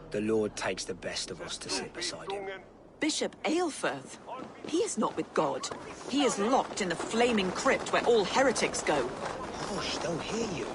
The Lord takes the best of us to sit beside him. Bishop Aelfirth? He is not with God. He is locked in the flaming crypt where all heretics go. Hush, they'll hear you.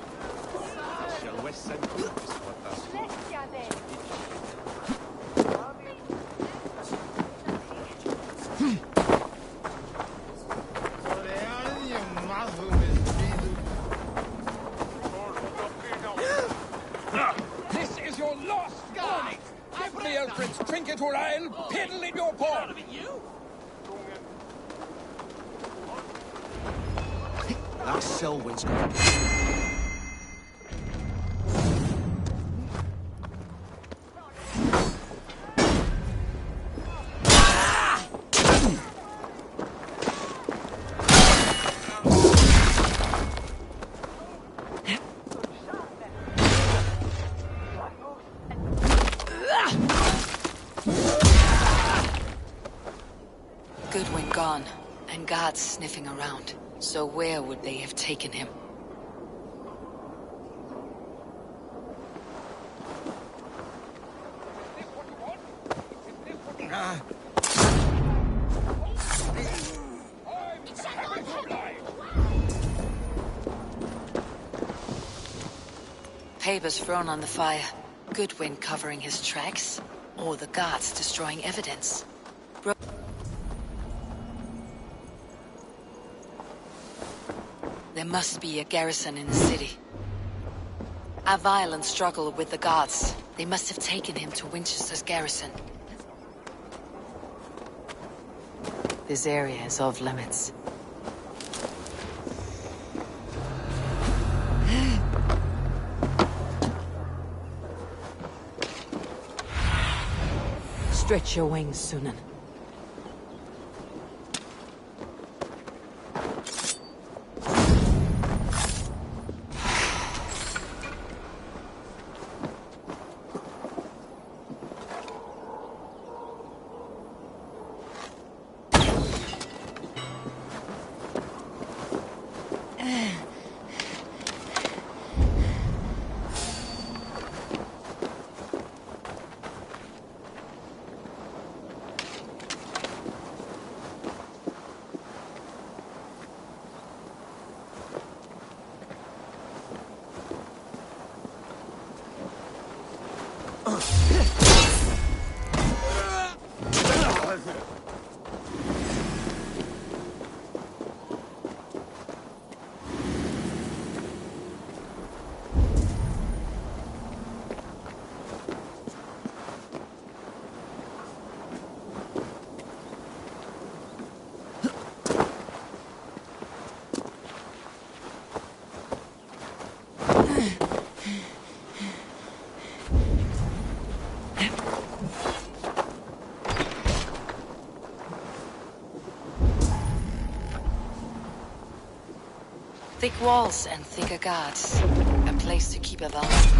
This is your last warning! Give me Alfred's trinket or I'll piddle in your paw! That Selwyn's got... Goodwin gone, and guards sniffing around. So where would they have taken him? Papers thrown on the fire. Goodwin covering his tracks, or the guards destroying evidence. There must be a garrison in the city. A violent struggle with the guards. They must have taken him to Winchester's garrison. This area is off limits. Stretch your wings, Sunan. Thick walls and thicker guards. A place to keep a valve.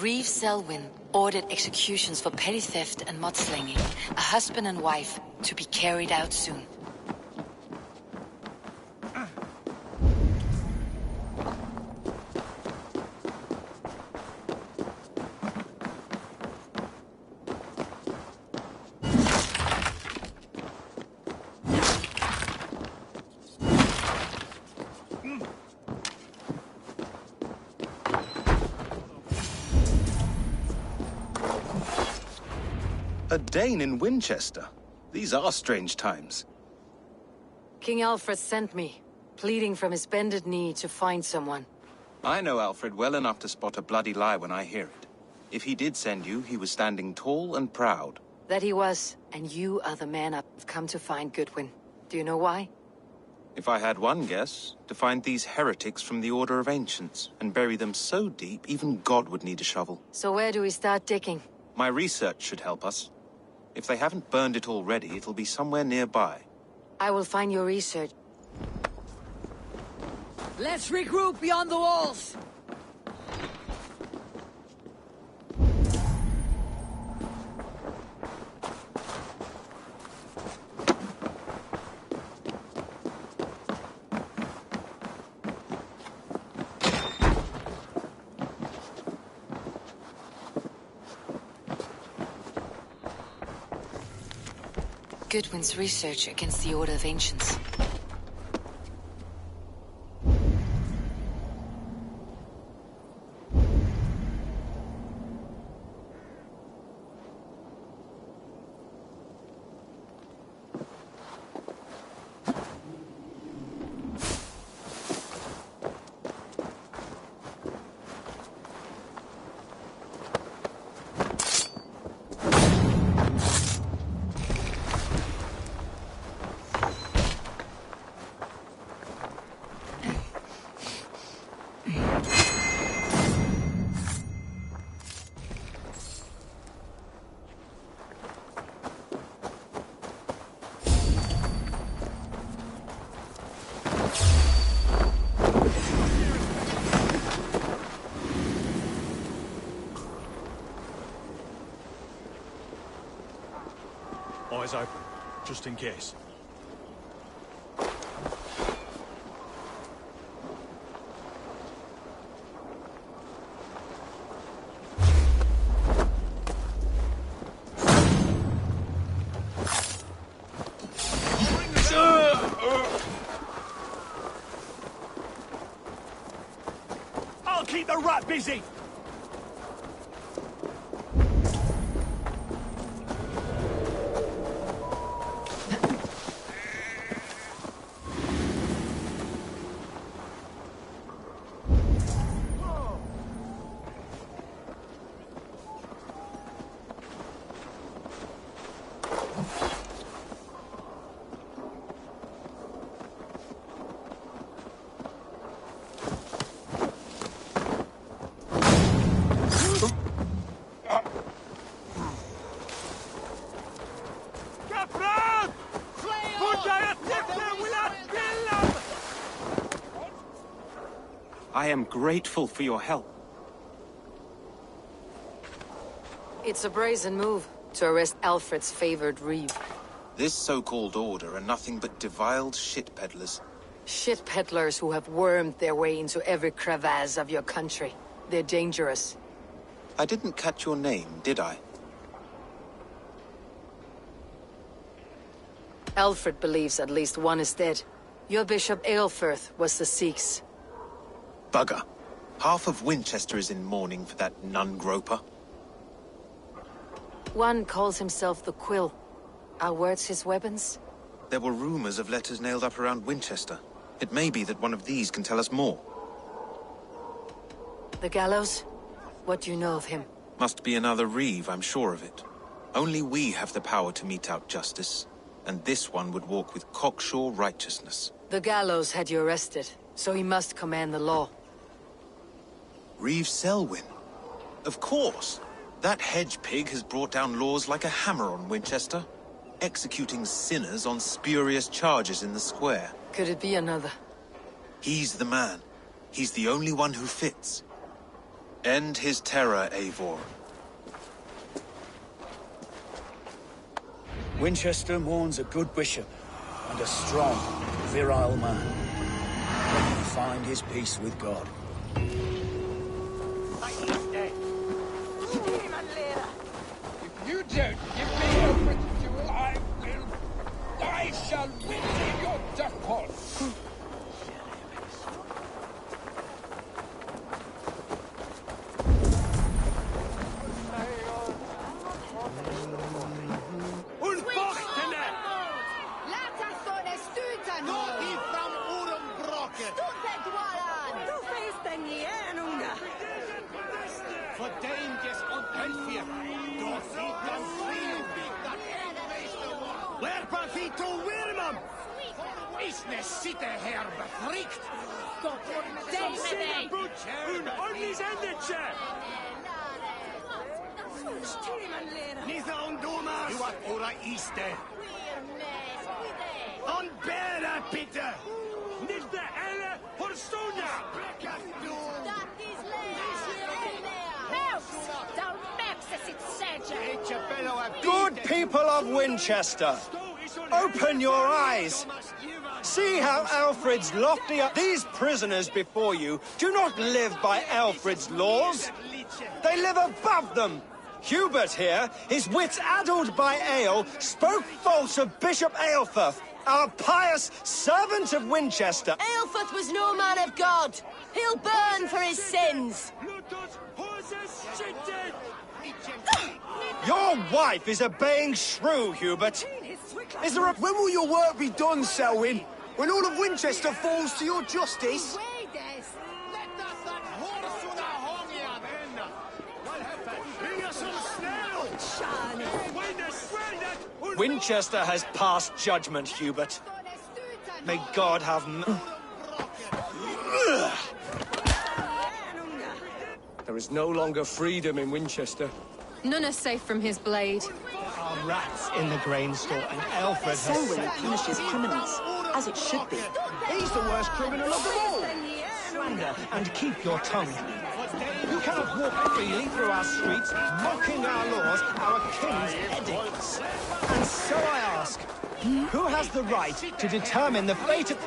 Reeve Selwyn ordered executions for petty theft and mudslinging, a husband and wife, to be carried out soon. A Dane in Winchester? These are strange times. King Alfred sent me, pleading from his bended knee to find someone. I know Alfred well enough to spot a bloody lie when I hear it. If he did send you, he was standing tall and proud. That he was, and you are the man I've come to find, Goodwin. Do you know why? If I had one guess, to find these heretics from the Order of Ancients, and bury them so deep, even God would need a shovel. So where do we start digging? My research should help us. If they haven't burned it already, it'll be somewhere nearby. I will find your research. Let's regroup beyond the walls! Goodwin's research against the Order of Ancients. Eyes open, just in case. I'll keep the rat busy! I am grateful for your help. It's a brazen move to arrest Alfred's favored reeve. This so-called order are nothing but deviled shit peddlers. Shit peddlers who have wormed their way into every crevasse of your country. They're dangerous. I didn't catch your name, did I? Alfred believes at least one is dead. Your Bishop Aelfirth was the Sikhs. Bugger. Half of Winchester is in mourning for that nun-groper. One calls himself the Quill. Are words his weapons? There were rumors of letters nailed up around Winchester. It may be that one of these can tell us more. The gallows? What do you know of him? Must be another reeve, I'm sure of it. Only we have the power to mete out justice, and this one would walk with cocksure righteousness. The gallows had you arrested, so he must command the law. Reeve Selwyn? Of course! That hedge pig has brought down laws like a hammer on Winchester, executing sinners on spurious charges in the square. Could it be another? He's the man. He's the only one who fits. End his terror, Eivor. Winchester mourns a good bishop and a strong, virile man. Let him find his peace with God. If you don't give me Alfred's jewel, I shall win in your duck call. Werpa Vito Wirmam! Isne sitte her befrikt! Un ordnis endetje! Nitha on domas! You are ora iste! On bera, Peter! Nicht de elle Horstonia! Good people of Winchester, open your eyes. See how Alfred's lofty... These prisoners before you do not live by Alfred's laws. They live above them. Hubert here, his wits addled by ale, spoke false of Bishop Aelfirth, our pious servant of Winchester. Aelfirth was no man of God. He'll burn for his sins. Your wife is obeying shrew, Hubert. Is there a... When will your work be done, Selwyn? When all of Winchester falls to your justice? Winchester has passed judgment, Hubert. May God have... There is no longer freedom in Winchester. None are safe from his blade. Are rats in the grain store, and Alfred has... Selwyn punishes criminals, as it should be. He's the worst criminal of them all! Slander, and keep your tongue. You cannot walk freely through our streets, mocking our laws, our king's edicts. And so I ask, who has the right to determine the fate of...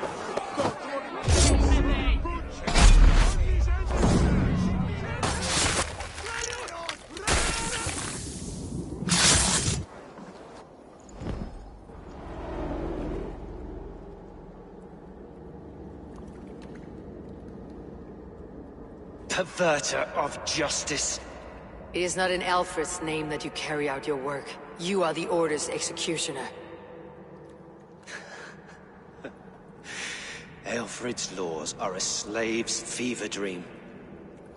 Perverter of justice. It is not in Alfred's name that you carry out your work. You are the Order's executioner. Alfred's laws are a slave's fever dream.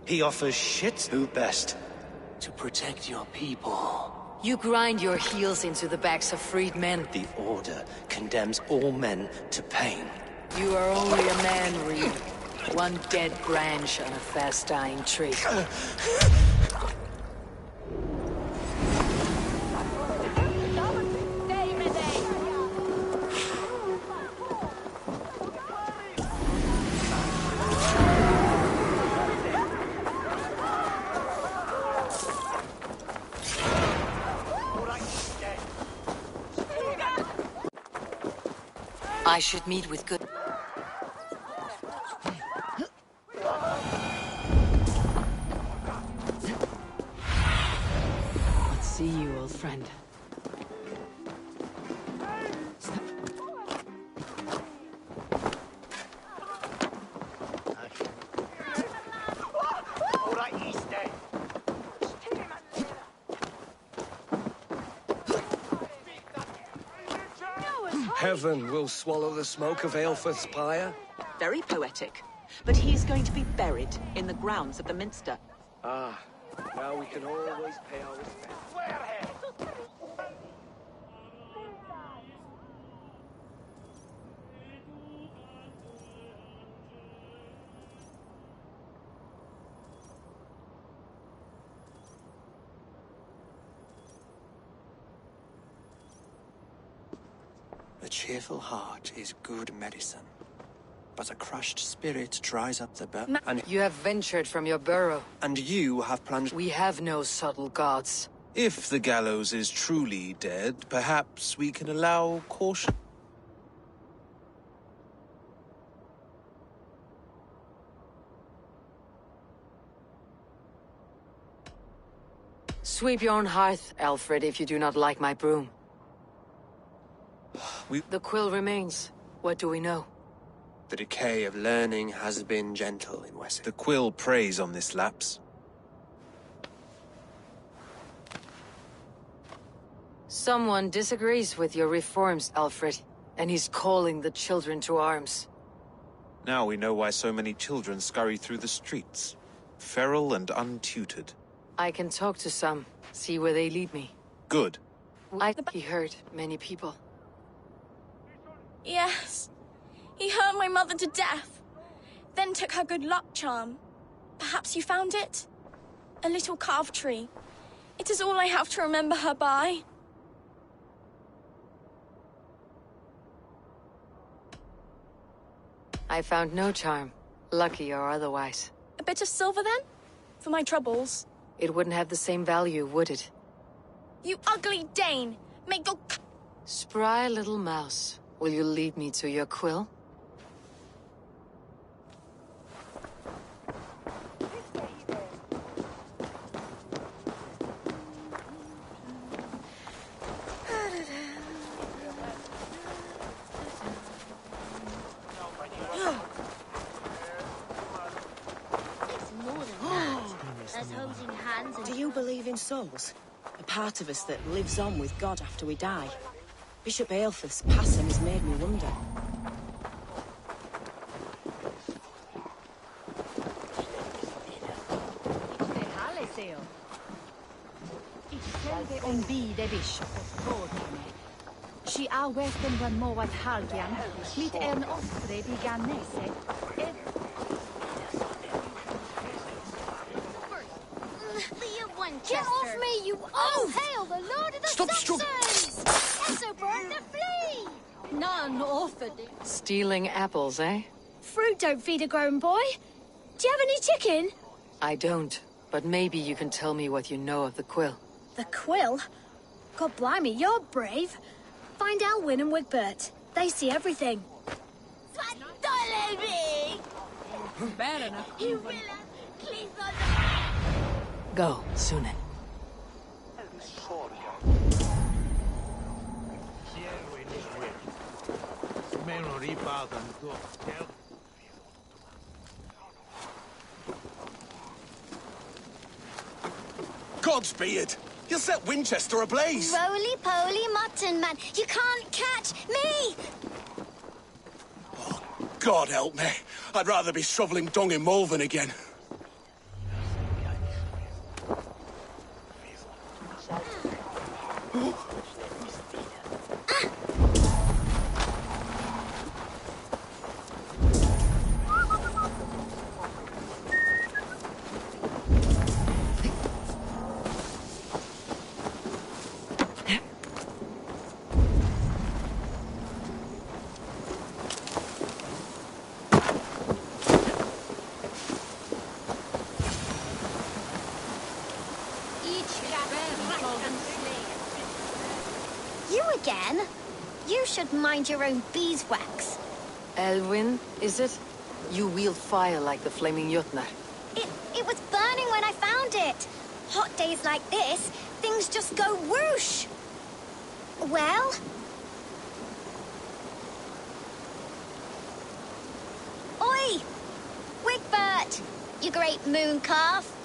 He offers shit who best to protect your people. You grind your heels into the backs of freed men. The Order condemns all men to pain. You are only a man, Reed. One dead branch on a fast-dying tree. I should meet with good... Let's see you, old friend. Heaven will swallow the smoke of Aelfirth's pyre. Very poetic. But he's going to be buried in the grounds of the Minster. Ah, now we can always pay our respects. A cheerful heart is good medicine, but a crushed spirit dries up the bone. And You have ventured from your burrow. you have plunged. We have no subtle gods. If the gallows is truly dead, perhaps we can allow caution. Sweep your own hearth, Alfred, if you do not like my broom. The quill remains. What do we know? The decay of learning has been gentle in Wessex. The quill preys on this lapse. Someone disagrees with your reforms, Alfred, and he's calling the children to arms. Now we know why so many children scurry through the streets, feral and untutored. I can talk to some, see where they lead me. Good. He hurt many people. Yes. He hurt my mother to death. Then took her good luck charm. Perhaps you found it? A little carved tree. It is all I have to remember her by. I found no charm, lucky or otherwise. A bit of silver then? For my troubles. It wouldn't have the same value, would it? You ugly Dane! Make your... Spry little mouse. Will you lead me to your quill? Do you believe in souls? A part of us that lives on with God after we die? Bishop Aelfrith's passing has made me wonder. She arbetar med Moat Halgan, mitt en offre Biganese. Get off me, you oaf! Hail the Lord of the Saxons! Also burn the flea! None offered it. Stealing apples, eh? Fruit don't feed a grown boy. Do you have any chicken? I don't, but maybe you can tell me what you know of the quill. The quill? God blimey, you're brave. Find Elwyn and Wigbert. They see everything. Bad enough. You villain! Please not. Go, Sunan. God's beard! You'll set Winchester ablaze! Roly-poly mutton man, you can't catch me! Oh, God help me. I'd rather be shoveling dung in Malvern again. You again? You should mind your own beeswax. Elwyn, is it? You wield fire like the flaming Jotnar. It was burning when I found it. Hot days like this, things just go whoosh. Well? Oi! Wigbert! You great moon calf.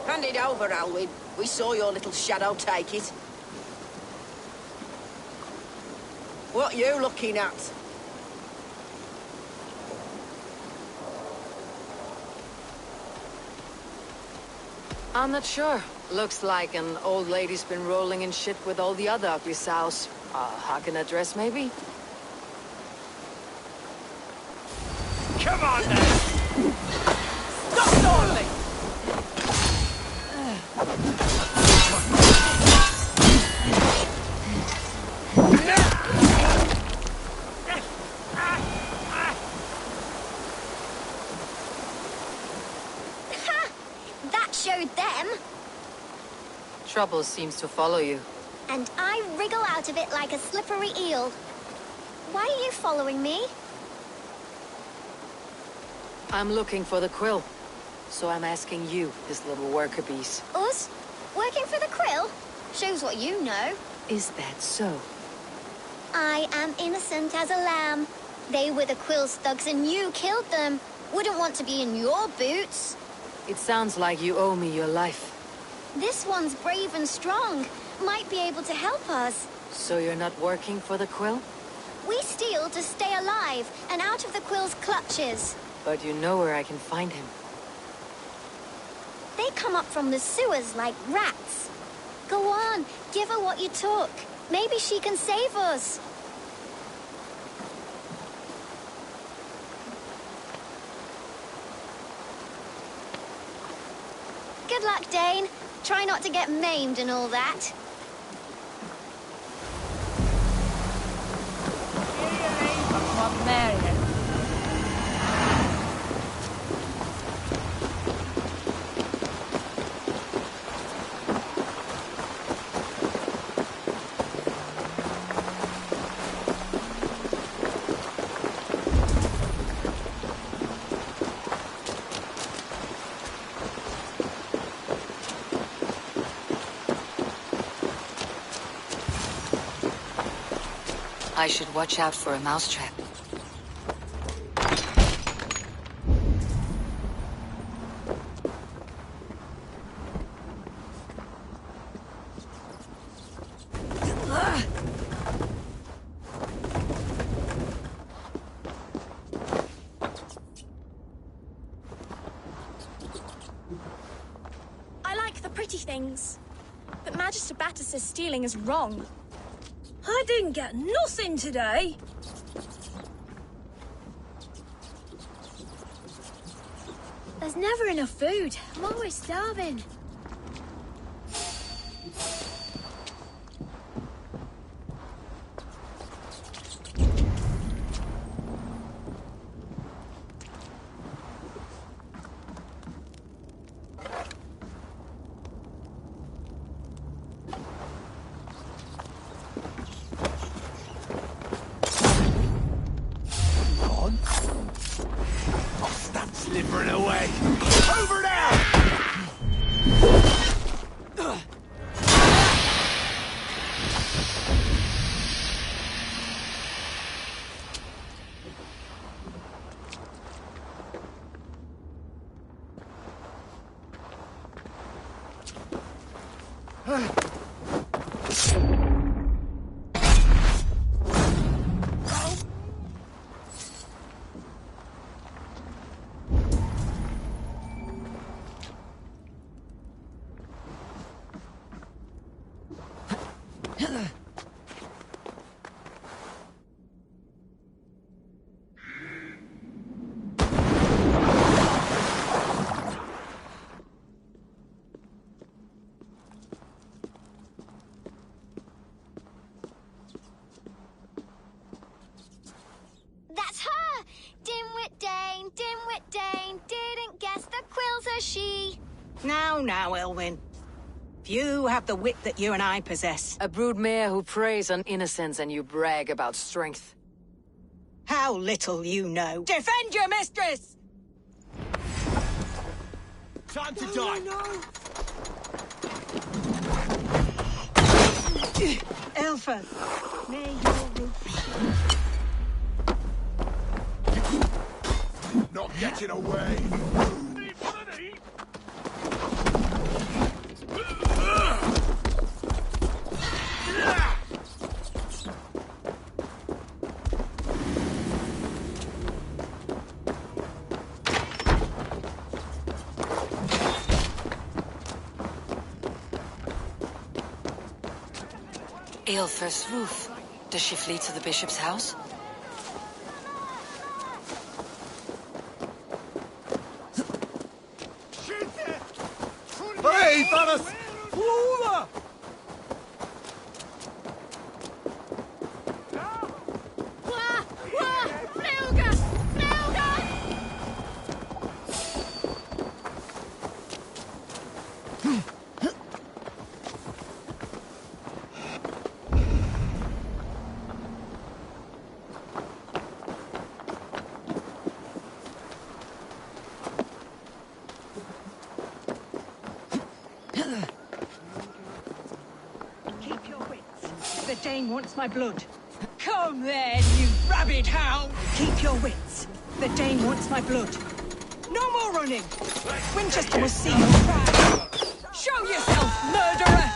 Hand it over, Alwyn. We saw your little shadow take it. What you looking at? I'm not sure. Looks like an old lady's been rolling in shit with all the other ugly sows. Hugging a dress, maybe? Come on, then! Stop dawdling! That showed them. Trouble seems to follow you. And I wriggle out of it like a slippery eel. Why are you following me? I'm looking for the quill. So I'm asking you, his little worker bees. Us? Working for the Quill? Shows what you know. Is that so? I am innocent as a lamb. They were the Quill's thugs and you killed them. Wouldn't want to be in your boots. It sounds like you owe me your life. This one's brave and strong. Might be able to help us. So you're not working for the quill? We steal to stay alive and out of the Quill's clutches. But you know where I can find him. They come up from the sewers like rats. Go on, give her what you took. Maybe she can save us. Good luck, Dane. Try not to get maimed and all that. I should watch out for a mousetrap. I like the pretty things, but Magister Batter says stealing is wrong. I didn't get nothing today. There's never enough food. I'm always starving. Slithering away. Over now! That's her! Dimwit Dane, didn't guess the quill's a she. Now, Elwyn. Few have the wit that you and I possess. A broodmare who preys on innocence and you brag about strength. How little you know. Defend your mistress! Time to die! Elfa, may your root Not getting away! Aelfir's roof. Does she flee to the bishop's house? Hey, Thanos! Over! Keep your wits. The Dane wants my blood. Come then, you rabid hound! Keep your wits. The Dane wants my blood. No more running! Winchester will see your pride. Show yourself, murderer!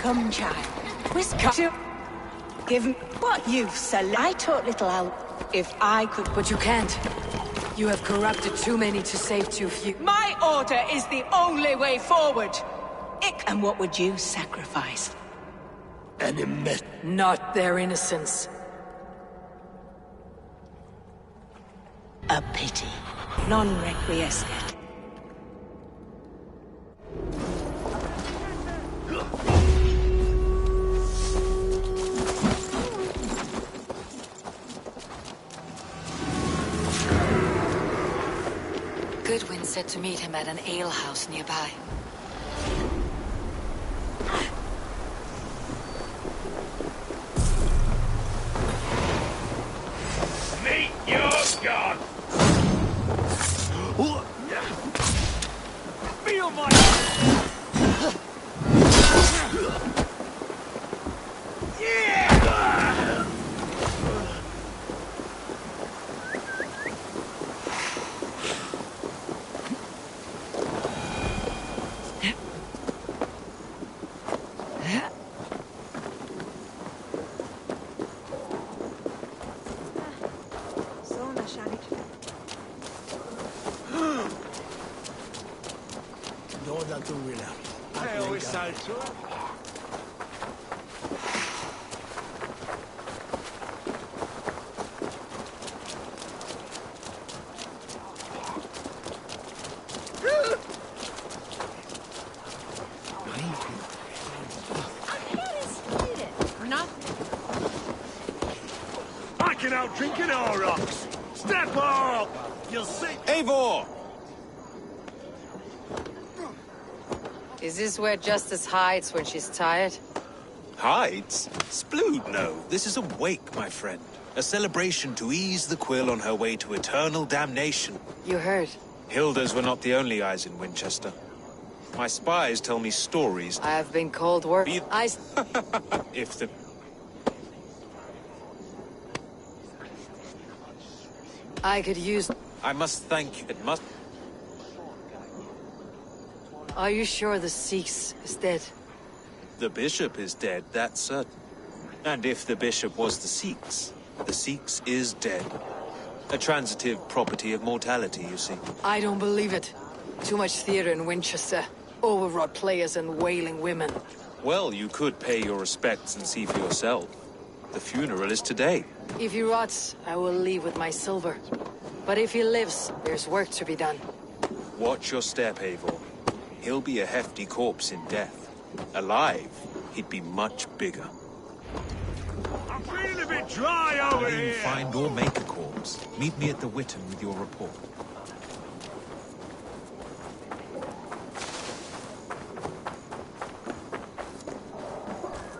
Come, child. Whisper. Give me what you've select. I taught little Al. If I could. But you can't. You have corrupted too many to save too few. My order is the only way forward. And what would you sacrifice? Not their innocence. A pity. Non requiescat. Goodwin said to meet him at an alehouse nearby. Meet your god! Feel my... I can out drinking our rocks. Step up! You'll see. Eivor! Is this where Justice hides when she's tired? Hides? Splood, no. This is a wake, my friend. A celebration to ease the quill on her way to eternal damnation. You heard. Hilda's were not the only eyes in Winchester. My spies tell me stories. I have been called work. If the... I could use... I must thank you. It must... Are you sure the Sikhs is dead? The bishop is dead, that's certain. And if the bishop was the Sikhs is dead. A transitive property of mortality, you see. I don't believe it. Too much theater in Winchester. Overwrought players and wailing women. Well, you could pay your respects and see for yourself. The funeral is today. If he rots, I will leave with my silver. But if he lives, there's work to be done. Watch your step, Eivor. He'll be a hefty corpse in death. Alive, he'd be much bigger. I'm feeling a bit dry over here. Find or make a corpse. Meet me at the Witten with your report.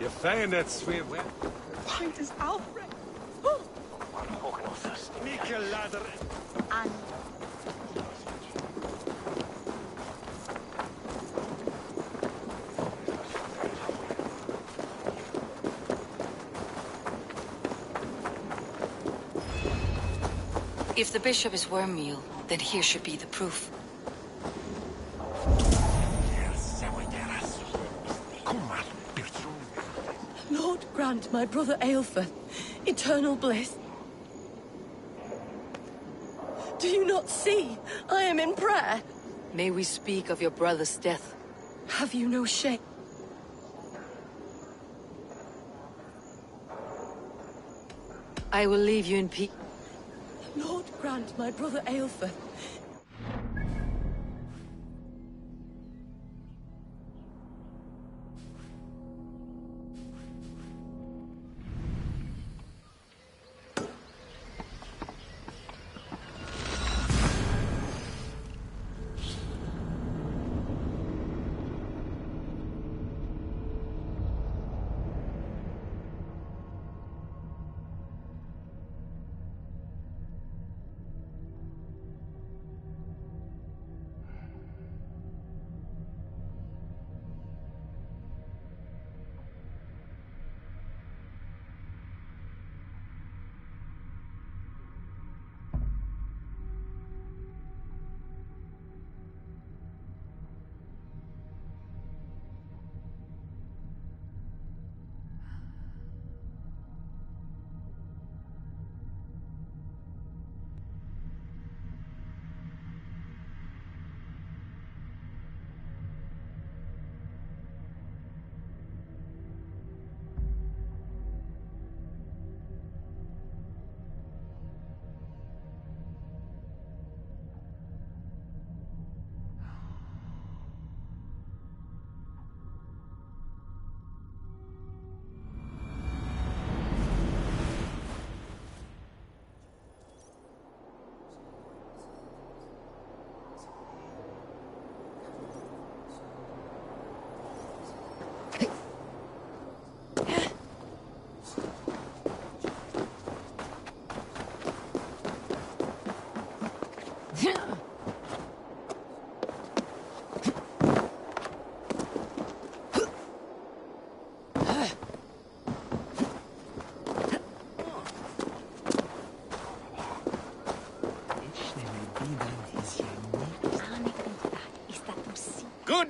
You're saying that sweet... Why does Alfred? Mikkel ladder. And If the bishop is wormmeal, then here should be the proof. Lord grant my brother Aelfir eternal bliss. Do you not see? I am in prayer. May we speak of your brother's death? Have you no shame? I will leave you in peace. Lord grant my brother Aelfir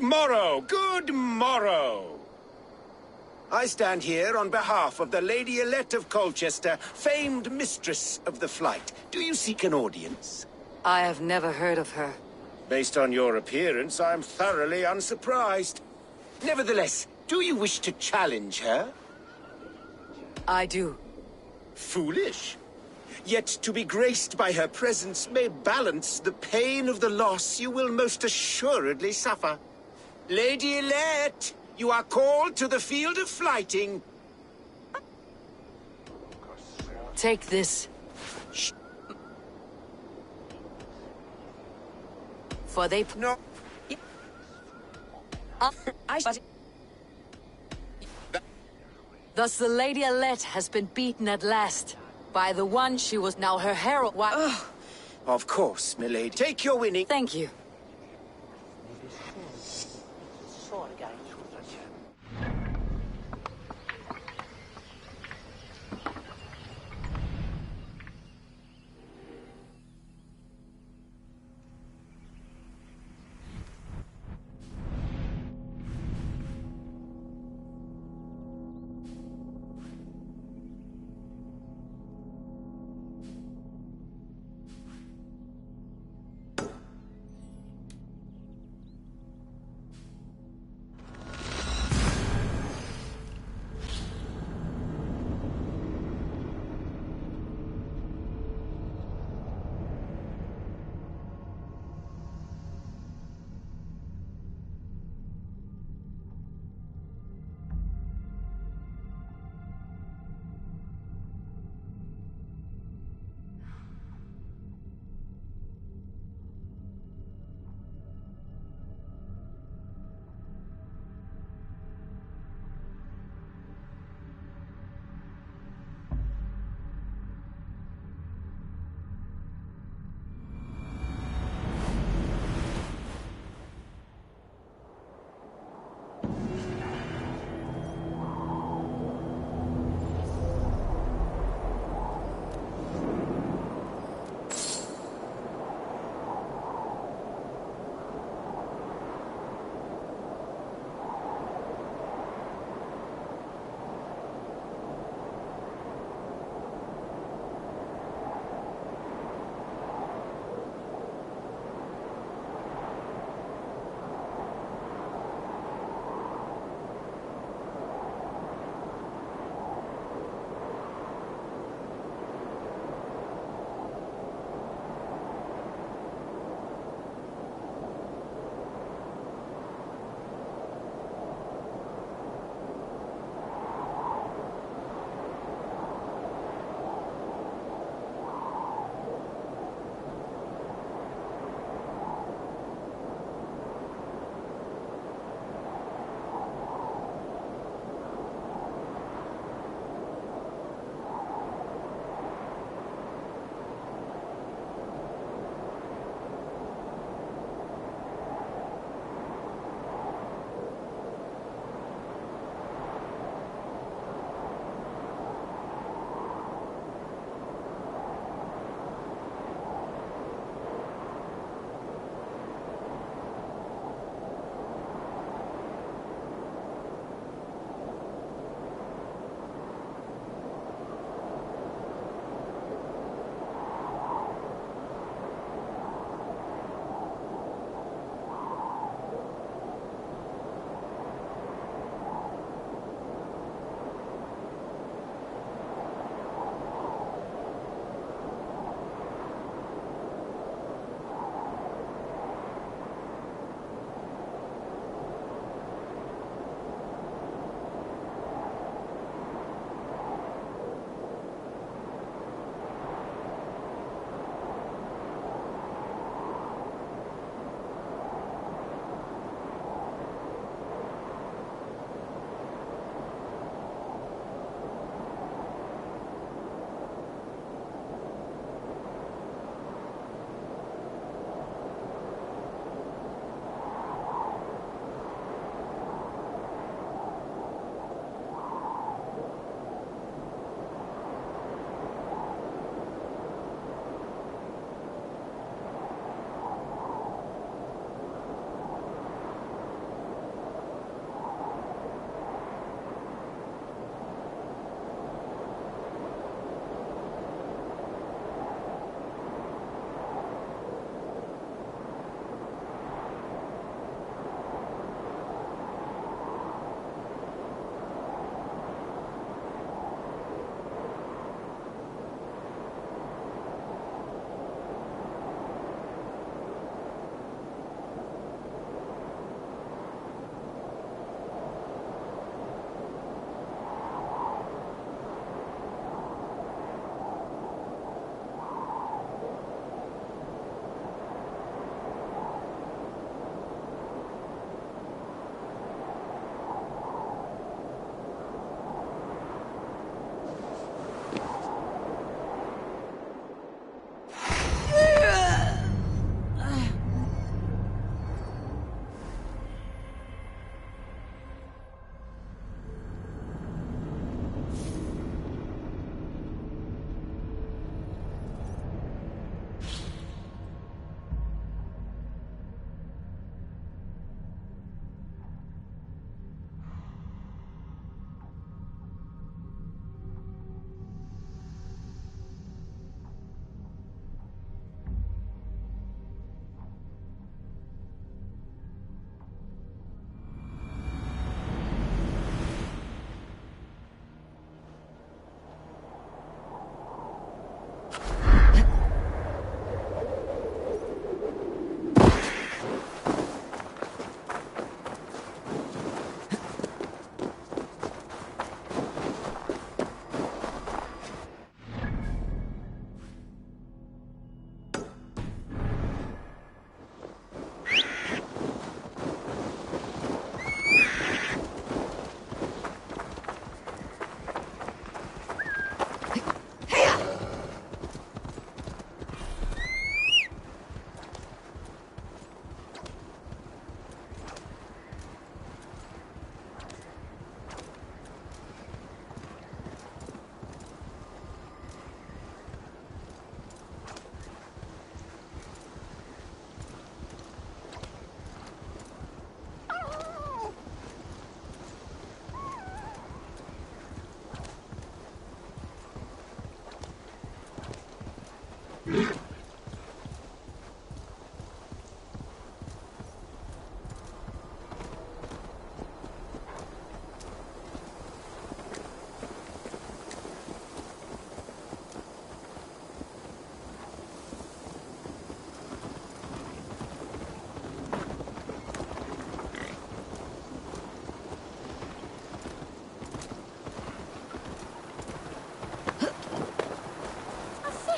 Good morrow, good morrow. I stand here on behalf of the Lady Elette of Colchester, famed mistress of the flight. Do you seek an audience? I have never heard of her. Based on your appearance, I'm thoroughly unsurprised. Nevertheless, do you wish to challenge her? I do. Foolish. Yet to be graced by her presence may balance the pain of the loss you will most assuredly suffer. Lady Elette, you are called to the field of fighting. Take this. Shh. For they... No. Thus the Lady Elette has been beaten at last. By the one she was now her herald. Oh, of course, milady. Take your winning. Thank you.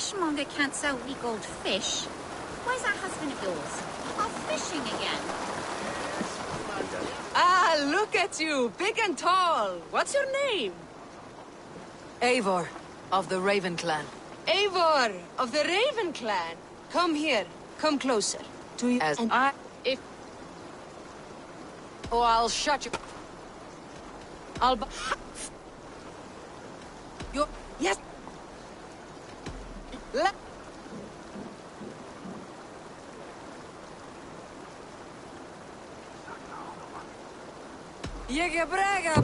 Fishmonger can't sell weak old fish. Where's that husband of yours? Off fishing again. Ah, look at you, big and tall. What's your name? Eivor, of the Raven Clan. Eivor, of the Raven Clan. Come here, come closer. Do you... As and if... Oh, I'll shut you... I'll... You... Yes... Let... Brega,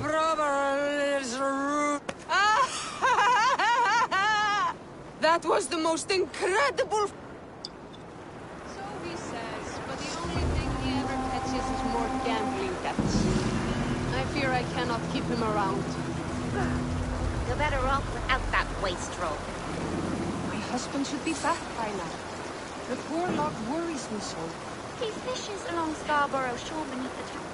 that was the most incredible... So he says, but the only thing he ever catches is more gambling debts. I fear I cannot keep him around. You're better off without that wastrel. My husband should be back by now. The poor log worries me so. He fishes along Scarborough shore beneath the town.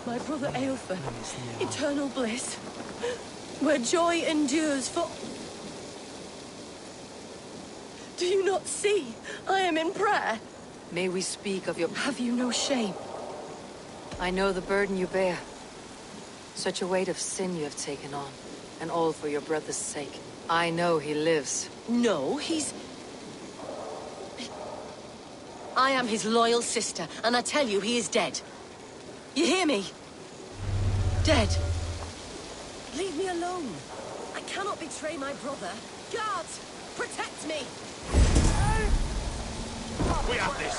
My brother Aelfer, eternal bliss, where joy endures for... Do you not see? I am in prayer. May we speak of your... Have you no shame? I know the burden you bear. Such a weight of sin you have taken on, and all for your brother's sake. I know he lives. No, he's... I am his loyal sister, and I tell you he is dead. You hear me? Dead. Leave me alone. I cannot betray my brother. Guards, protect me! We have this!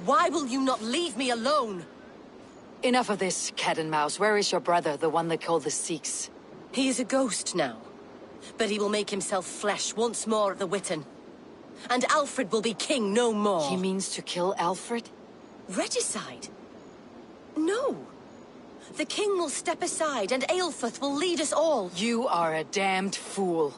Why will you not leave me alone? Enough of this, cat and mouse. Where is your brother, the one they call the Sikhs? He is a ghost now. But he will make himself flesh once more at the Witten. And Alfred will be king no more. He means to kill Alfred? Regicide? No. The king will step aside and Aelfrith will lead us all. You are a damned fool.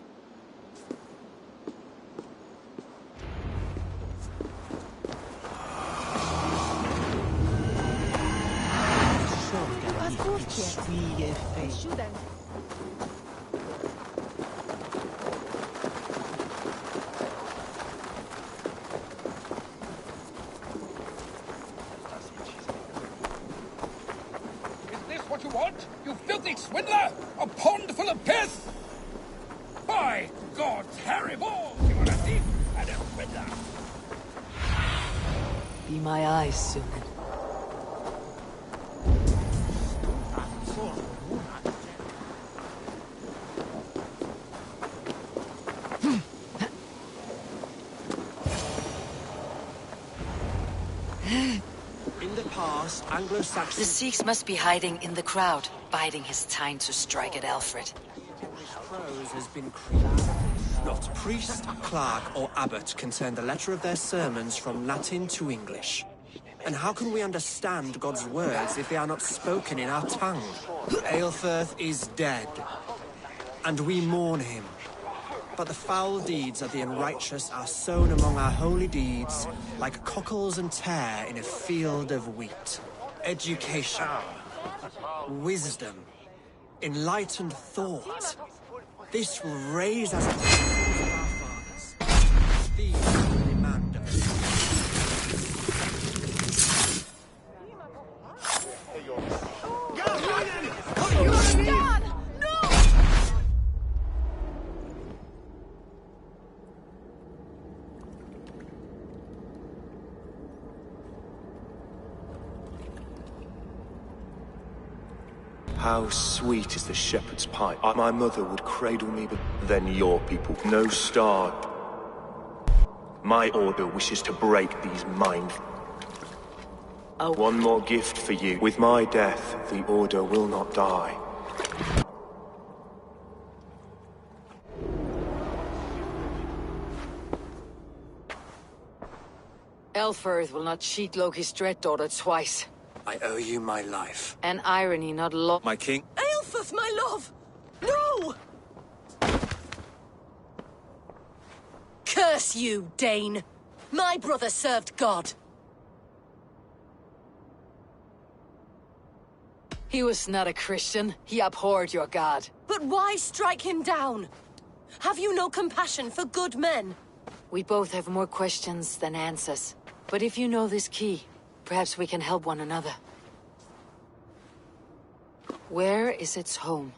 What you want? You filthy swindler! A pond full of piss! By God's hairy balls, you are a thief and a swindler! Be my eyes, Sunan. Anglo-Saxon. The Sikhs must be hiding in the crowd, biding his time to strike at Alfred. Prose has been created. Not priest, clerk, or abbot can turn the letter of their sermons from Latin to English. And how can we understand God's words if they are not spoken in our tongue? Aelfrith is dead, and we mourn him. But the foul deeds of the unrighteous are sown among our holy deeds, like cockles and tare in a field of wheat. Education, wisdom, enlightened thought. This will raise us above the sins of our fathers. These are the demand of the How sweet is the shepherd's pipe. My mother would cradle me, but then your people. No star. My order wishes to break these mind. Oh. One more gift for you. With my death, the order will not die. Aelfrith will not cheat Loki's dread daughter twice. I owe you my life. An irony not lost. My king. Aelfrith, my love! No! Curse you, Dane! My brother served God. He was not a Christian. He abhorred your God. But why strike him down? Have you no compassion for good men? We both have more questions than answers. But if you know this key, perhaps we can help one another. Where is its home?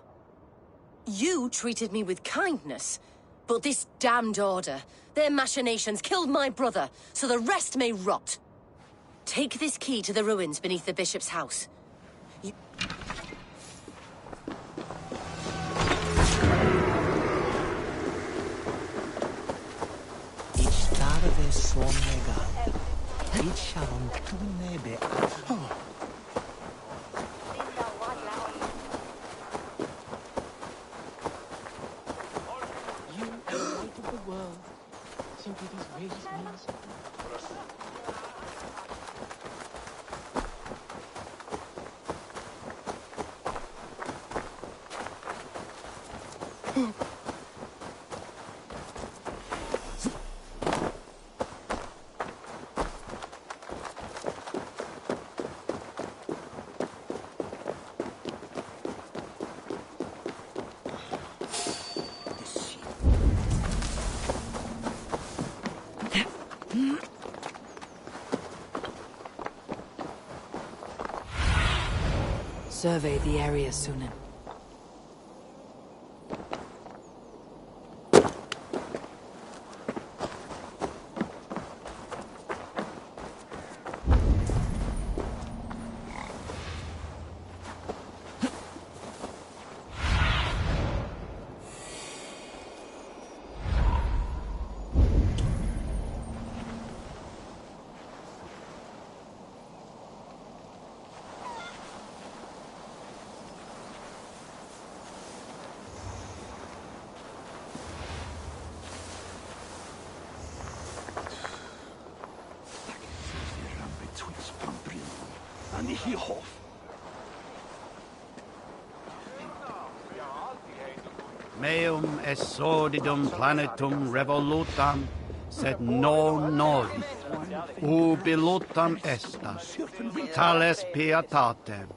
You treated me with kindness, but this damned order, their machinations killed my brother, so the rest may rot. Take this key to the ruins beneath the bishop's house. Survey the area, Sunan. Meum est sordidum planetum revolutam, sed non novi. Ubilutam estas, tales pietatem,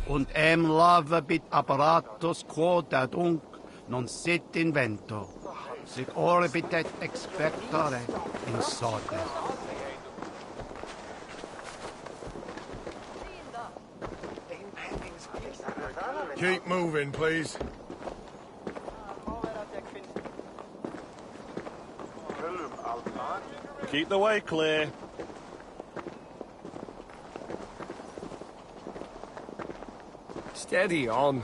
und lavabit apparatus quod adunc non sit invento, sic orbitet expectore in sorte. Keep moving, please. Keep the way clear. Steady on.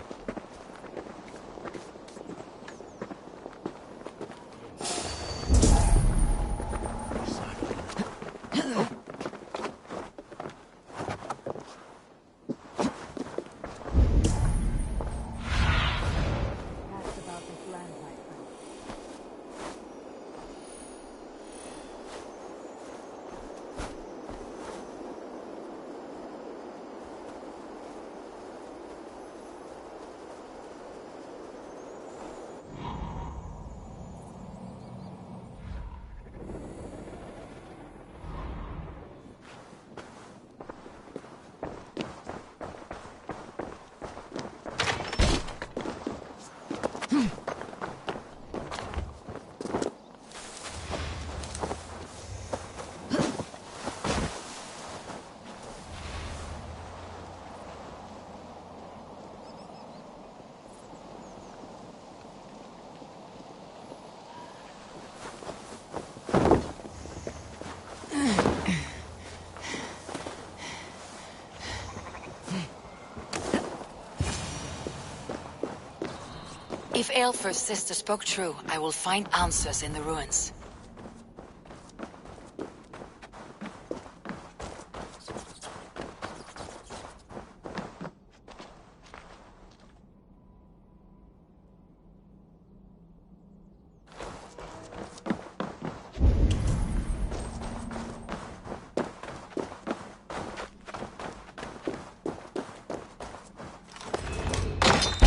If Aelfr's sister spoke true, I will find answers in the ruins.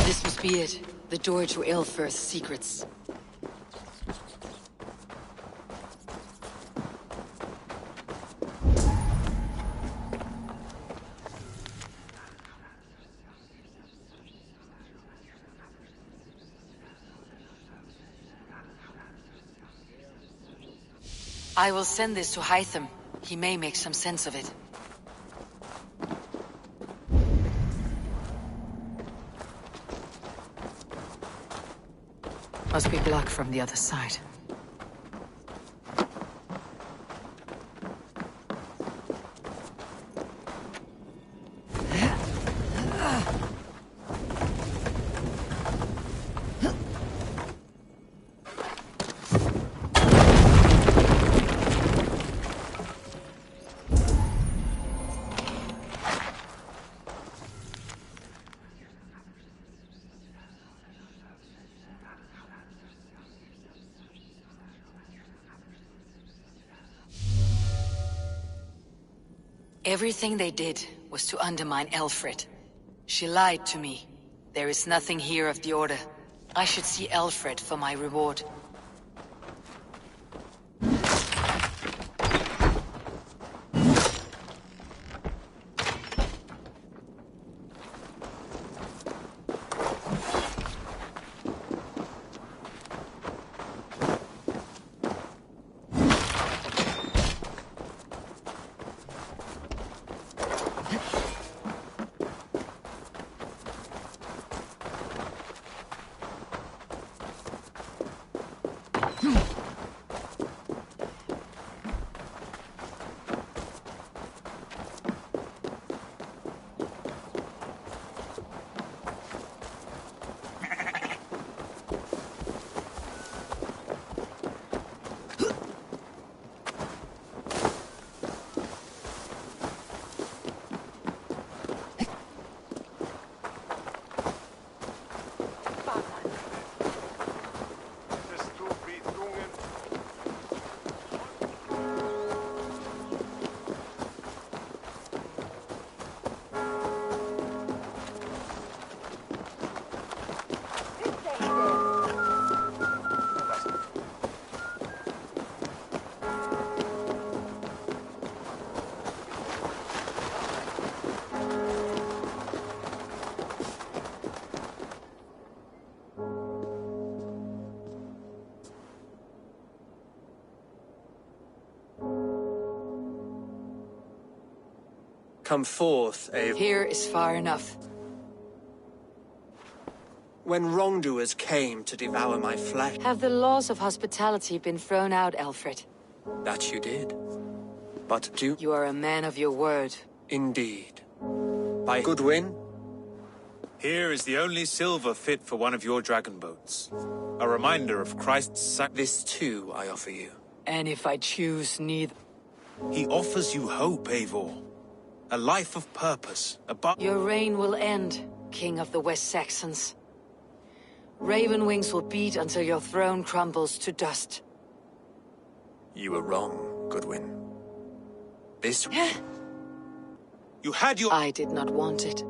This must be it. The door to Aelfr's secrets. I will send this to Hytham. He may make some sense of it. Must be blocked from the other side. Everything they did was to undermine Aelfred. She lied to me. There is nothing here of the Order. I should see Aelfred for my reward. Come forth, Eivor. Here is far enough. When wrongdoers came to devour my flesh... Have the laws of hospitality been thrown out, Alfred? That you did. But do... You are a man of your word. Indeed. By Goodwin? Here is the only silver fit for one of your dragon boats. A reminder of Christ's This too I offer you. And if I choose neither... He offers you hope, Eivor. A life of purpose, Your reign will end, King of the West Saxons. Raven wings will beat until your throne crumbles to dust. You were wrong, Goodwin. This... You had your... I did not want it.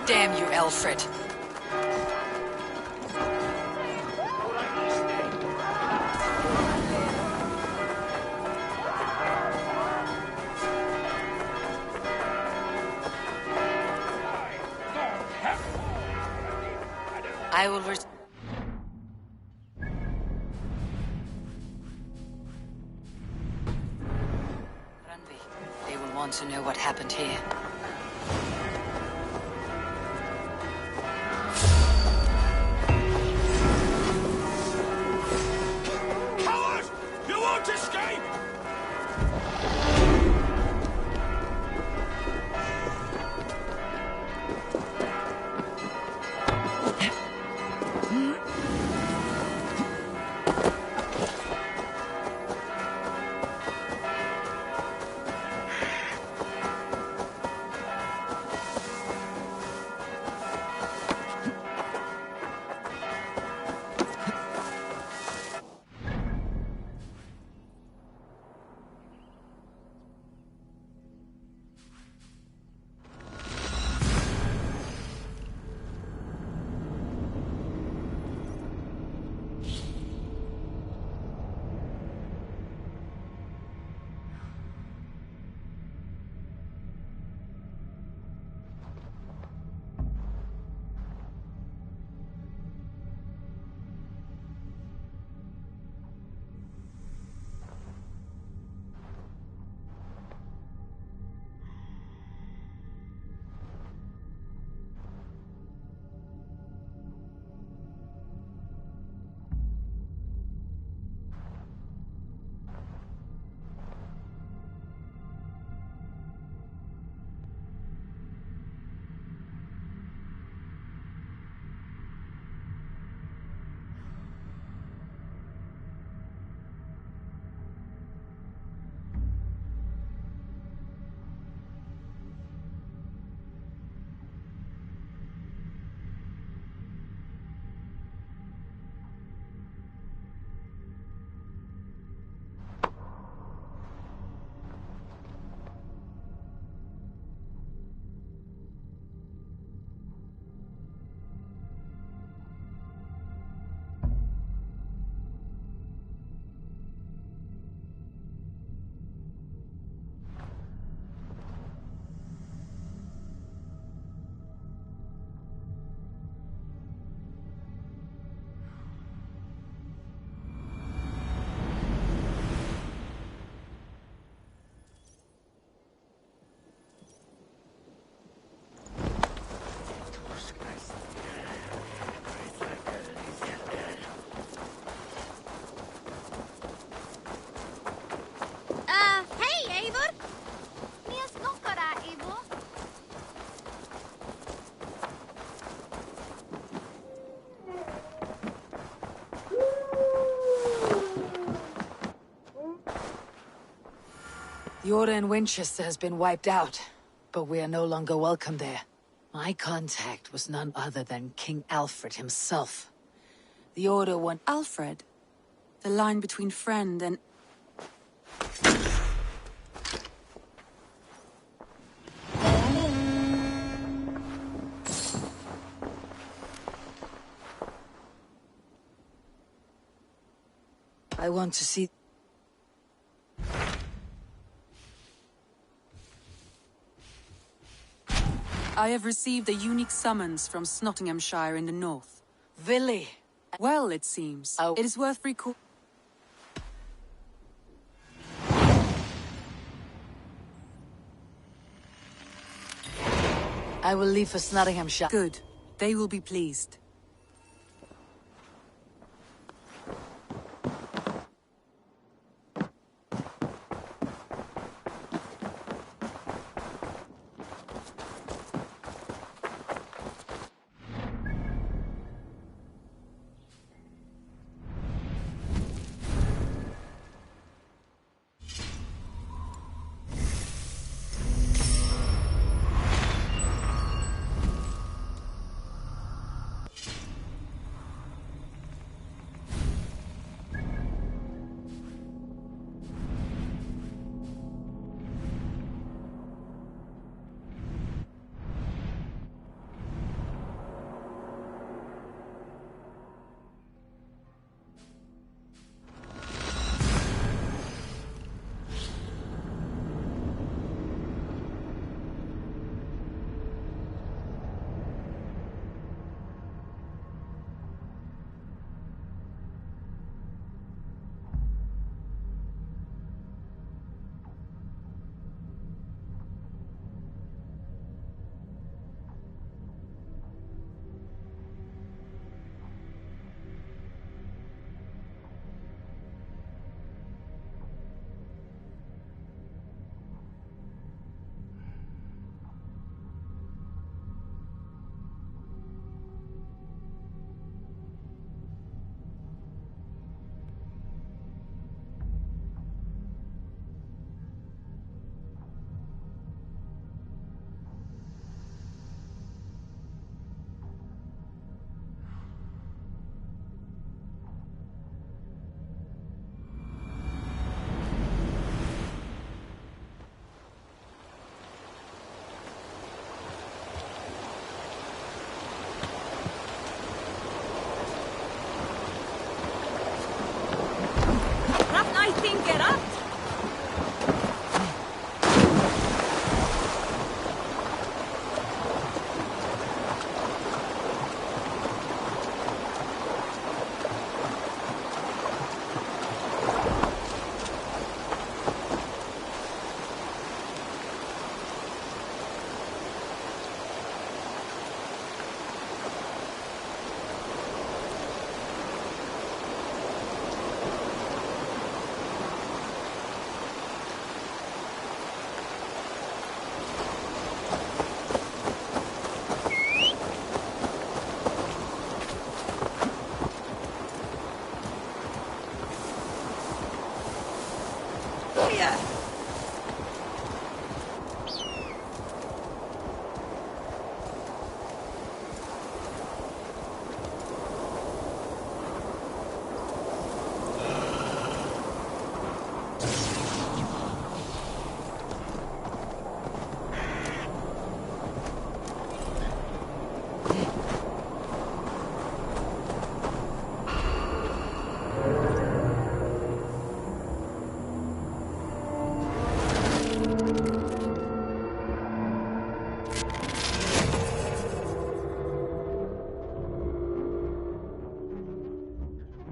Damn you, Alfred. I will They will want to know what happened here. Coward! You won't escape! The Order in Winchester has been wiped out, but we are no longer welcome there. My contact was none other than King Alfred himself. The Order want... Alfred? The line between friend and... I want to see... I have received a unique summons from Nottinghamshire in the north. Villy. Well, it seems. It is worth recall. I will leave for Nottinghamshire. Good. They will be pleased.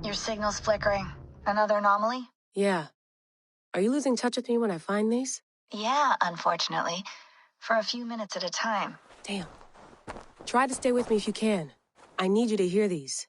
Your signal's flickering. Another anomaly? Yeah. Are you losing touch with me when I find these? Yeah, unfortunately. For a few minutes at a time. Damn. Try to stay with me if you can. I need you to hear these.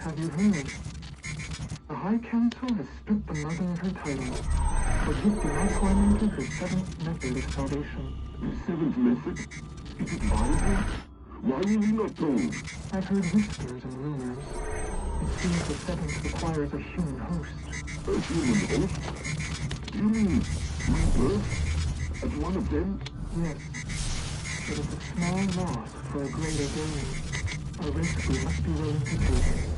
Have you heard? The High Council has stripped the mother of her title, but this do not tormented her seventh method of salvation. The seventh method? Is it Bible? Why were we not told? I've heard whispers and rumors. It seems the seventh requires a human host. A human host? You mean rebirth? As one of them? Yes. But it's a small loss for a greater gain. A risk we must be willing to take.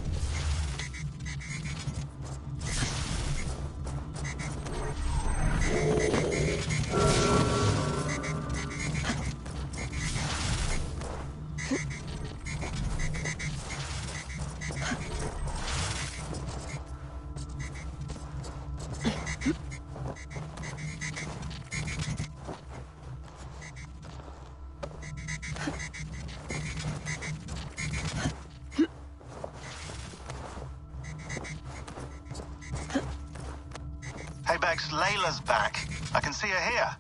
Hey Bex, Layla's back. I can see her here.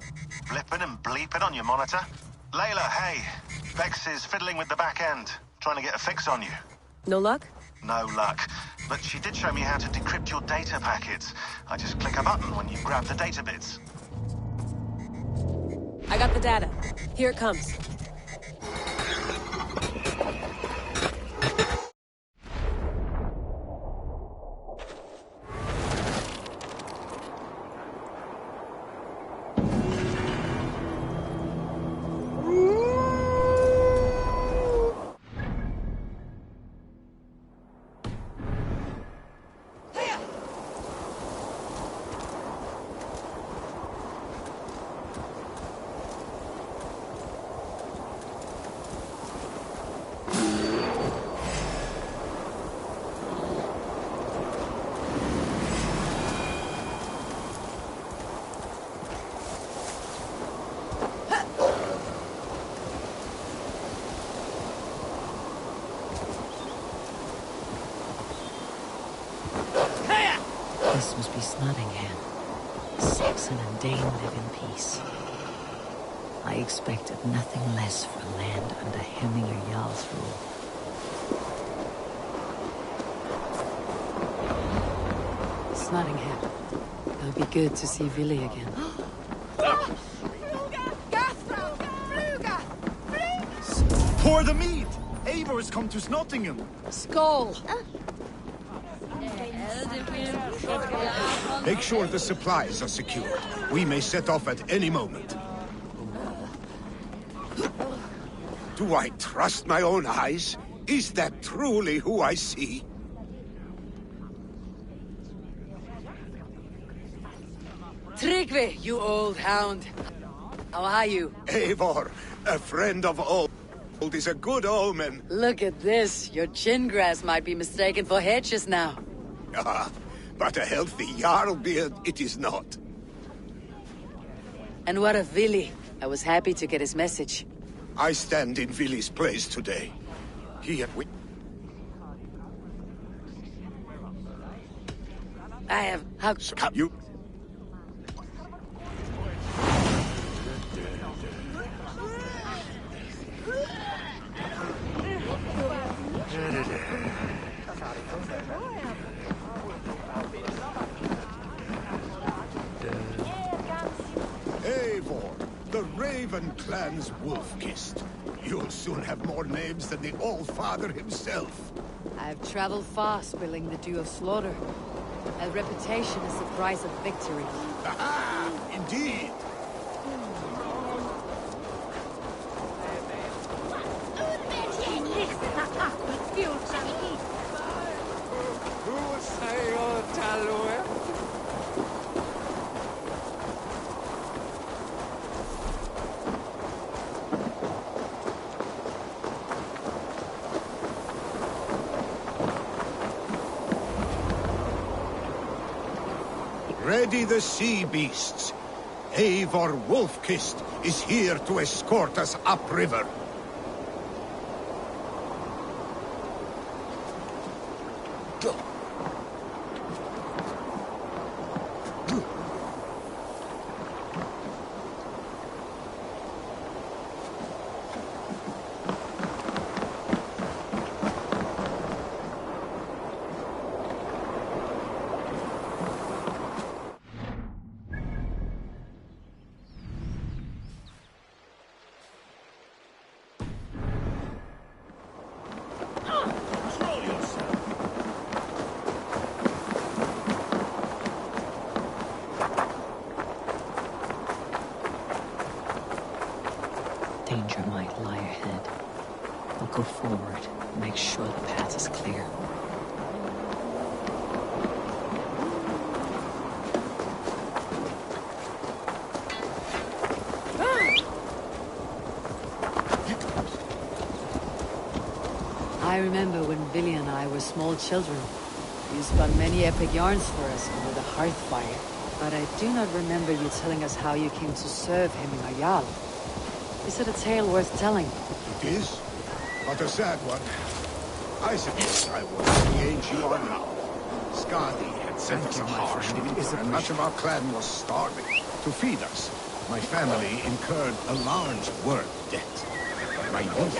Blipping and bleeping on your monitor. Layla, hey. Bex is fiddling with the back end, trying to get a fix on you. No luck? No luck. But she did show me how to decrypt your data packets. I just click a button when you grab the data bits. I got the data. Here it comes. This must be Snottingham. Saxon and Dane live in peace. I expected nothing less for land under Hemminger Jarl's rule. Snottingham. It'll be good to see Willi again. Pour the mead! Eivor's come to Snottingham. Skull! Make sure the supplies are secured. We may set off at any moment. Do I trust my own eyes? Is that truly who I see? Tryggvi, you old hound. How are you? Eivor, a friend of old, is a good omen. Look at this. Your chin grass might be mistaken for hedges now. Ah, but a healthy Jarl beard it is not. And what of Willi? I was happy to get his message. I stand in Willi's place today. He had I have... How... You... Eivor, the Raven clan's wolf-kissed. You'll soon have more names than the All-Father himself. I've traveled far, spilling the dew of slaughter. A reputation is the price of victory. Aha! Indeed! Ready the sea beasts. Eivor Wolf-Kissed is here to escort us upriver. Danger might lie ahead. We'll go forward and make sure the path is clear. I remember when Billy and I were small children. You spun many epic yarns for us over the hearth fire. But I do not remember you telling us how you came to serve him in Ayal. Is it a tale worth telling? It is, but a sad one. I suppose I was the age you are now. Skadi had sent us a harsh winter, and much of our clan was starving. To feed us, my family incurred a large work debt. My youth...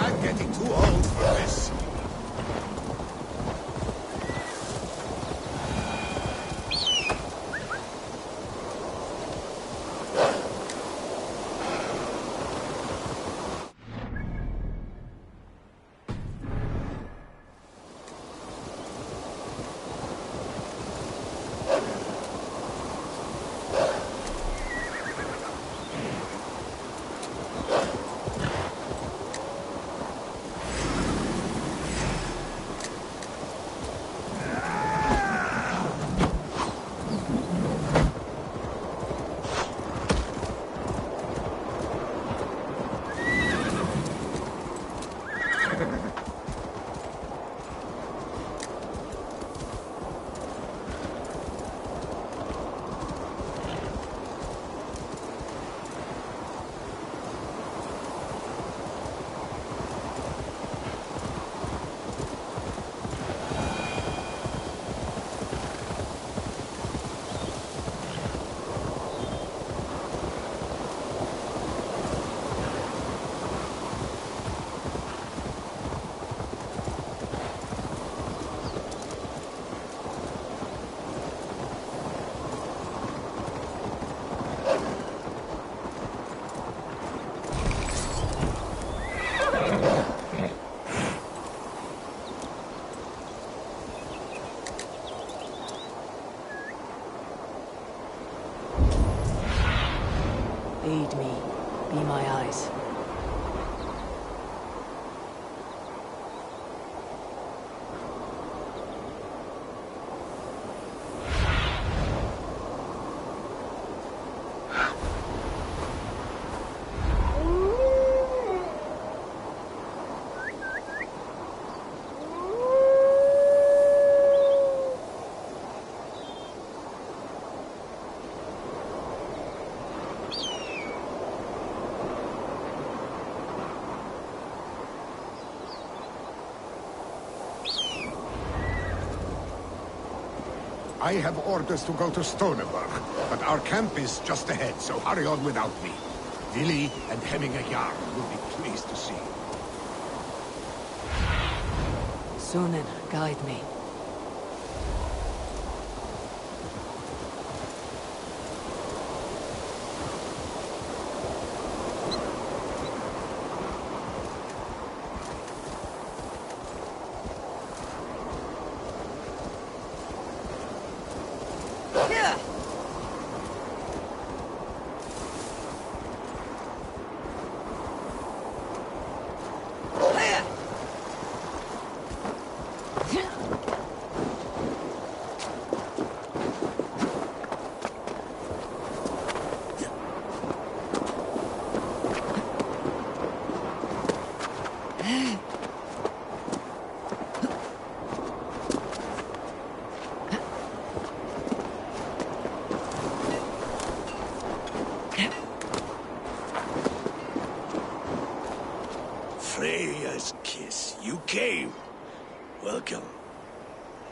I'm getting too old for this. Aid me. Be my eyes. I have orders to go to Stoneberg, but our camp is just ahead, so hurry on without me. Vili and Hemming a Jarl will be pleased to see you. Sunan, guide me.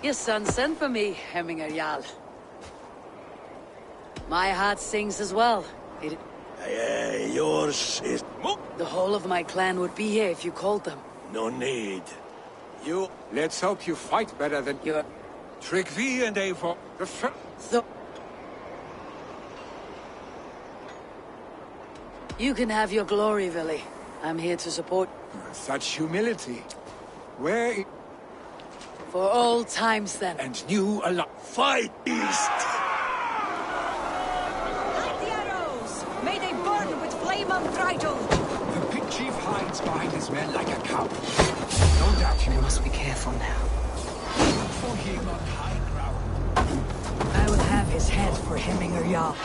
Your son sent for me, Hemminger Jarl. My heart sings as well. Yours is... The whole of my clan would be here if you called them. No need. You... Let's hope you fight better than... You're... Tryggvi and Eivor... You can have your glory, Vili. I'm here to support... Such humility. Where... For all times, then. And new alive. Fight, beast! Light the arrows! May they burn with flame unbridled! The pig chief hides behind his men like a coward. No doubt you must be careful now. For him on high ground. I will have his head for Hemminger Jarl.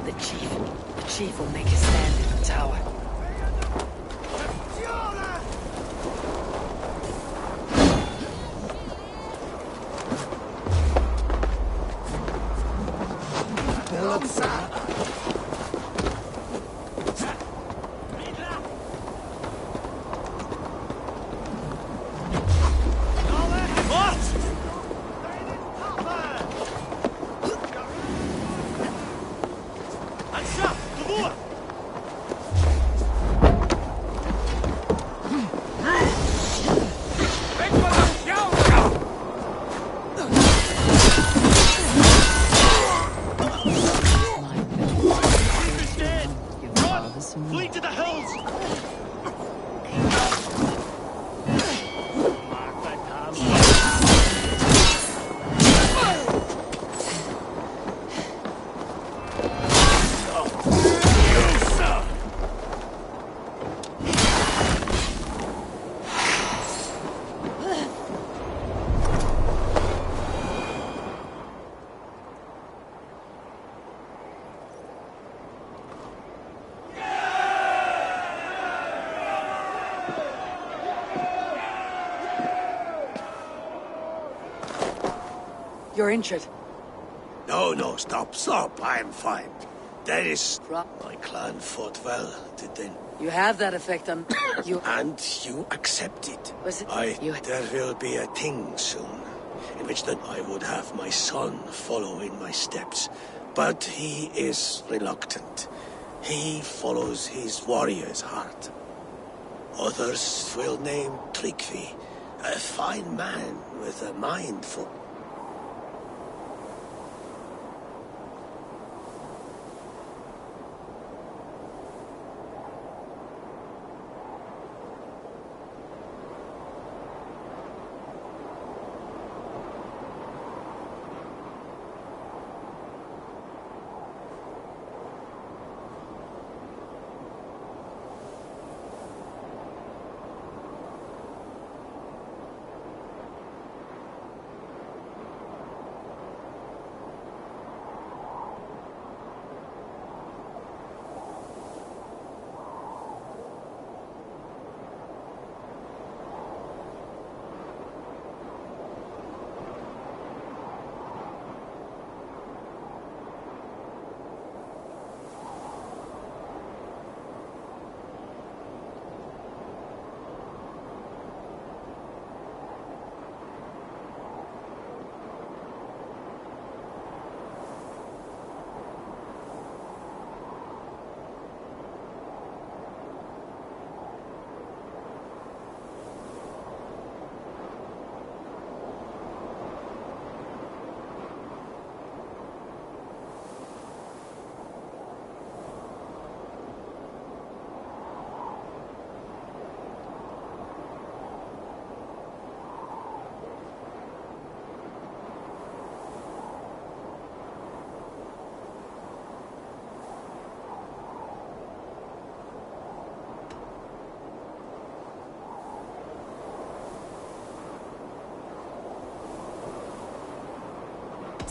The chief will make a stand in the tower. Flee to the hills! You're injured. No, stop. I'm fine. That is... My clan fought well, did they? You have that effect on... you... And you accept it. Was it... There will be a thing soon, in which then I would have my son follow in my steps. But he is reluctant. He follows his warrior's heart. Others will name Tryggvi, a fine man with a mind for...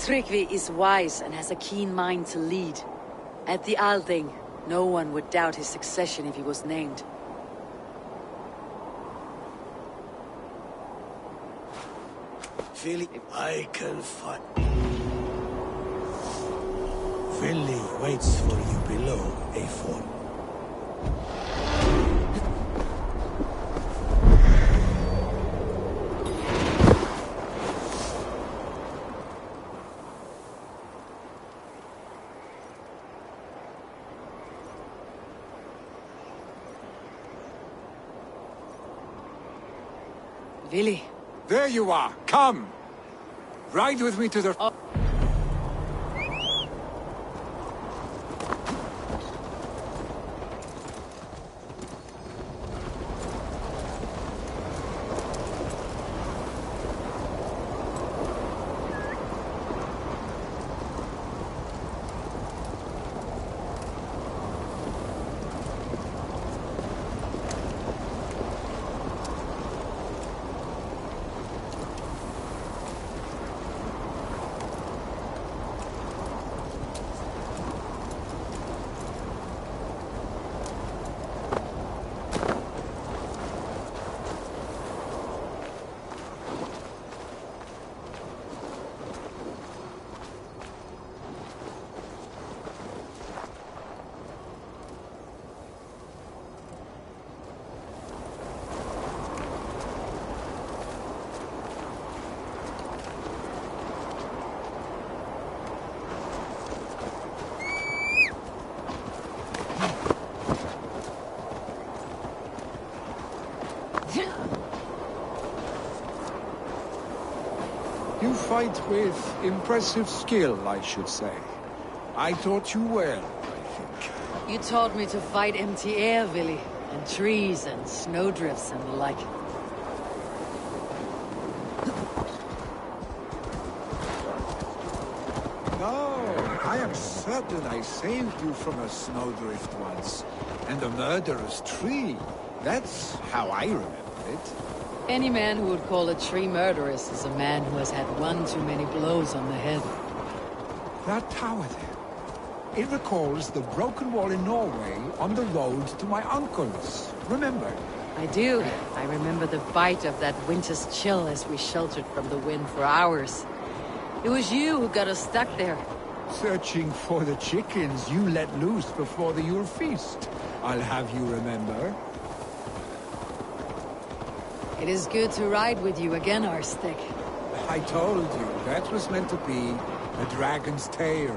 Tryggvi is wise and has a keen mind to lead. At the Althing, no one would doubt his succession if he was named. Feeling I can fight. Vili waits for you below, Eivor. Vili. There you are. Come. Ride with me to the... You fight with impressive skill, I should say. I taught you well, I think. You taught me to fight empty air, Vili, and trees and snowdrifts and the like. No, I am certain I saved you from a snowdrift once, and a murderous tree. That's how I remember it. Any man who would call a tree murderous is a man who has had one too many blows on the head. That tower there. It recalls the broken wall in Norway on the road to my uncle's. Remember? I do. I remember the bite of that winter's chill as we sheltered from the wind for hours. It was you who got us stuck there. Searching for the chickens you let loose before the Yule feast. I'll have you remember. It is good to ride with you again, Arstic. I told you, that was meant to be a dragon's tail.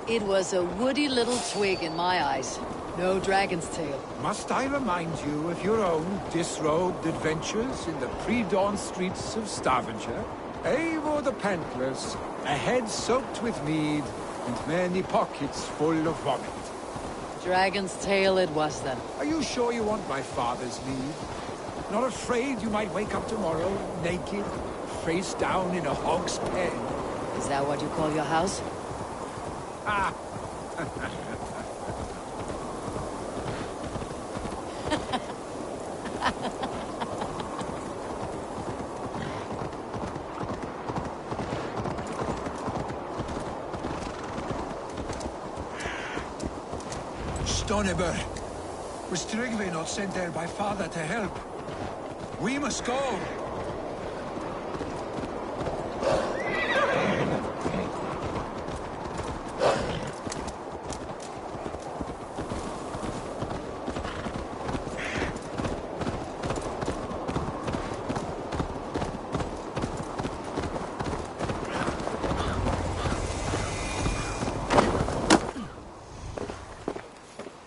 It was a woody little twig in my eyes. No dragon's tail. Must I remind you of your own disrobed adventures in the pre-dawn streets of Stavanger? Eivor the Pantless, a head soaked with mead, and many pockets full of vomit. Dragon's tail it was then. Are you sure you want my father's mead? Not afraid you might wake up tomorrow, naked, face down in a hog's pen? Is that what you call your house? Ah! Stoneber, was Tryggve not sent there by father to help? We must go!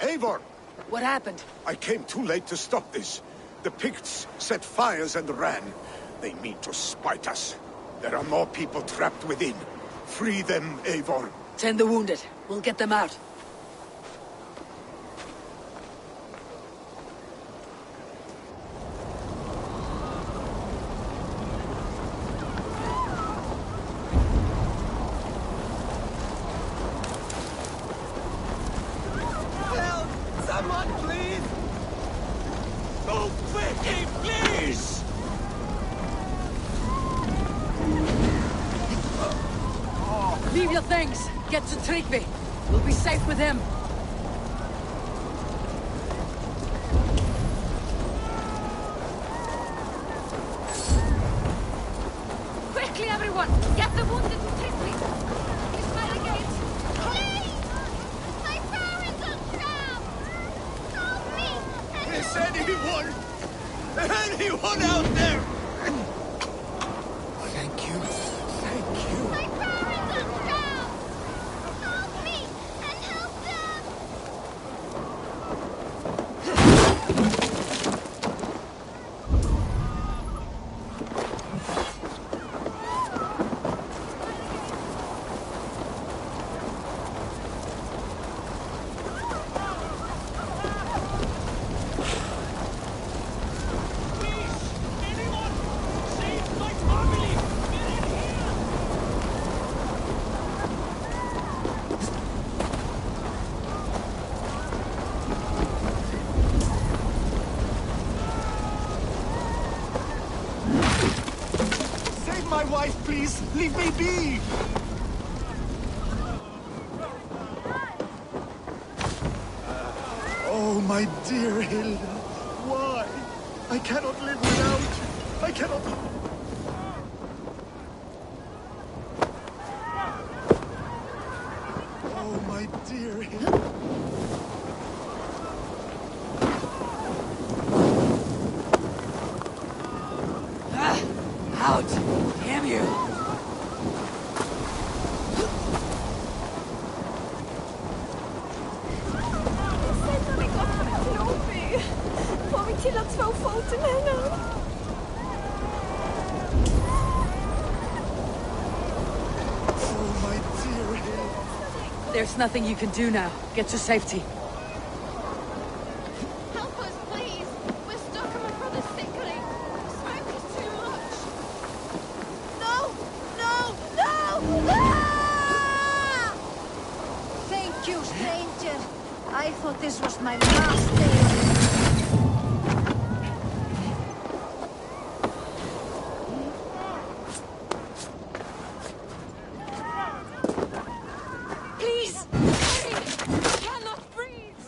Eivor! What happened? I came too late to stop this. The Picts set fires and ran. They mean to spite us. There are more people trapped within. Free them, Eivor. Tend the wounded. We'll get them out. Help! Someone, please! Go quickly, please! Leave your things. Get to Tryggve. We'll be safe with him. Quickly, everyone! Get the wounded to Tryggve! He's by the gate! Please! Is anyone out there? Thank you. Thank you. My parents are drowned! Help me and help them! Save my wife, please! Leave me be! Oh, my dear Hilda. Why? I cannot live without you. I cannot... Oh, my dear Hilda. Out! Damn you! Får vi till att två foten henne? Oh, my dear Hilda. There's nothing you can do now. Get to safety. Help us, please! We're stuck and my brother's sickly. The smoke is too much. No! No! No! Ah! Thank you, stranger. I thought this was my last day. Please! Hurry! I cannot breathe!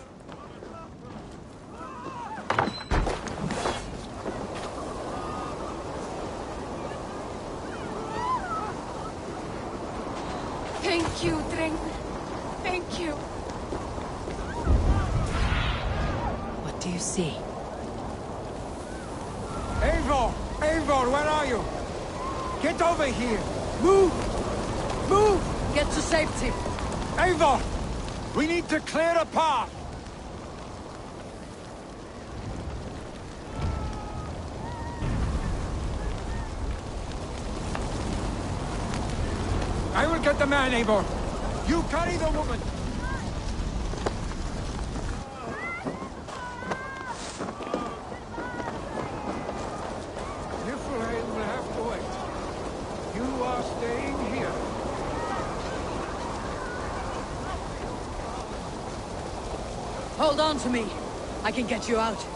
Thank you, Dreng. Thank you. What do you see? Eivor! Eivor, where are you? Get over here! Move! Move! Get to safety! Eivor! We need to clear a path! I will get the man, Eivor. You carry the woman. Niflheim will have to wait. You are staying here. Hold on to me. I can get you out.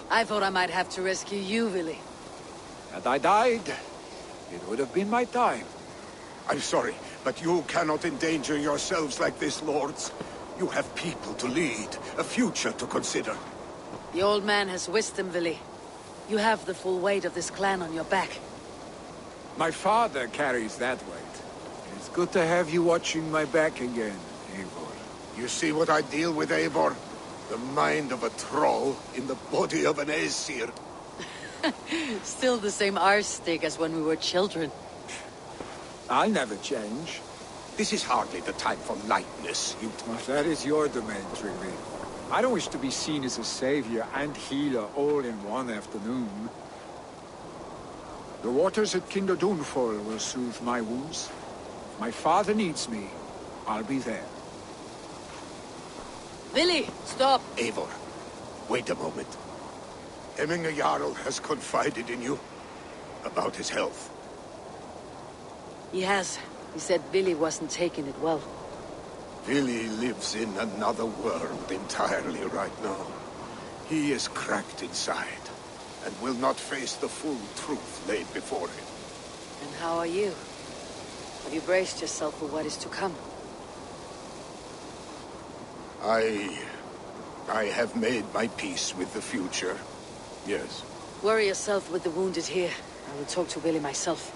I thought I might have to rescue you, Willy. Had I died, it would have been my time. I'm sorry, but you cannot endanger yourselves like this, lords. You have people to lead, a future to consider. The old man has wisdom, Willy. You have the full weight of this clan on your back. My father carries that weight. It's good to have you watching my back again, Eivor. You see what I deal with, Eivor? The mind of a troll in the body of an Aesir. Still the same arse stick as when we were children. I'll never change. This is hardly the time for lightness, you... That is your domain, Trigby. I don't wish to be seen as a savior and healer all in one afternoon. The waters at Kinder Dunfall will soothe my wounds. If my father needs me, I'll be there. Willy, stop! Eivor, wait a moment. Hemminger Jarl has confided in you about his health. He has. He said Billy wasn't taking it well. Billy lives in another world entirely right now. He is cracked inside, and will not face the full truth laid before him. And how are you? Have you braced yourself for what is to come? I have made my peace with the future. Yes. Worry yourself with the wounded here. I will talk to Billy myself.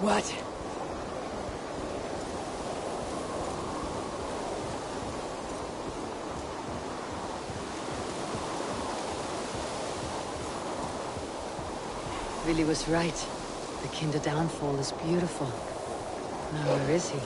What? Billy was right. The Kinder downfall is beautiful. Now where is he?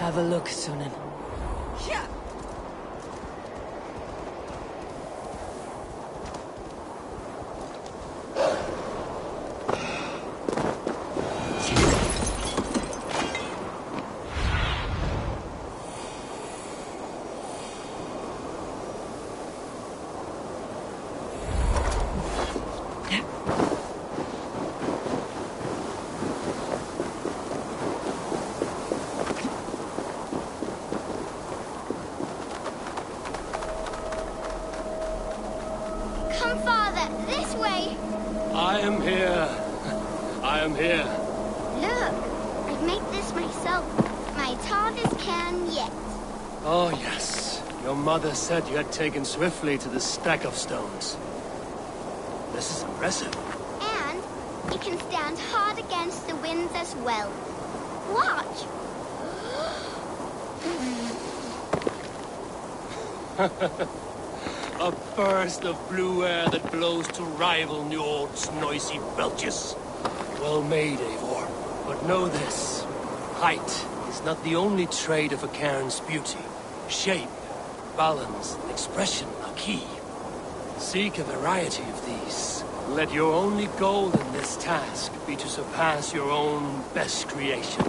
Have a look, Sunan. Yeah. Come, Father, this way. I am here. I am here. Look, I've made this myself. My hardest can yet. Oh, yes. Your mother said you had taken swiftly to the stack of stones. This is impressive. And it can stand hard against the winds as well. Watch. A burst of blue air that blows to rival New York's noisy belches. Well made, Eivor. But know this. Height is not the only trait of a cairn's beauty. Shape, balance, and expression are key. Seek a variety of these. Let your only goal in this task be to surpass your own best creation.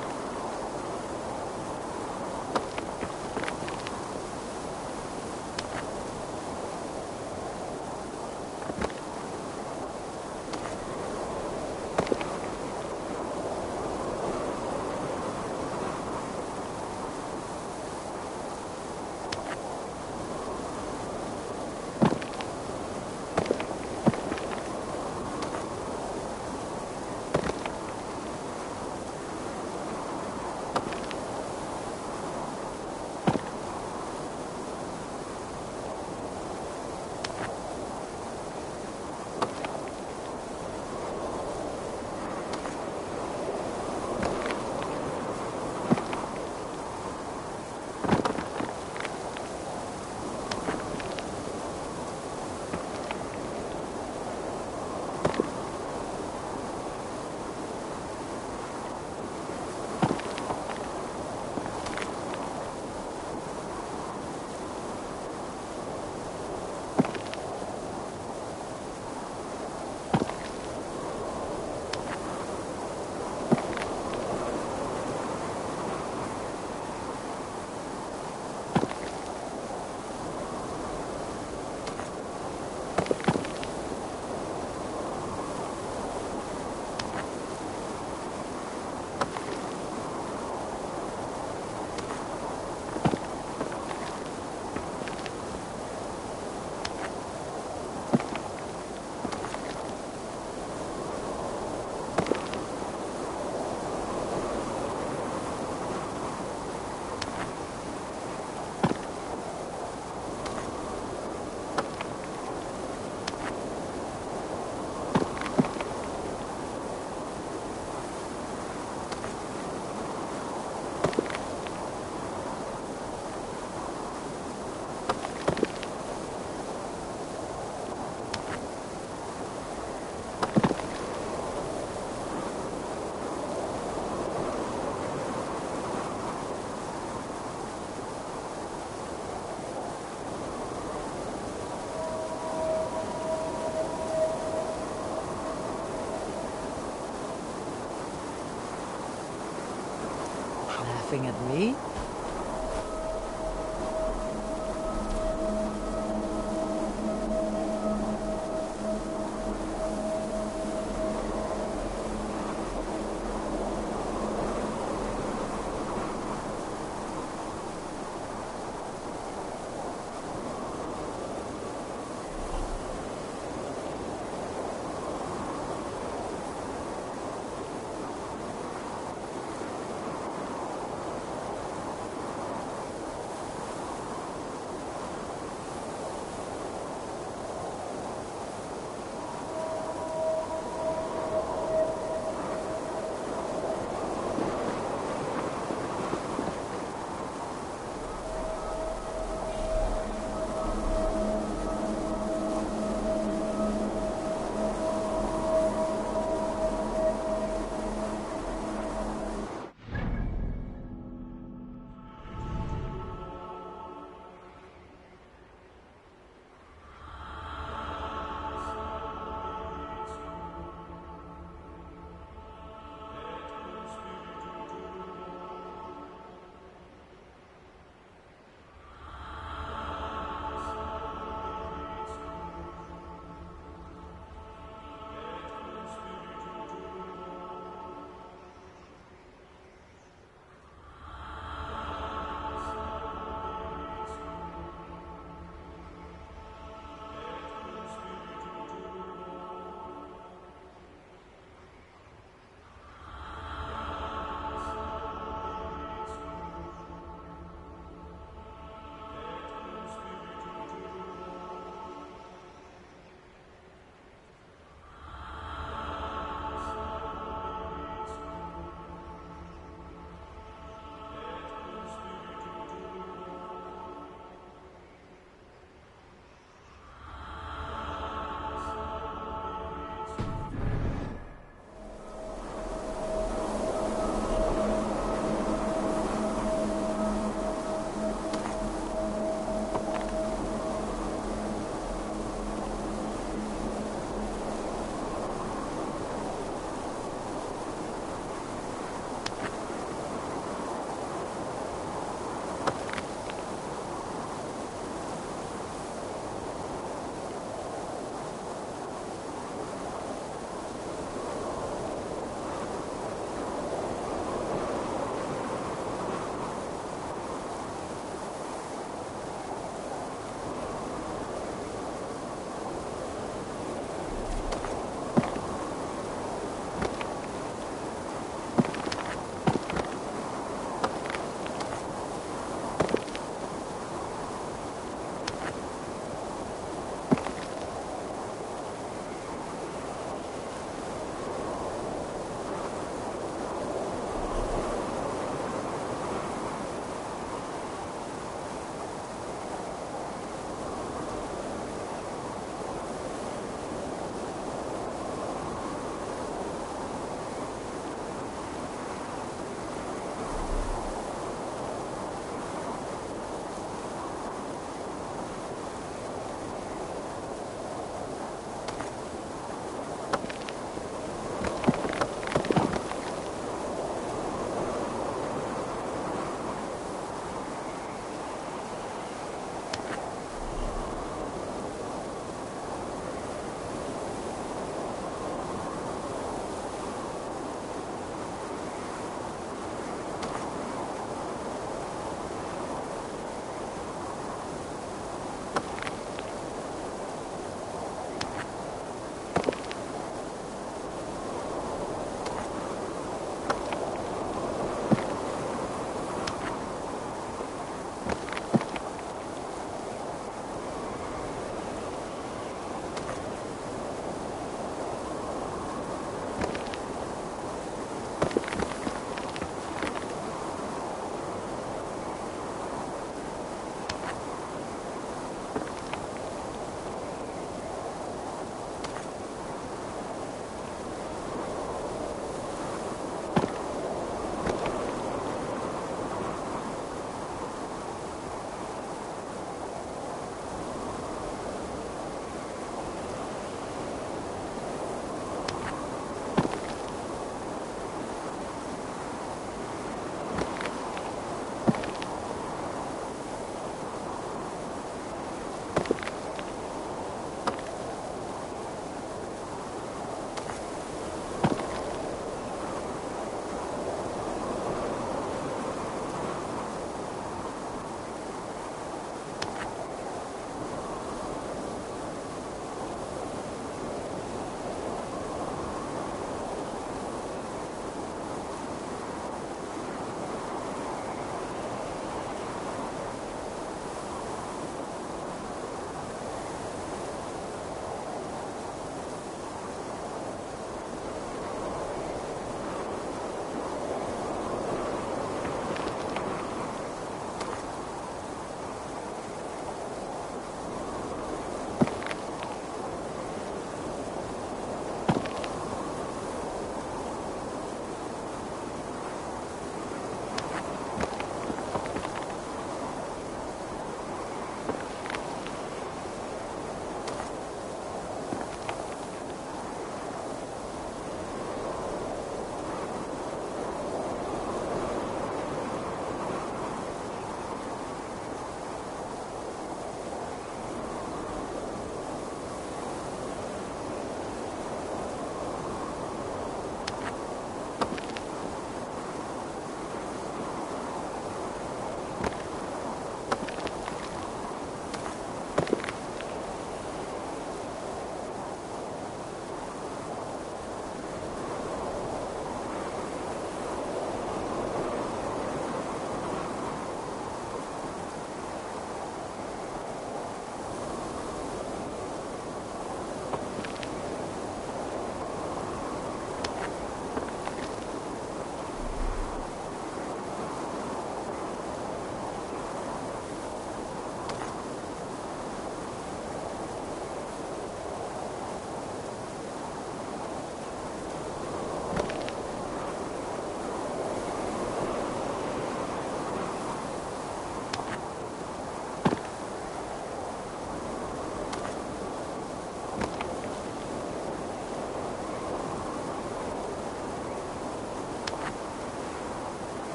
laughing at me.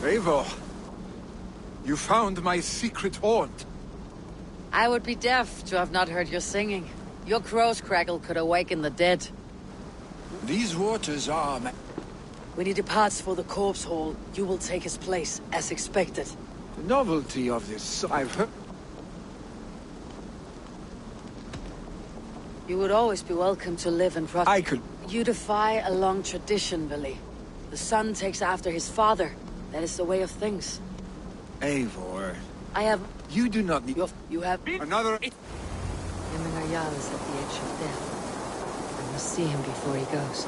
Eivor, you found my secret haunt. I would be deaf to have not heard your singing. Your crow's crackle could awaken the dead. These waters are... When he departs for the corpse hall, you will take his place, as expected. The novelty of this, I've heard... You would always be welcome to live and prosper. I could... You defy a long tradition, Billy. The son takes after his father. That is the way of things. Eivor... I have... You do not need... You have... Another... Yaminayal is at the edge of death. I must see him before he goes.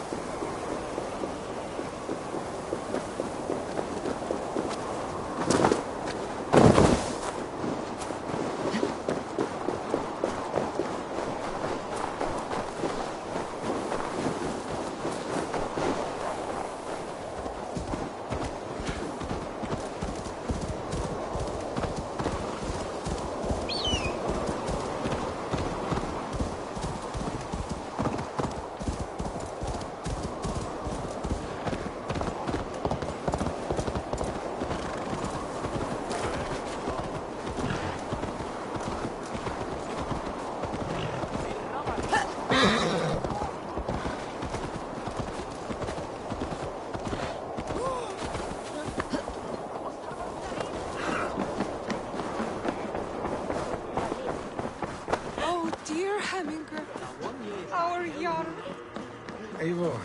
Eivor.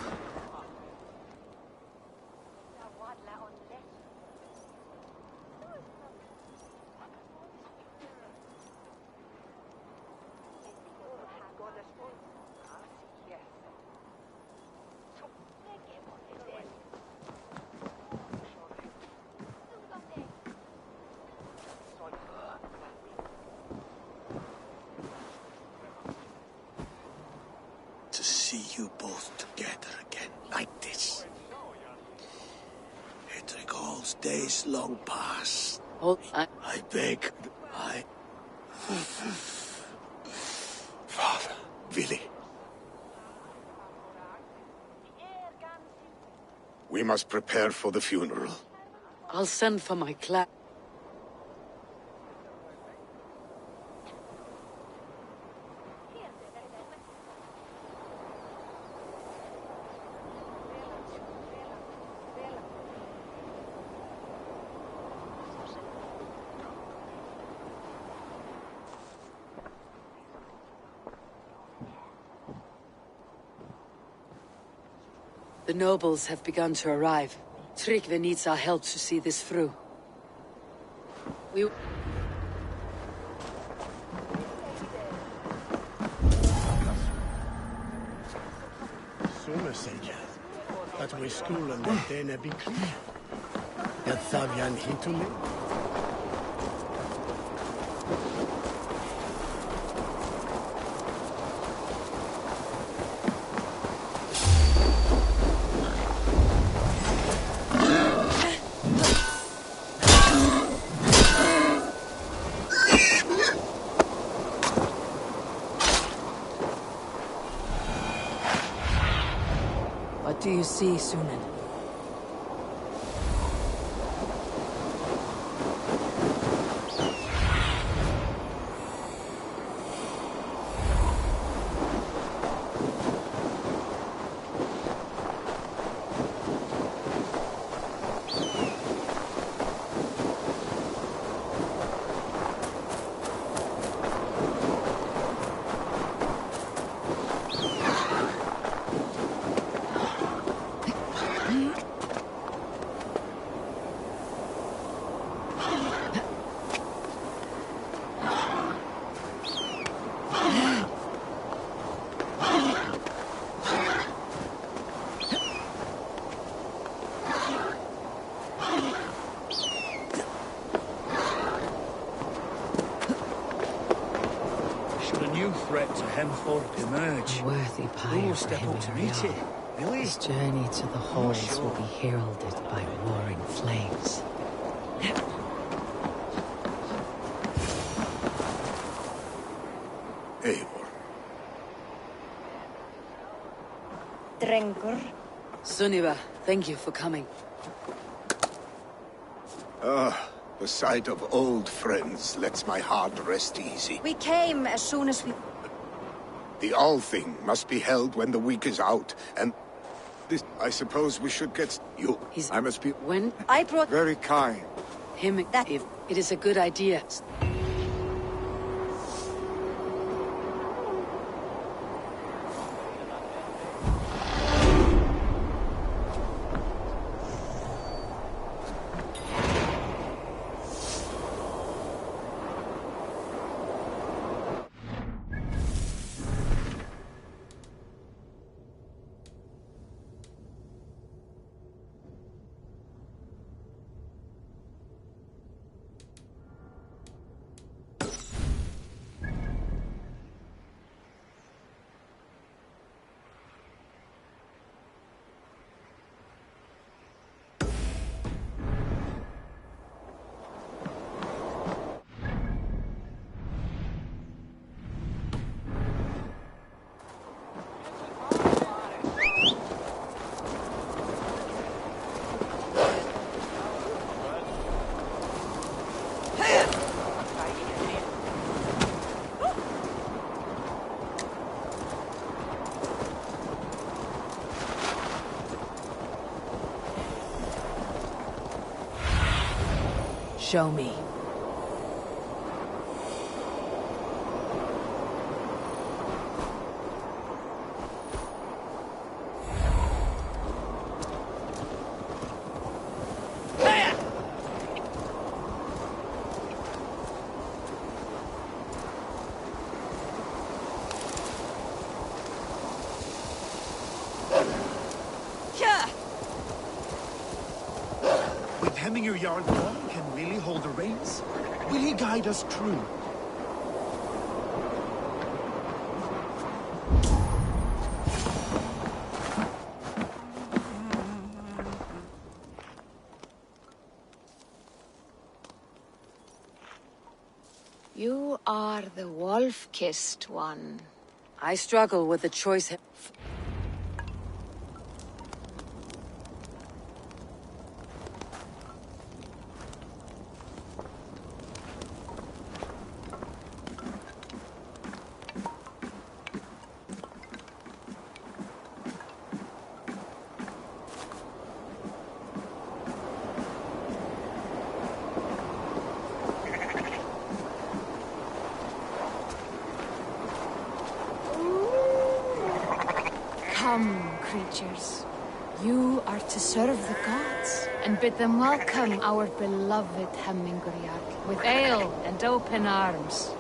To see you both together again like this. It recalls days long past. Oh, I beg, Father. Willy. We must prepare for the funeral. I'll send for my clan. The nobles have begun to arrive. Tryggve needs our help to see this through. We... Sånne säger att vi skolan där den är bekväm. Jag Savian hitole. What do you see, Sunan? Threat to Hemthorpe emerge. A worthy pyre Who will for step up to meet Henry. it? Really? His journey to the halls will be heralded by roaring flames. Eivor. Drengur. Sunniva, thank you for coming. The sight of old friends lets my heart rest easy. We came as soon as we... The all thing must be held when the week is out, and this... I suppose we should get... You... I must be... When? I brought... Very kind. Him... That... If it is a good idea. Show me. With Hemminger Jarl gone, can Willie hold the reins? Will he guide us true? You are the wolf-kissed one. I struggle with the choice. Come, creatures. You are to serve the gods, and bid them welcome our beloved Hemingriad with ale and open arms.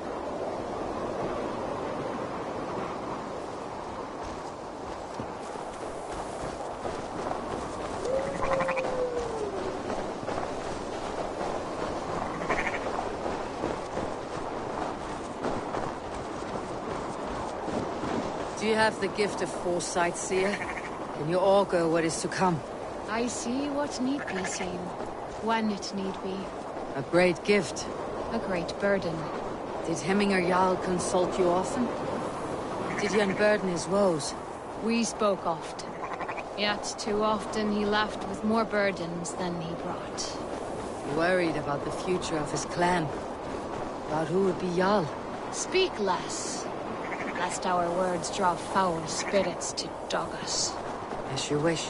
Do you have the gift of foresight, seer? Can you augur what is to come? I see what need be seen, when it need be. A great gift. A great burden. Did Hemminger Jarl consult you often? Did he unburden his woes? We spoke often. Yet too often he left with more burdens than he brought. Worried about the future of his clan. About who would be Jarl. Speak less, lest our words draw foul spirits to dog us. As you wish.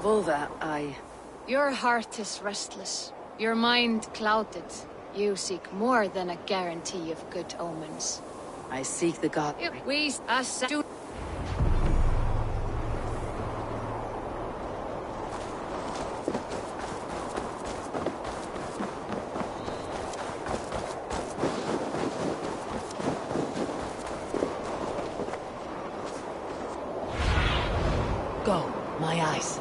Volva, Your heart is restless. Your mind clouded. You seek more than a guarantee of good omens. I seek the god. We us do. Go, my eyes.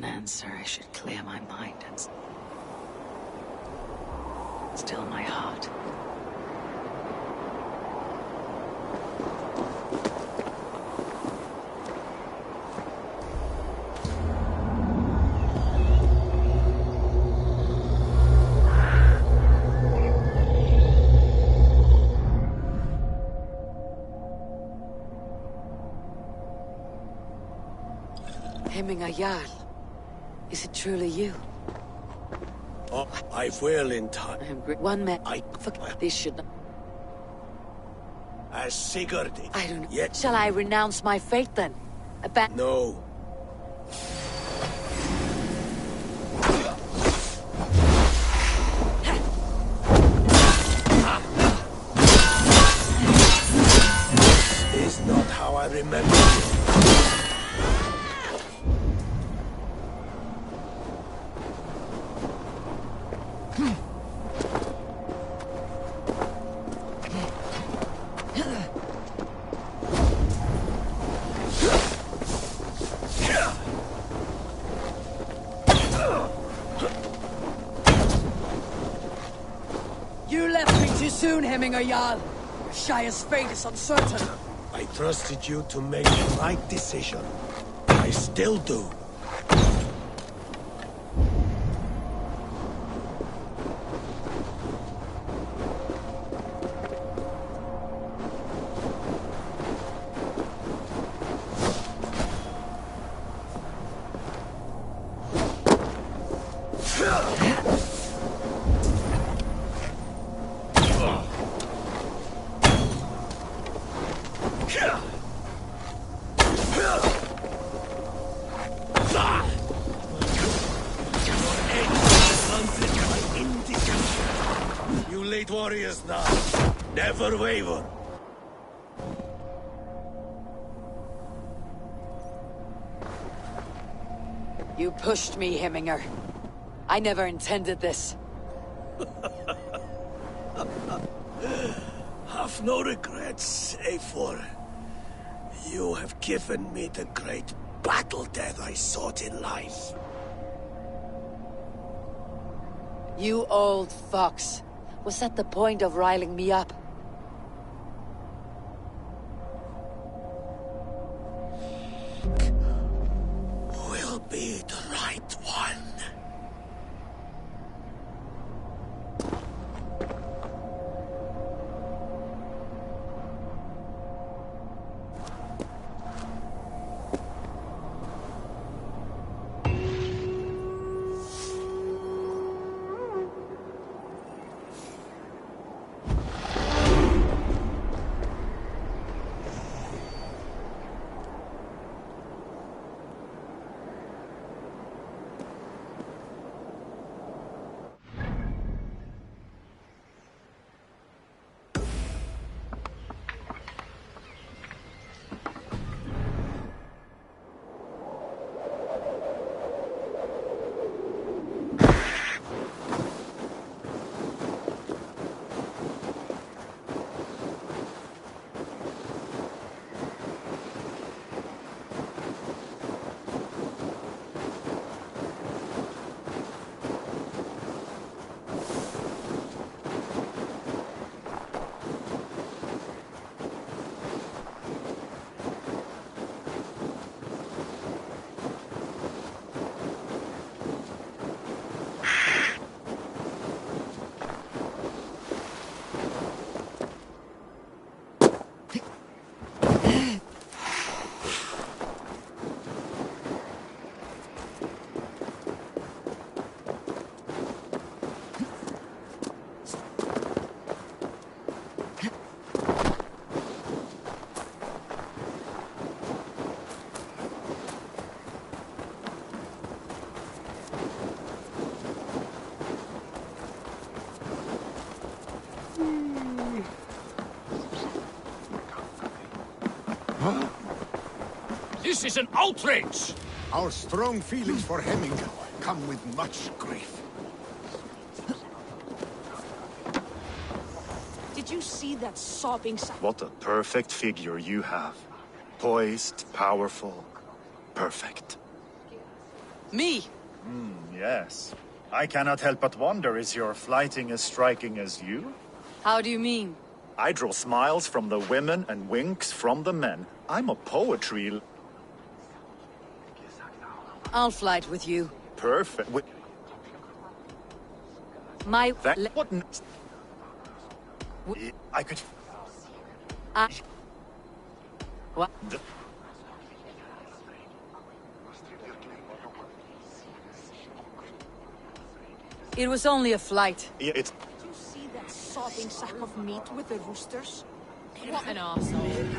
an answer, I should clear my mind and still my heart. Jarl, is it truly you? Oh, I will in time. One man. This should not. As Sigurd. I don't know. Yet. Shall I renounce my faith then? No. This is not how I remember you. Jarl. Shire's fate is uncertain. I trusted you to make the right decision. I still do. Warriors now. Never waver. You pushed me, Hemminger. I never intended this. Have no regrets, Eivor. You have given me the great battle death I sought in life. You old fox. Was that the point of riling me up? Will be the right one. This is an outrage! Our strong feelings for Hemming come with much grief. Did you see that sobbing sound? What a perfect figure you have. Poised, powerful, perfect. Me? Yes. I cannot help but wonder, is your flighting as striking as you? How do you mean? I draw smiles from the women and winks from the men. I'm a poetry... I'll flight with you. Perfect. My... What? I could... What? It was only a flight. It's... Do you see that sobbing sack of meat with the roosters? What an arsehole.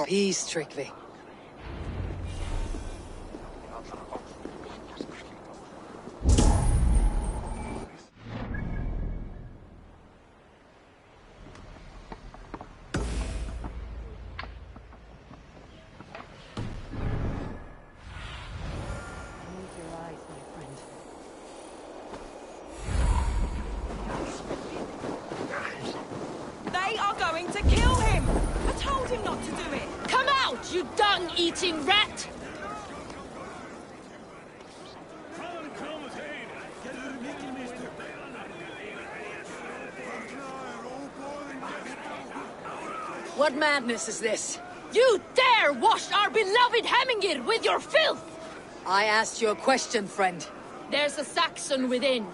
Peace, Strictly. They are going to kill him! I told him not to do it! Come out, you dung-eating rat! What madness is this? You dare wash our beloved Hemingir with your filth! I asked you a question, friend. There's a Saxon within.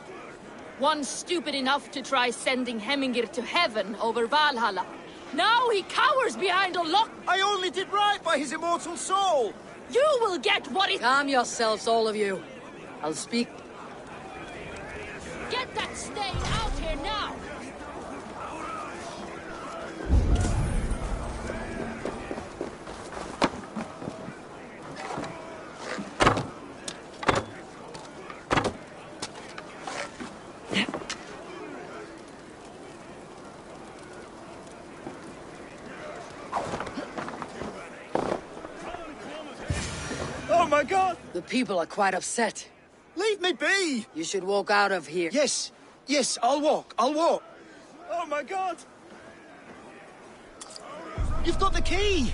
One stupid enough to try sending Hemingir to heaven over Valhalla. Now he cowers behind a lock. I only did right by his immortal soul! You will get what it... Calm yourselves, all of you. I'll speak... Get that stain out here now! Oh my god! The people are quite upset. Leave me be! You should walk out of here. Yes, yes, I'll walk. Oh my god! You've got the key!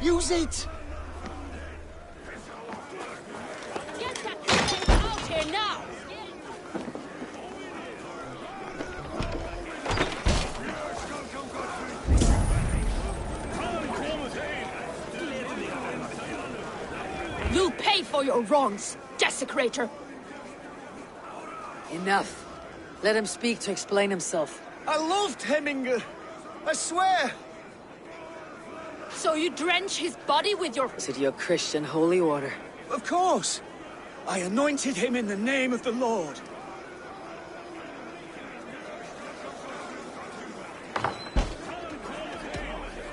Use it! Get that stain out here now! You'll pay for your wrongs, desecrator! Enough. Let him speak to explain himself. I loved Hemingr. I swear! So you drench his body with your... Is it your Christian holy order? Of course! I anointed him in the name of the Lord.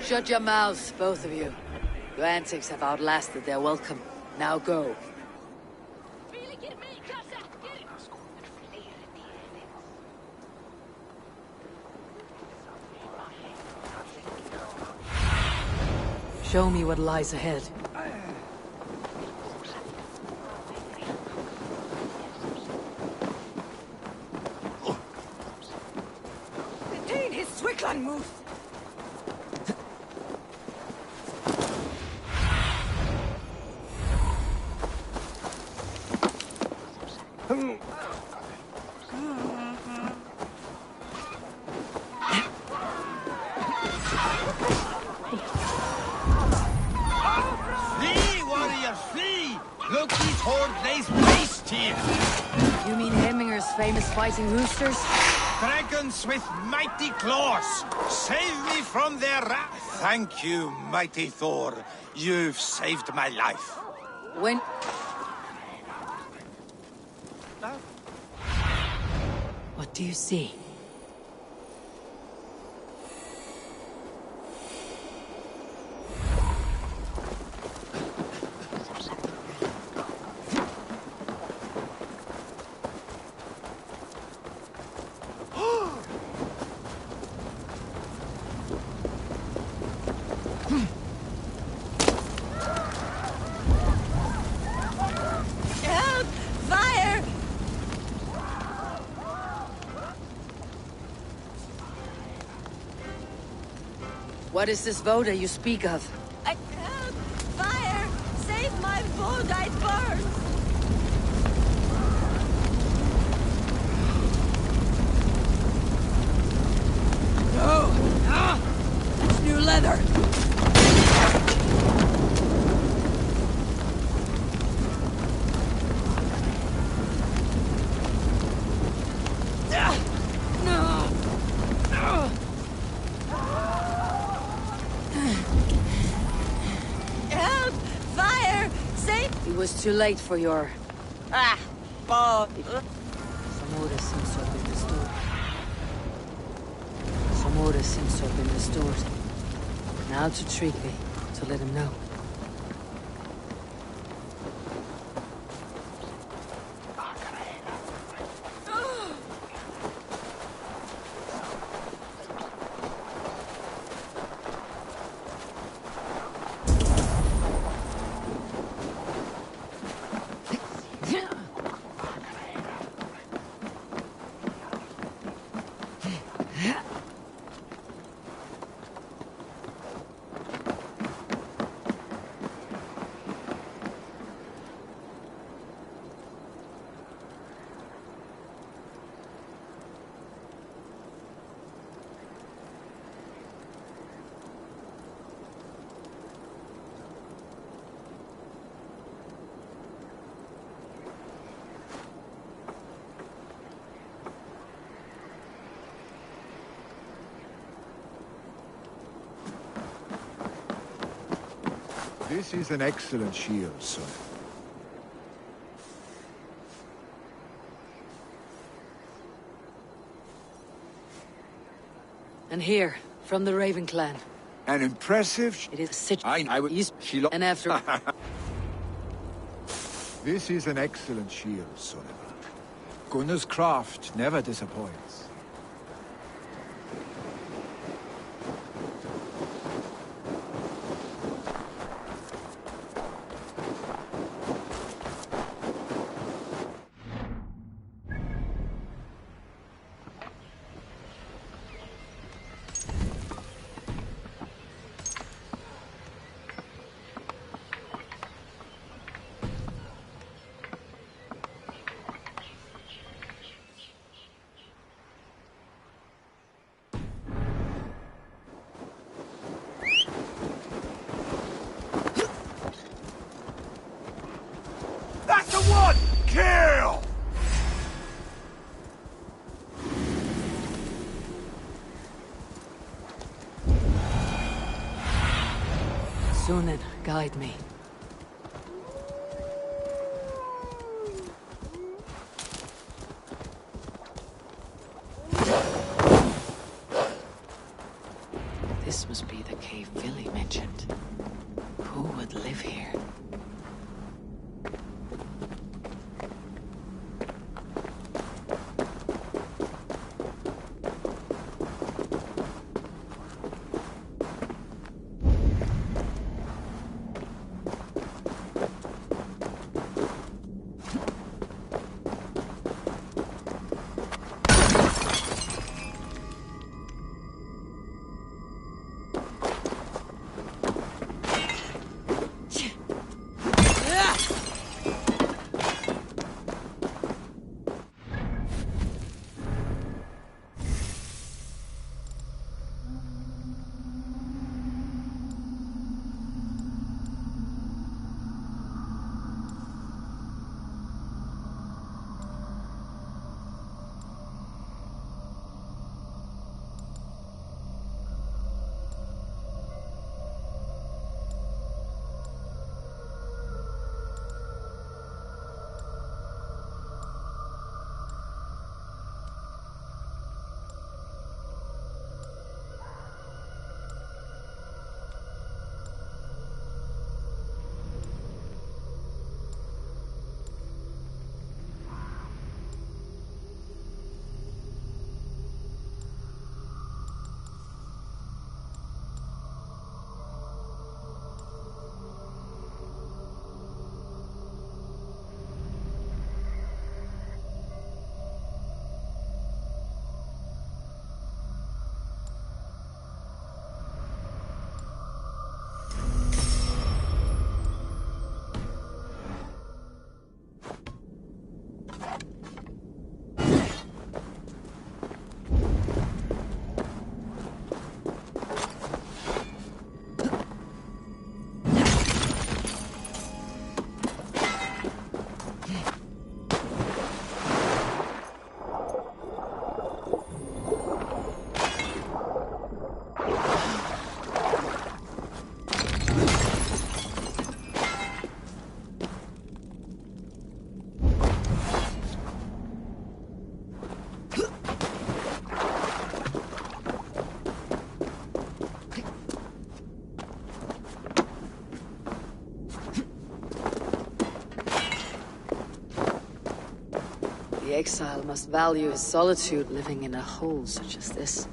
Shut your mouths, both of you. Your antics have outlasted their welcome. Now go. Show me what lies ahead. Detain his Swickland moose! Flee, warrior, flee! Look, these horde lays waste here! You mean Hemingir's famous fighting roosters? Dragons with mighty claws! Save me from their wrath! Thank you, mighty Thor. You've saved my life. When... What do you see? What is this Voda you speak of? I can't! Fire! Save my boat! I burn! No! Ah! That's new leather! Help! Fire! Save... It was too late for your... Ah! Oh! Some order seems to have been restored. Some order seems to have been restored. Now to Trigby, to let him know. This is an excellent shield, son. And here, from the Raven clan. An impressive... It is such... I would... And after... This is an excellent shield, Sullivan. Gunnar's craft never disappoints. That's the one! Kill! Sunan, guide me. This must be the cave Billy mentioned. Who would live here? The exile must value his solitude living in a hole such as this.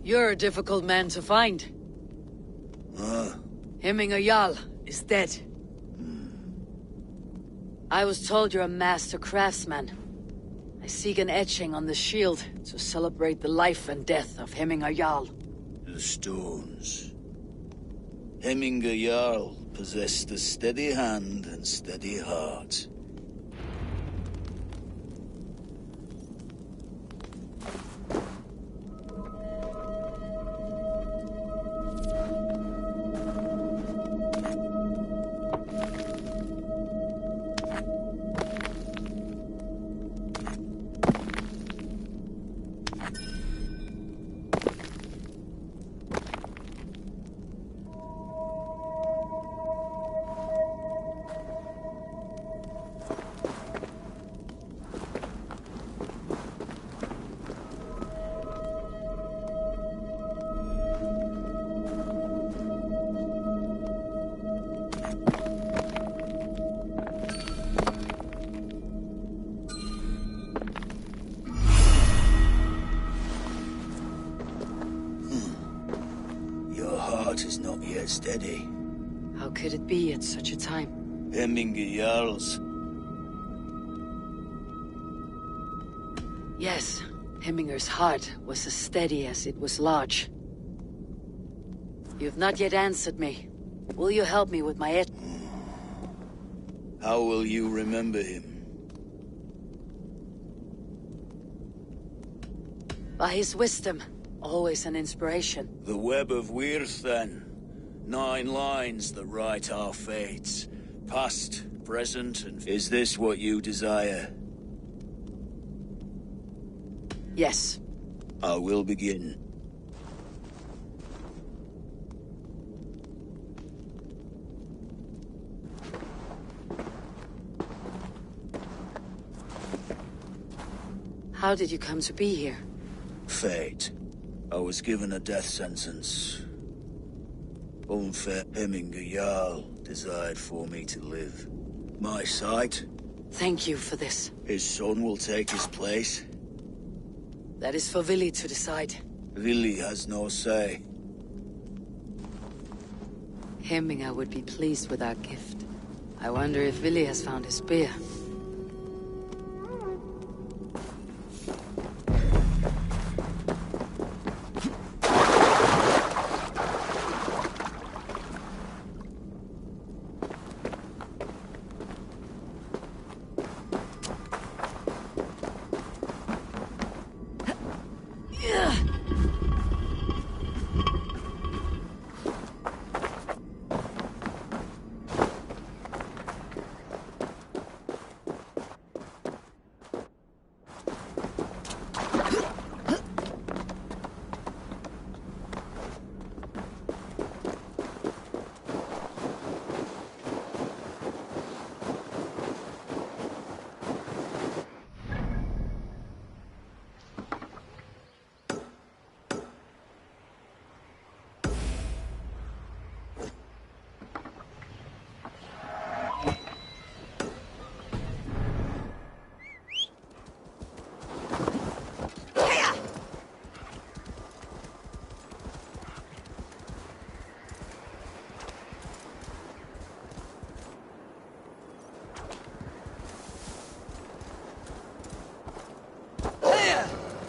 You're a difficult man to find. Hemminger Jarl is dead. I was told you're a master craftsman. I seek an etching on the shield to celebrate the life and death of Hemminger Jarl. The stones. Hemminger Jarl possessed a steady hand and steady heart. Is not yet steady. How could it be at such a time? Hemminger Jarl's. Yes, Hemminger's heart was as steady as it was large. You've not yet answered me. Will you help me with my How will you remember him? By his wisdom. Always an inspiration. The web of Wirth, then. 9 lines that write our fates. Past, present, and... Is this what you desire? Yes. I will begin. How did you come to be here? Fate. I was given a death sentence. Unfair Hemminger Jarl desired for me to live. My sight. Thank you for this. His son will take his place. That is for Vili to decide. Vili has no say. Hemminger would be pleased with our gift. I wonder if Vili has found his spear.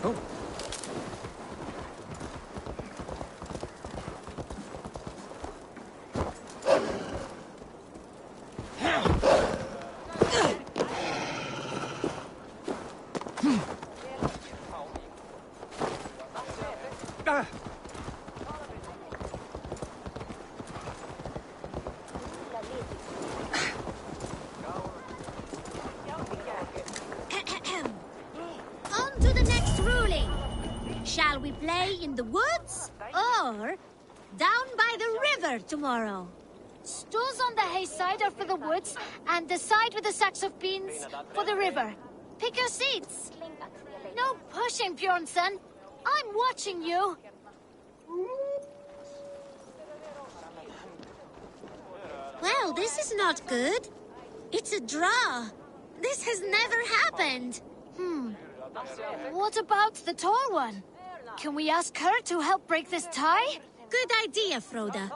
Oh. On to the next ruling. Shall we play in the woods or down by the river tomorrow? Stools on the hay side are for the woods, and the side with the sacks of beans for the river. Pick your seats. No pushing, Bjornsson. I'm watching you. Well, this is not good. It's a draw. This has never happened. What about the tall one? Can we ask her to help break this tie? Good idea, Froda.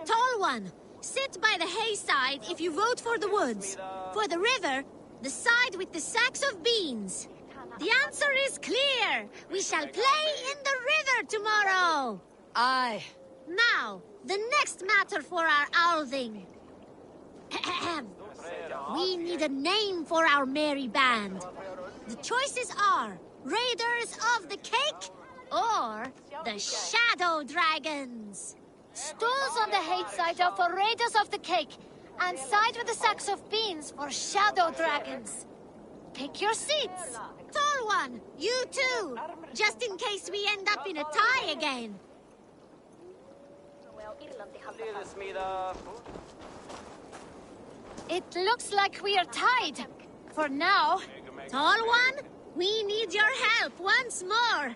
Tall one, sit by the hay side if you vote for the woods. For the river, the side with the sacks of beans. The answer is clear. We shall play in the river tomorrow. Aye. Now, the next matter for our Althing. We need a name for our merry band. The choices are Raiders of the Cake or the Shadow Dragons. Stools on the hay side are for Raiders of the Cake, and side with the sacks of beans for Shadow Dragons. Pick your seats. Tall one, you too, just in case we end up in a tie again. It looks like we are tied. For now. Tall one, we need your help once more.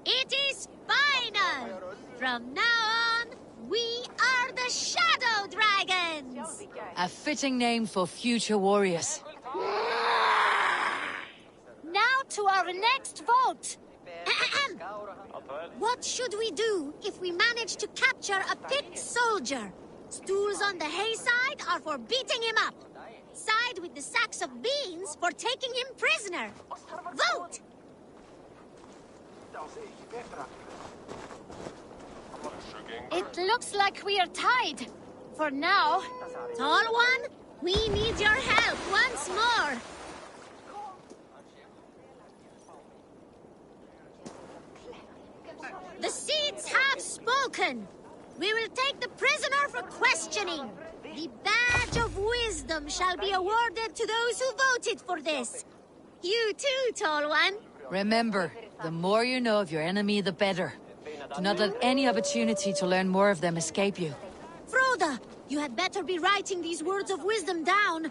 It is final! From now on, we are the Shadow Dragons! A fitting name for future warriors. Now to our next vote. What should we do if we manage to capture a picked soldier? Stools on the hay side are for beating him up. Side with the sacks of beans for taking him prisoner. Vote! It looks like we are tied. For now. Tall one, we need your help once more. The seats have spoken. We will take the prisoner for questioning. The badge of wisdom shall be awarded to those who voted for this. You too, Tall One. Remember, the more you know of your enemy, the better. Do not let any opportunity to learn more of them escape you. Froda, you had better be writing these words of wisdom down.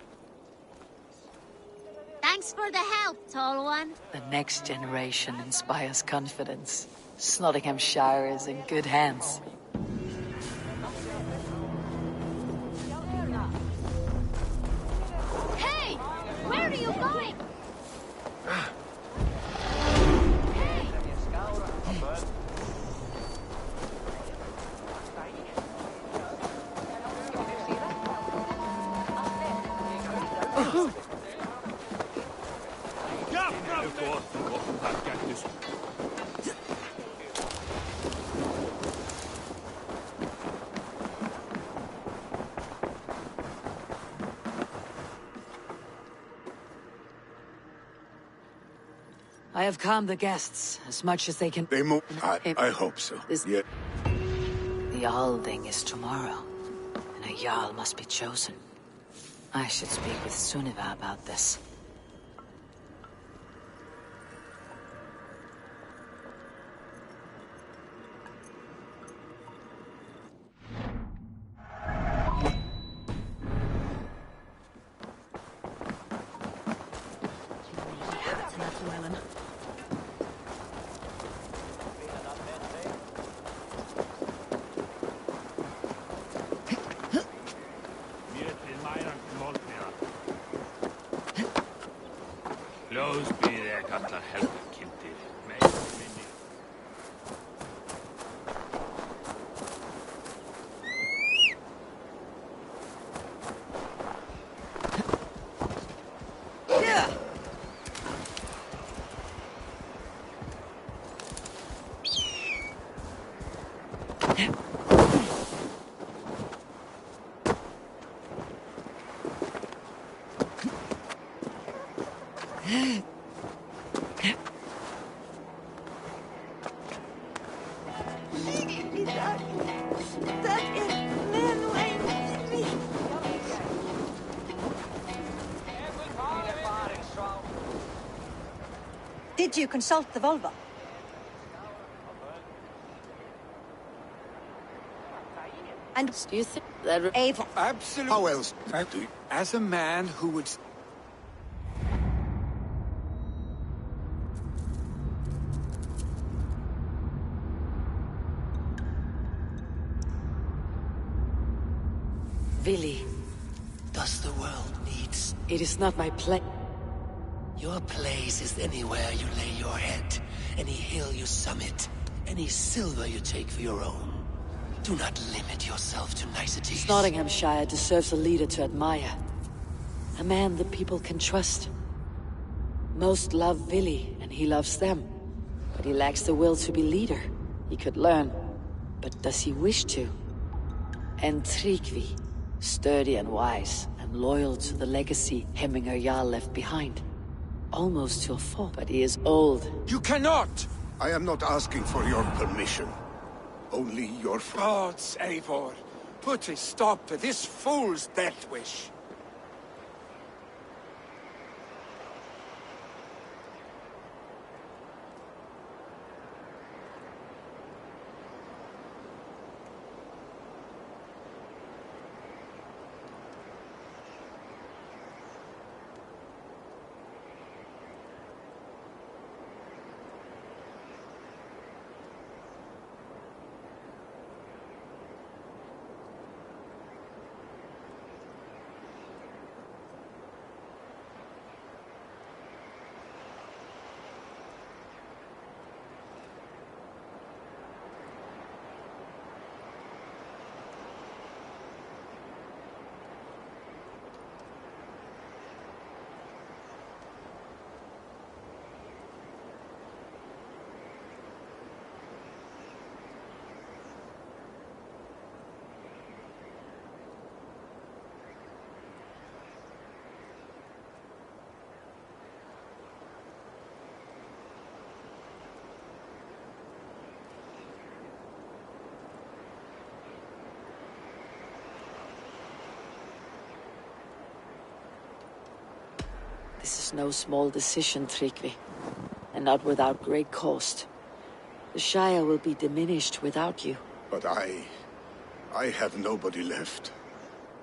Thanks for the help, Tall One. The next generation inspires confidence. Nottinghamshire is in good hands. Hey! Where are you going? I have calmed the guests as much as they can. They move. I hope so. Yeah. The Althing is tomorrow, and a Jarl must be chosen. I should speak with Sunniva about this. Did you consult the vulva? And do you think that Eivor? Absolutely. How else? As a man who would... Vili, does the world needs? It is not my place. Your place is anywhere you lay your head, any hill you summit, any silver you take for your own. Do not limit yourself to niceties. Nottinghamshire deserves a leader to admire. A man the people can trust. Most love Vili, and he loves them. But he lacks the will to be leader. He could learn, but does he wish to? And Tryggvi, sturdy and wise, and loyal to the legacy Hemminger Jarl left behind. Almost to a fault, but he is old. You cannot! I am not asking for your permission. Only your... Gods, Eivor, put a stop to this fool's death wish. This is no small decision, Tryggvi, and not without great cost. The Shire will be diminished without you. But I have nobody left.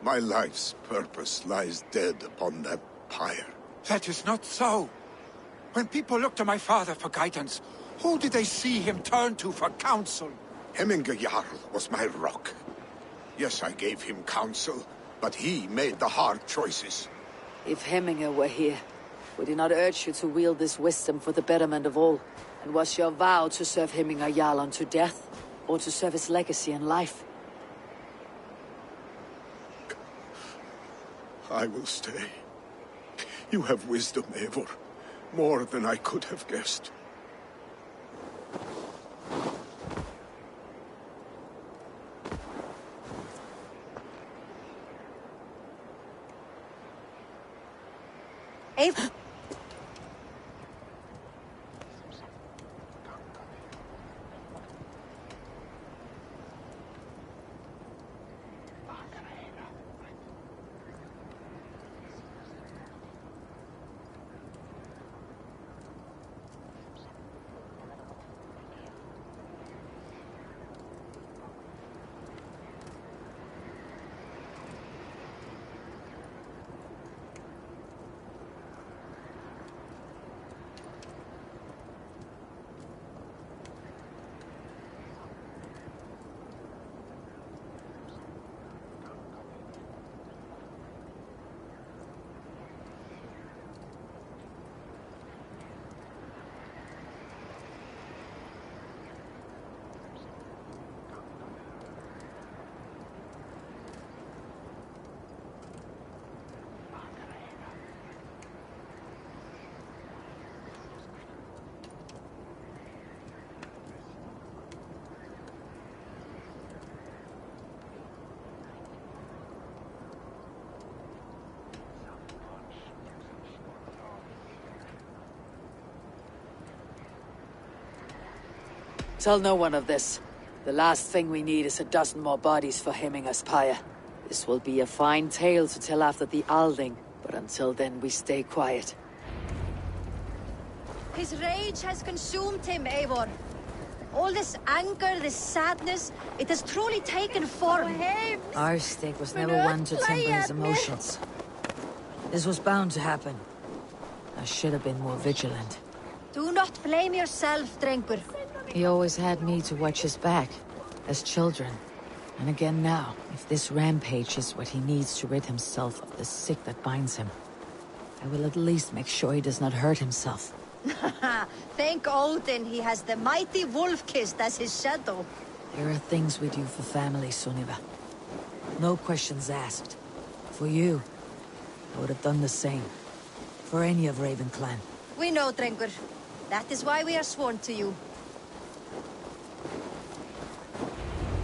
My life's purpose lies dead upon that pyre. That is not so. When people look to my father for guidance, who did they see him turn to for counsel? Hemminger Jarl was my rock. Yes, I gave him counsel, but he made the hard choices. If Hemminger were here, would he not urge you to wield this wisdom for the betterment of all? And was your vow to serve Hemminger Jarl unto death, or to serve his legacy in life? I will stay. You have wisdom, Eivor. More than I could have guessed. Eivor. Tell no one of this. The last thing we need is a dozen more bodies for hemming Aspire. This will be a fine tale to tell after the Alding, but until then we stay quiet. His rage has consumed him, Eivor. All this anger, this sadness, it has truly taken form. Arstig was never one to temper his emotions. This was bound to happen. I should have been more vigilant. Do not blame yourself, Drengur. He always had me to watch his back, as children. And again now, if this rampage is what he needs to rid himself of the sick that binds him, I will at least make sure he does not hurt himself. Thank Odin he has the mighty Wolf-Kissed as his shadow. There are things we do for family, Sunniva. No questions asked. For you, I would have done the same. For any of Raven Clan. We know, Drengur. That is why we are sworn to you.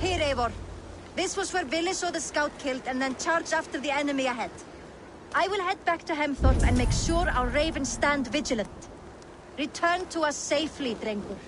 Here, Eivor. This was where Vili saw the scout killed and then charged after the enemy ahead. I will head back to Hemthorpe and make sure our ravens stand vigilant. Return to us safely, Drengur.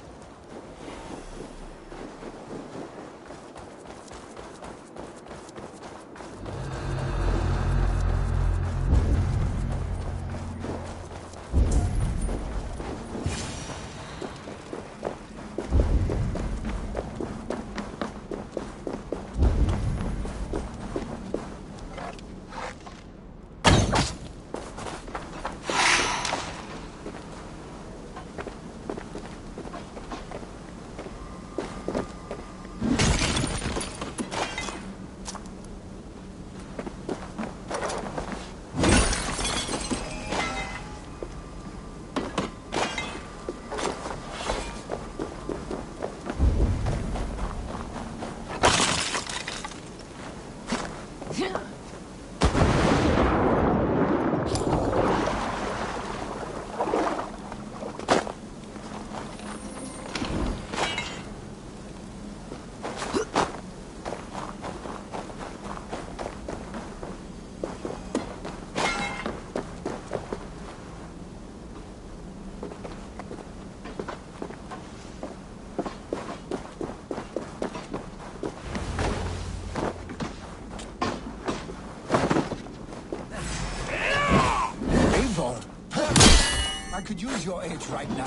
I could use your aid right now.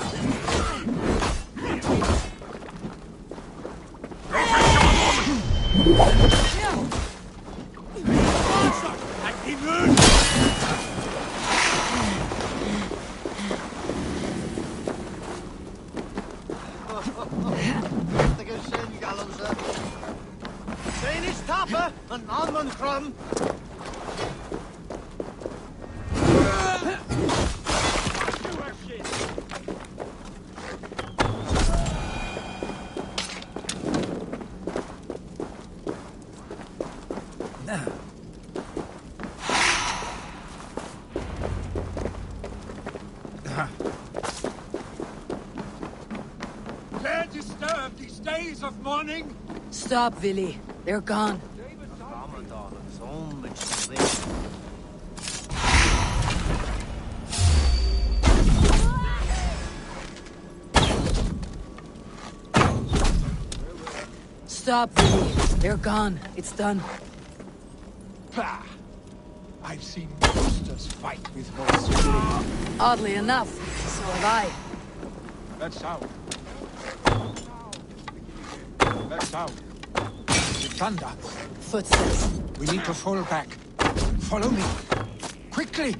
Danish tapper and almond crumb. Dare disturb these days of mourning? Stop, Vili. They're gone. Stop, Vili. They're gone. It's done. Pah! I've seen monsters fight with horses. Oddly enough, so have I. That's out. That's out. The thunder. Footsteps. We need to fall back. Follow me. Quickly!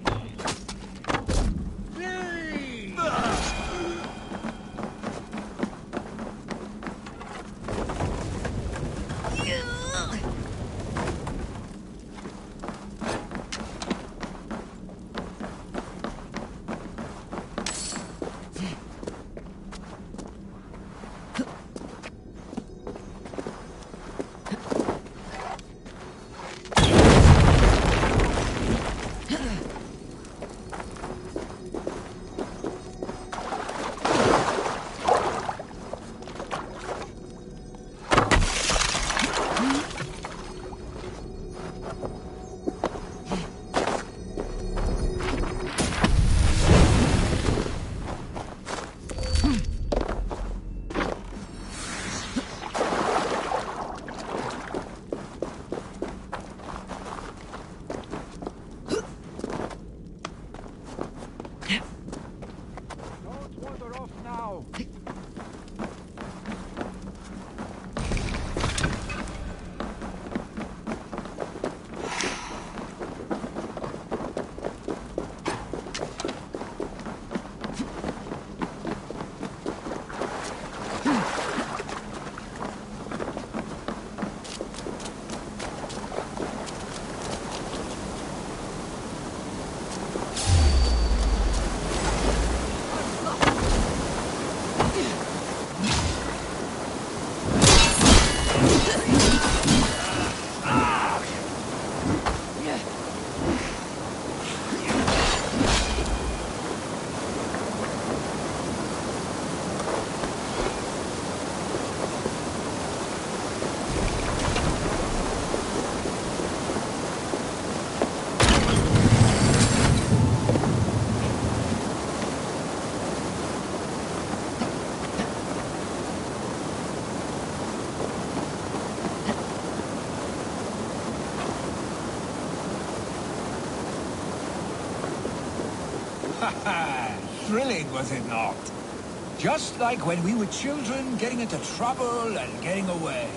Thrilling, was it not? Just like when we were children, getting into trouble and getting away.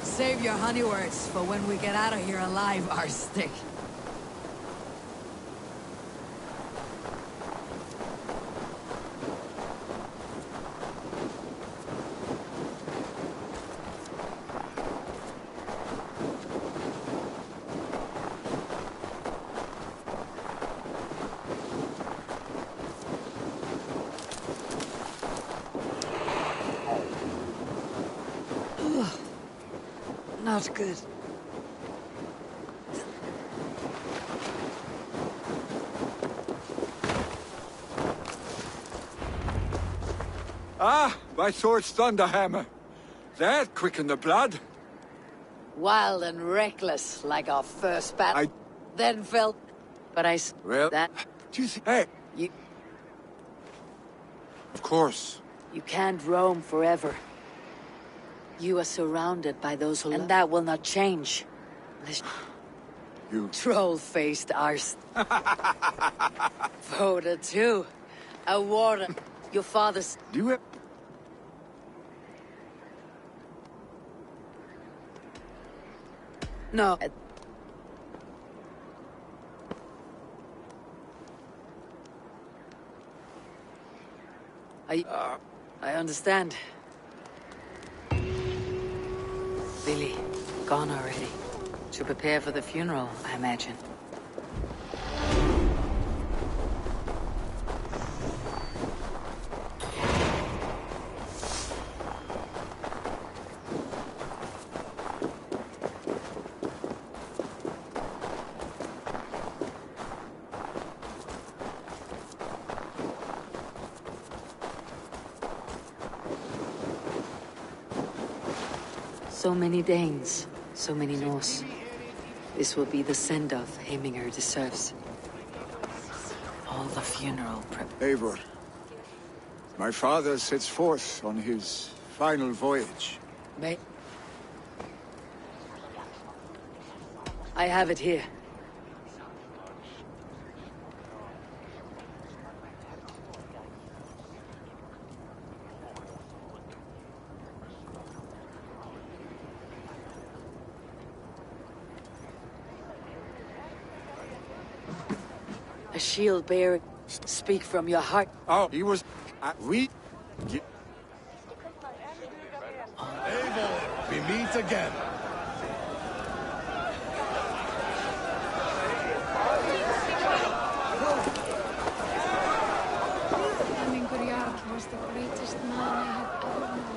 Save your honey words for when we get out of here alive, Arstick. Not good. Ah, by Thor's thunderhammer. That quickened the blood. Wild and reckless, like our first battle. Then felt... But Well, that... Do you think... Hey! You... Of course. You can't roam forever. You are surrounded by those who... And that will not change. You... Troll-faced arse. Voda too. A warden. Your father's... Do it. No. I understand. Billy, gone already. To prepare for the funeral, I imagine. So many Danes, so many Norse. This will be the send-off Heminger deserves. All the funeral prep. Eivor. My father sets forth on his final voyage. May... I have it here. A shield bearer. Speak from your heart. Oh, he was... we... Eivor, we meet again. Hemingr was the greatest man I have ever known.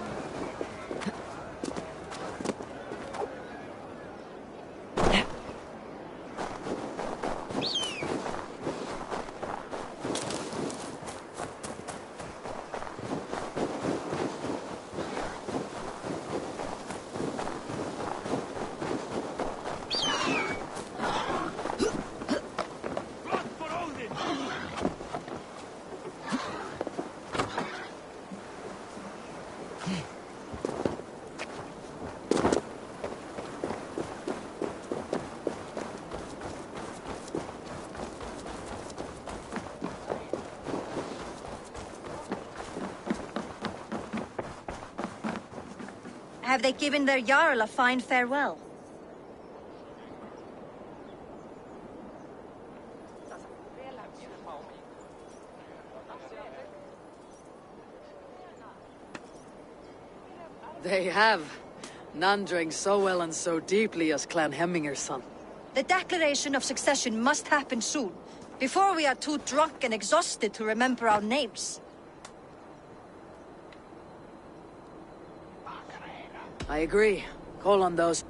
Have they given their Jarl a fine farewell? They have. None drank so well and so deeply as Clan Hemminger's son. The declaration of succession must happen soon, before we are too drunk and exhausted to remember our names. I agree. Call on those.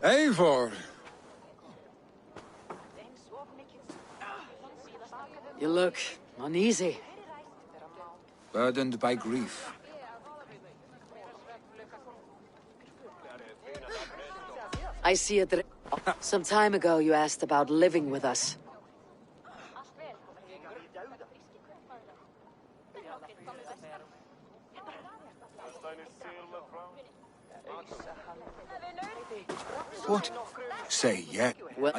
Eivor! You look uneasy. Burdened by grief. I see it that... Some time ago you asked about living with us. What? Say, yeah. Well,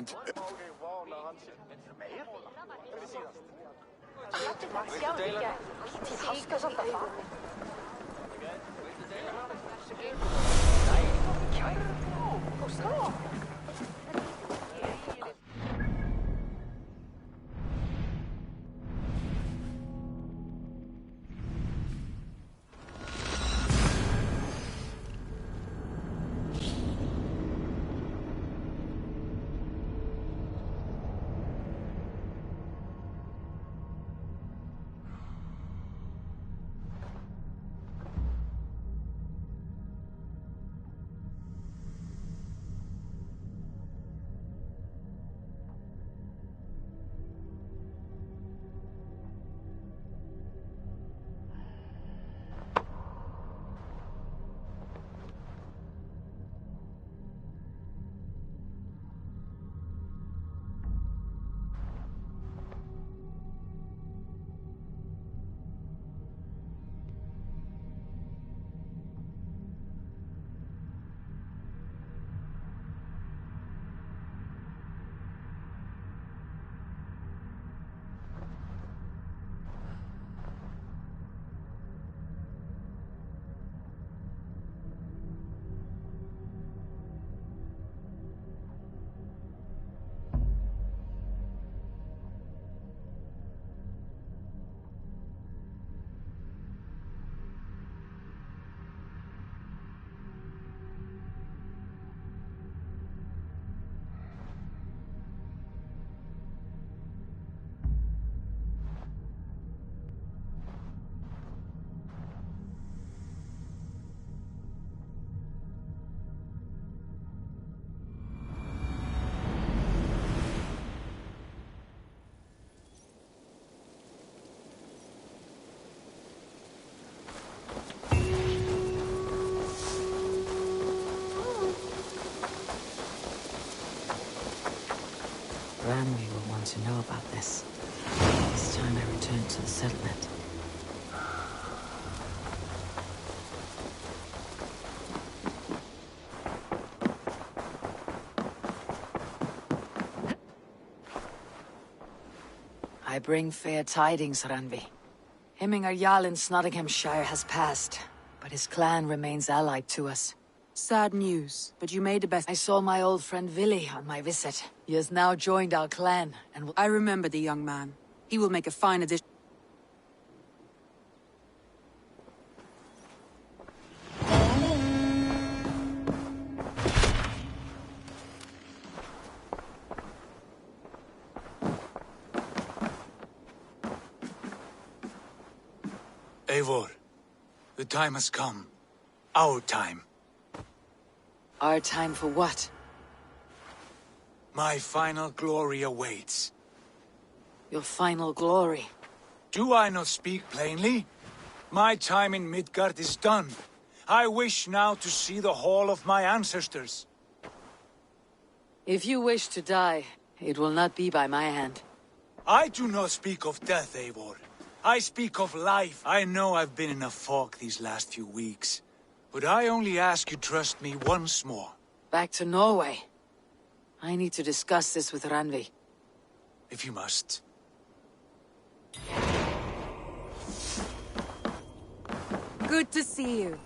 Ranvi will want to know about this. This time I return to the settlement. I bring fair tidings, Ranvi. Hemmingar Jarl in Nottinghamshire has passed, but his clan remains allied to us. Sad news, but you made the best. I saw my old friend Vili on my visit. He has now joined our clan, and will— I remember the young man. He will make a fine addition. Eivor, the time has come. Our time. Our time for what? My final glory awaits. Your final glory? Do I not speak plainly? My time in Midgard is done. I wish now to see the hall of my ancestors. If you wish to die, it will not be by my hand. I do not speak of death, Eivor. I speak of life. I know I've been in a fog these last few weeks, but I only ask you trust me once more. Back to Norway. I need to discuss this with Ranvi. If you must. Good to see you.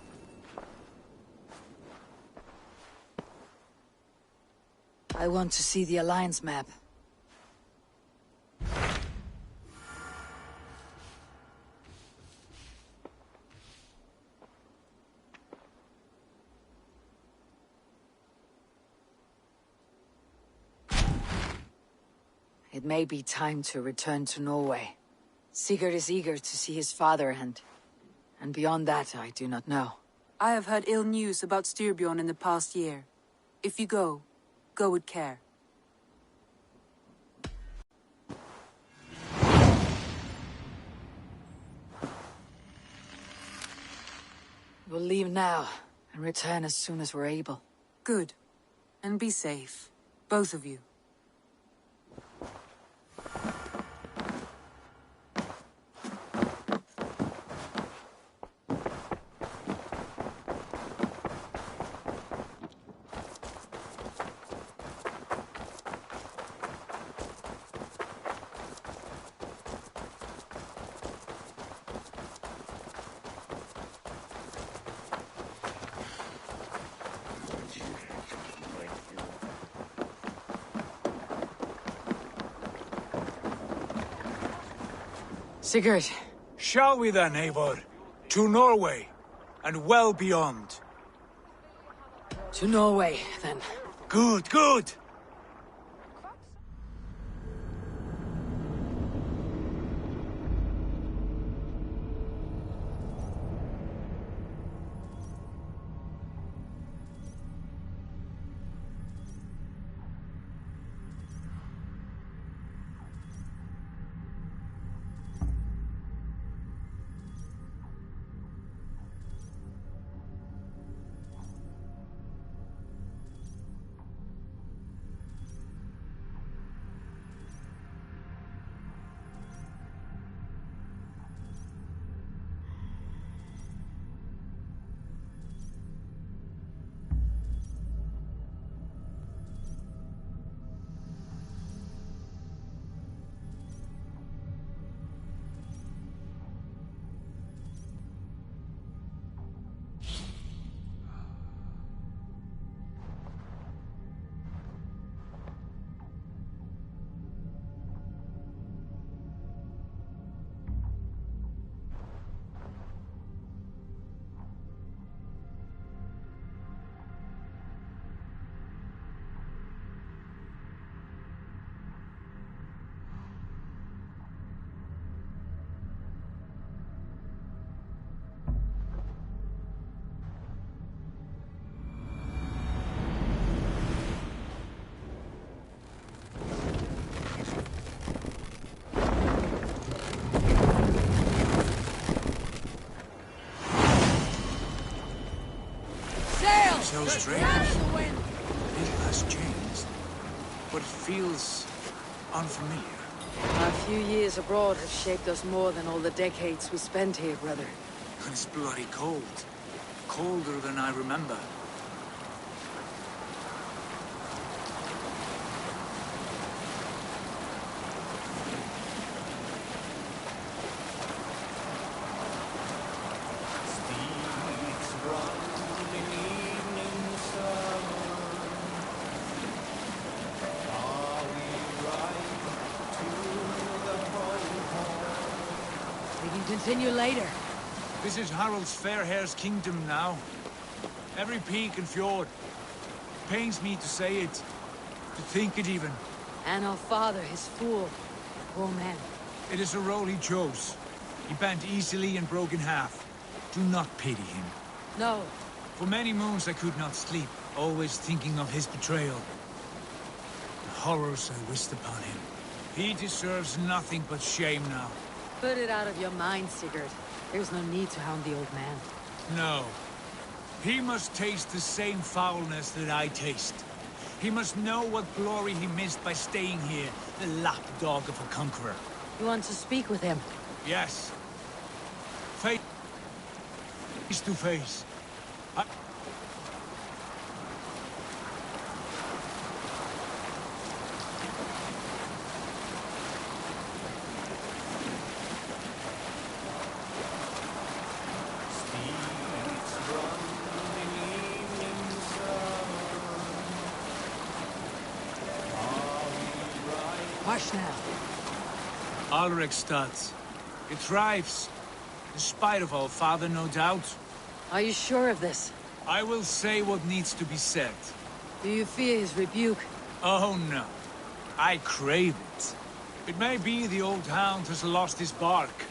I want to see the Alliance map. It may be time to return to Norway. Sigurd is eager to see his father and beyond that I do not know. I have heard ill news about Styrbjorn in the past year. If you go with care. We'll leave now and return as soon as we're able. Good. And be safe. Both of you. Sigurd. Shall we then, Eivor? To Norway, and well beyond. To Norway, then. Good, good! So strange. It has changed, but it feels unfamiliar. Our few years abroad have shaped us more than all the decades we spent here, brother. And it's bloody cold. Colder than I remember. Continue later. This is Harald's fair hair's kingdom now. Every peak and fjord. Pains me to say it, to think it even. And our father, his fool. Poor man. It is a role he chose. He bent easily and broke in half. Do not pity him. No. For many moons I could not sleep, always thinking of his betrayal. The horrors I wished upon him. He deserves nothing but shame now. Put it out of your mind, Sigurd. There's no need to hound the old man. No. He must taste the same foulness that I taste. He must know what glory he missed by staying here, the lapdog of a conqueror. You want to speak with him? Yes. Face to face. Hush now. Alrekstad. It thrives. In spite of our father, no doubt. Are you sure of this? I will say what needs to be said. Do you fear his rebuke? Oh no. I crave it. It may be the old hound has lost his bark.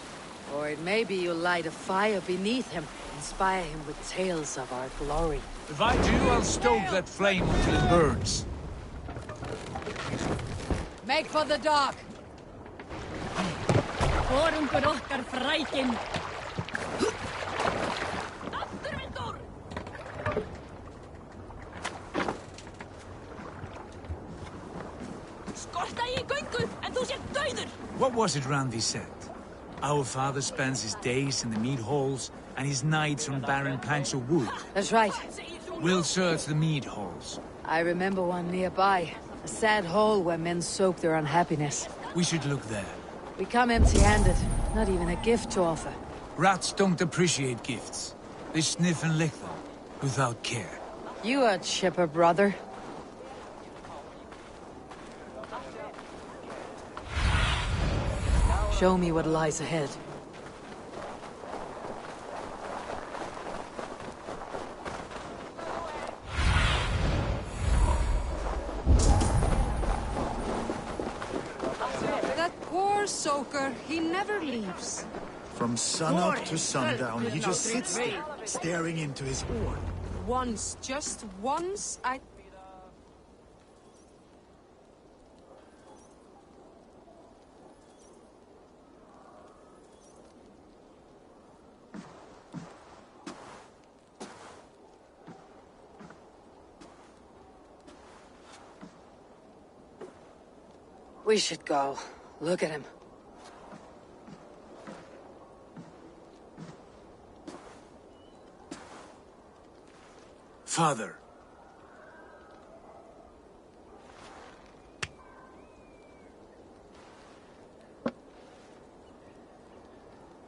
Or it may be you'll light a fire beneath him, inspire him with tales of our glory. If I do, I'll stoke that flame until it burns. Make for the dock! Forungur okkar frækin! Skorta í göngu, en þú sért dauður! What was it Randi said? Our father spends his days in the mead halls and his nights on barren planks of wood. That's right. We'll search the mead halls. I remember one nearby. A sad hole where men soak their unhappiness. We should look there. We come empty-handed. Not even a gift to offer. Rats don't appreciate gifts. They sniff and lick them, without care. You are chipper, brother. Show me what lies ahead. That poor soaker, he never leaves. From sunup to sundown, he just sits there, staring into his oar. Once, just once, I... We should go. Look at him. Father.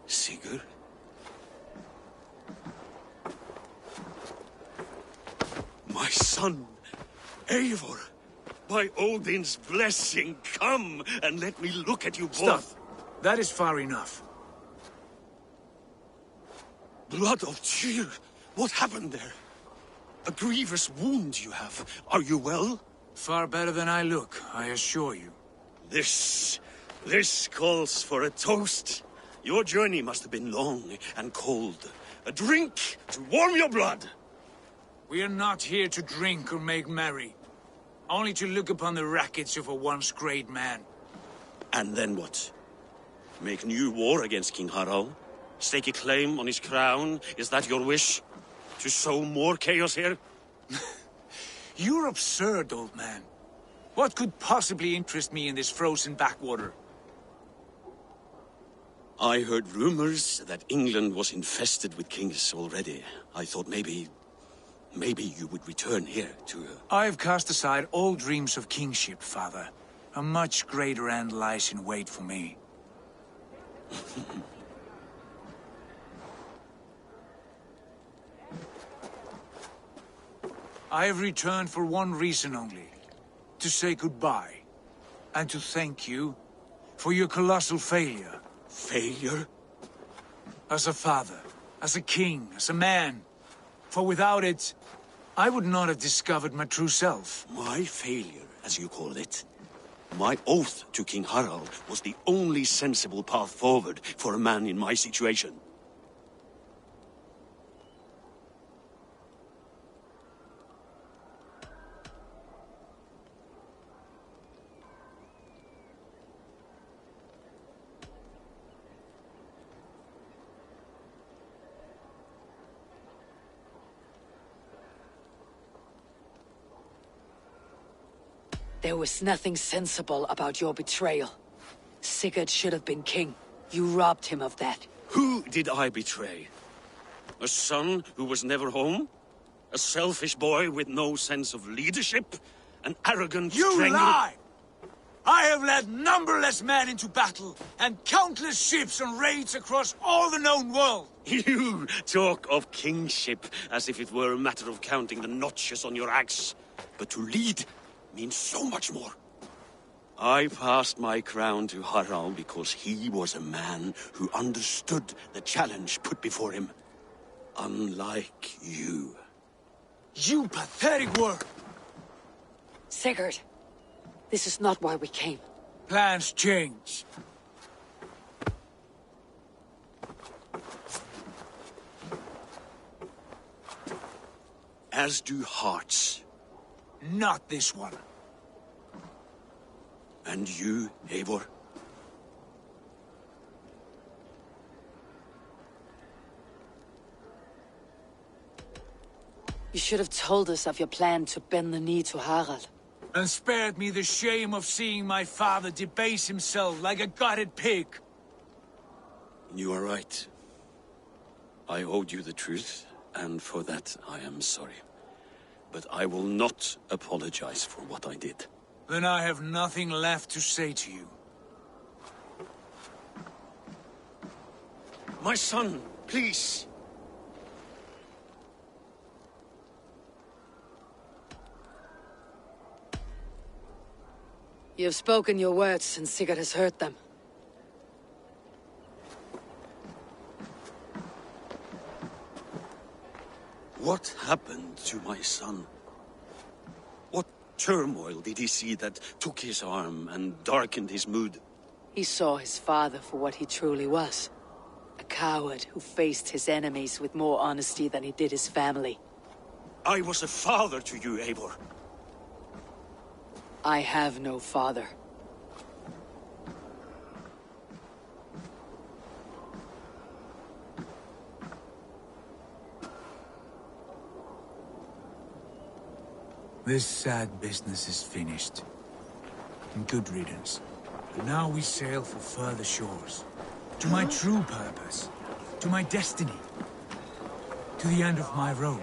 Sigurd? My son, Eivor! By Odin's blessing, come and let me look at you both. Stop. That is far enough. Blood of Tyr! What happened there? A grievous wound you have. Are you well? Far better than I look, I assure you. This calls for a toast. Your journey must have been long and cold. A drink to warm your blood. We are not here to drink or make merry. Only to look upon the rackets of a once great man. And then what? Make new war against King Harald? Stake a claim on his crown? Is that your wish? To sow more chaos here? You're absurd, old man. What could possibly interest me in this frozen backwater? I heard rumors that England was infested with kings already. I thought maybe you would return here to... I've cast aside all dreams of kingship, father. A much greater end lies in wait for me. I have returned for one reason only. To say goodbye. And to thank you for your colossal failure. Failure? As a father, as a king, as a man. For without it, I would not have discovered my true self. My failure, as you call it. My oath to King Harald was the only sensible path forward for a man in my situation. There was nothing sensible about your betrayal. Sigurd should have been king. You robbed him of that. Who did I betray? A son who was never home? A selfish boy with no sense of leadership? An arrogant You strangler? lie! I have led numberless men into battle, and countless ships on raids across all the known world. You talk of kingship as if it were a matter of counting the notches on your axe. But to lead means so much more. I passed my crown to Harald because he was a man who understood the challenge put before him. Unlike you. You pathetic worm! Sigurd, this is not why we came. Plans change. As do hearts. Not this one. And you, Eivor? You should have told us of your plan to bend the knee to Harald. And spared me the shame of seeing my father debase himself like a gutted pig. You are right. I owed you the truth, and for that I am sorry. But I will not apologize for what I did. Then I have nothing left to say to you. My son, please. You have spoken your words, and Sigurd has heard them. What happened to my son? What turmoil did he see that took his arm and darkened his mood? He saw his father for what he truly was. A coward who faced his enemies with more honesty than he did his family. I was a father to you, Eivor. I have no father. This sad business is finished. And good riddance. And now we sail for further shores. To my true purpose. To my destiny. To the end of my road.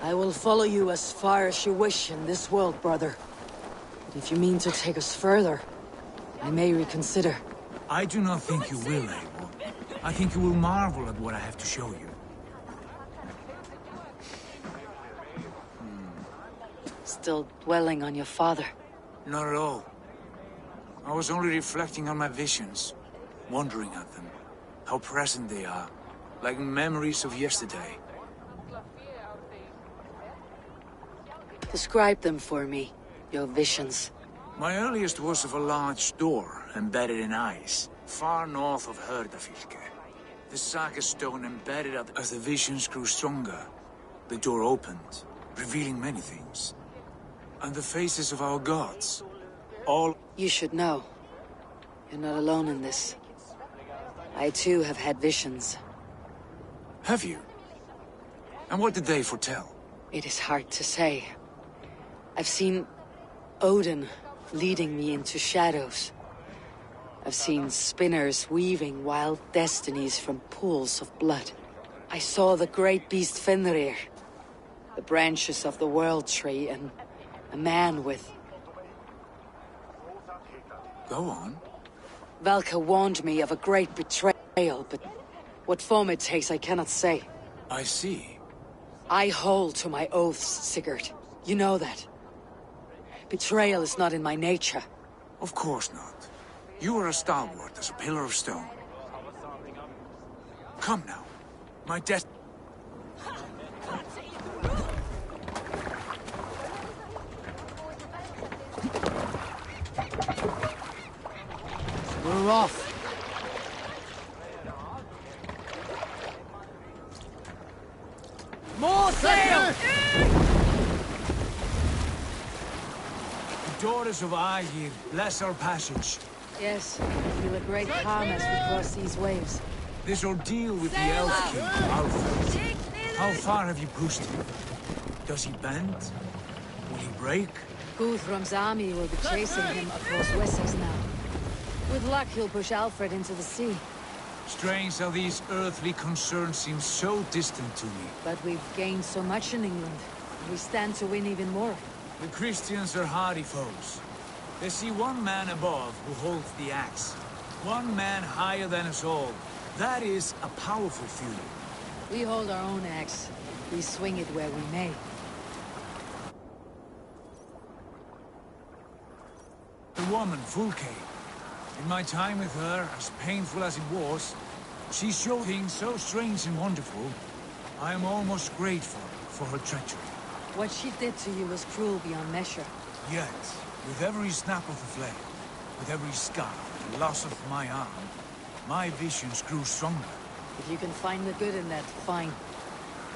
I will follow you as far as you wish in this world, brother. But if you mean to take us further, I may reconsider. I do not think you will, Eivor. I think you will marvel at what I have to show you. Still dwelling on your father? Not at all. I was only reflecting on my visions, wondering at them. How present they are, like memories of yesterday. Describe them for me, your visions. My earliest was of a large door embedded in ice, far north of Herdafylke. The saga stone embedded as the visions grew stronger. The door opened, revealing many things. And the faces of our gods, all... You should know. You're not alone in this. I too have had visions. Have you? And what did they foretell? It is hard to say. I've seen Odin leading me into shadows. I've seen spinners weaving wild destinies from pools of blood. I saw the great beast Fenrir, the branches of the World Tree, and a man with... Go on. Valka warned me of a great betrayal, but what form it takes I cannot say. I see. I hold to my oaths, Sigurd. You know that. Betrayal is not in my nature. Of course not. You are as stalwart as a pillar of stone. Come now. My destiny... We're off. More sail! The daughters of Aegir, bless our passage. Yes, I feel a great calm as we cross these waves. This ordeal with the Elf King, Alfred. How far have you pushed him? Does he bend? Will he break? Guthrum's army will be chasing him across Wessex now. With luck, he'll push Alfred into the sea. Strange how these earthly concerns seem so distant to me. But we've gained so much in England. We stand to win even more. The Christians are hardy foes. They see one man above who holds the axe. One man higher than us all. That is a powerful feud. We hold our own axe. We swing it where we may. The woman, Fulke. In my time with her, as painful as it was, she showed things so strange and wonderful. I am almost grateful for her treachery. What she did to you was cruel beyond measure. Yet, with every snap of the flame, with every scar and loss of my arm, my visions grew stronger. If you can find the good in that, fine.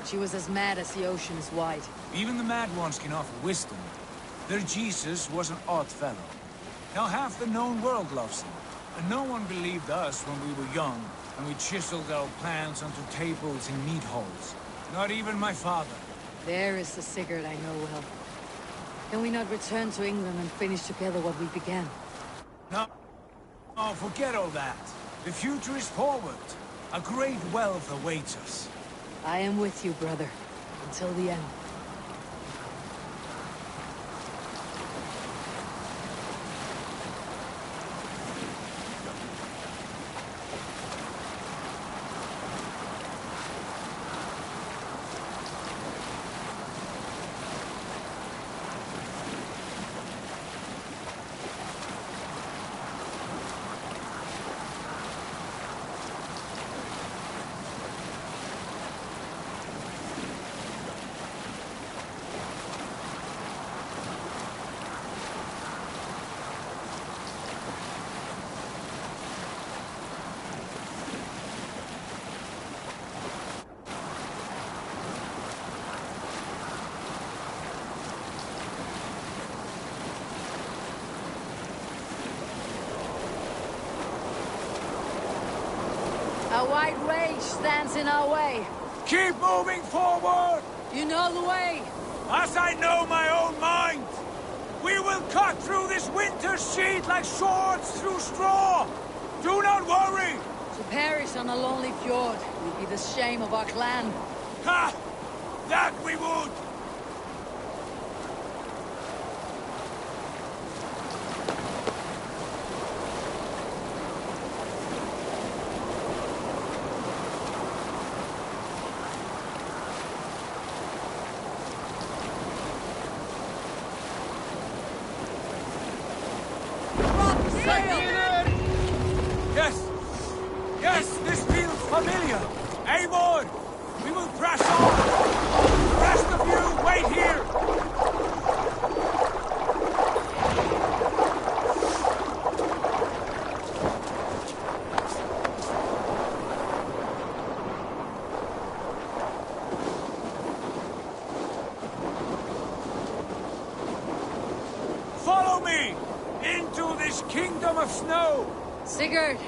She was as mad as the ocean is wide. Even the mad ones can offer wisdom. Their Jesus was an odd fellow. Now half the known world loves him. And no one believed us when we were young, and we chiseled our plans onto tables in meat halls. Not even my father. There is the Sigurd I know well. Can we not return to England and finish together what we began? No. Oh, forget all that. The future is forward. A great wealth awaits us. I am with you, brother. Until the end. wide range stands in our way. Keep moving forward! You know the way. As I know my own mind! We will cut through this winter sheet like swords through straw! Do not worry! To perish on a lonely fjord would be the shame of our clan. Ha! That we would! Yes! Yes, this feels familiar! Eivor! We will press on! The rest of you, wait here! Follow me! Into this kingdom of snow! Sigurd,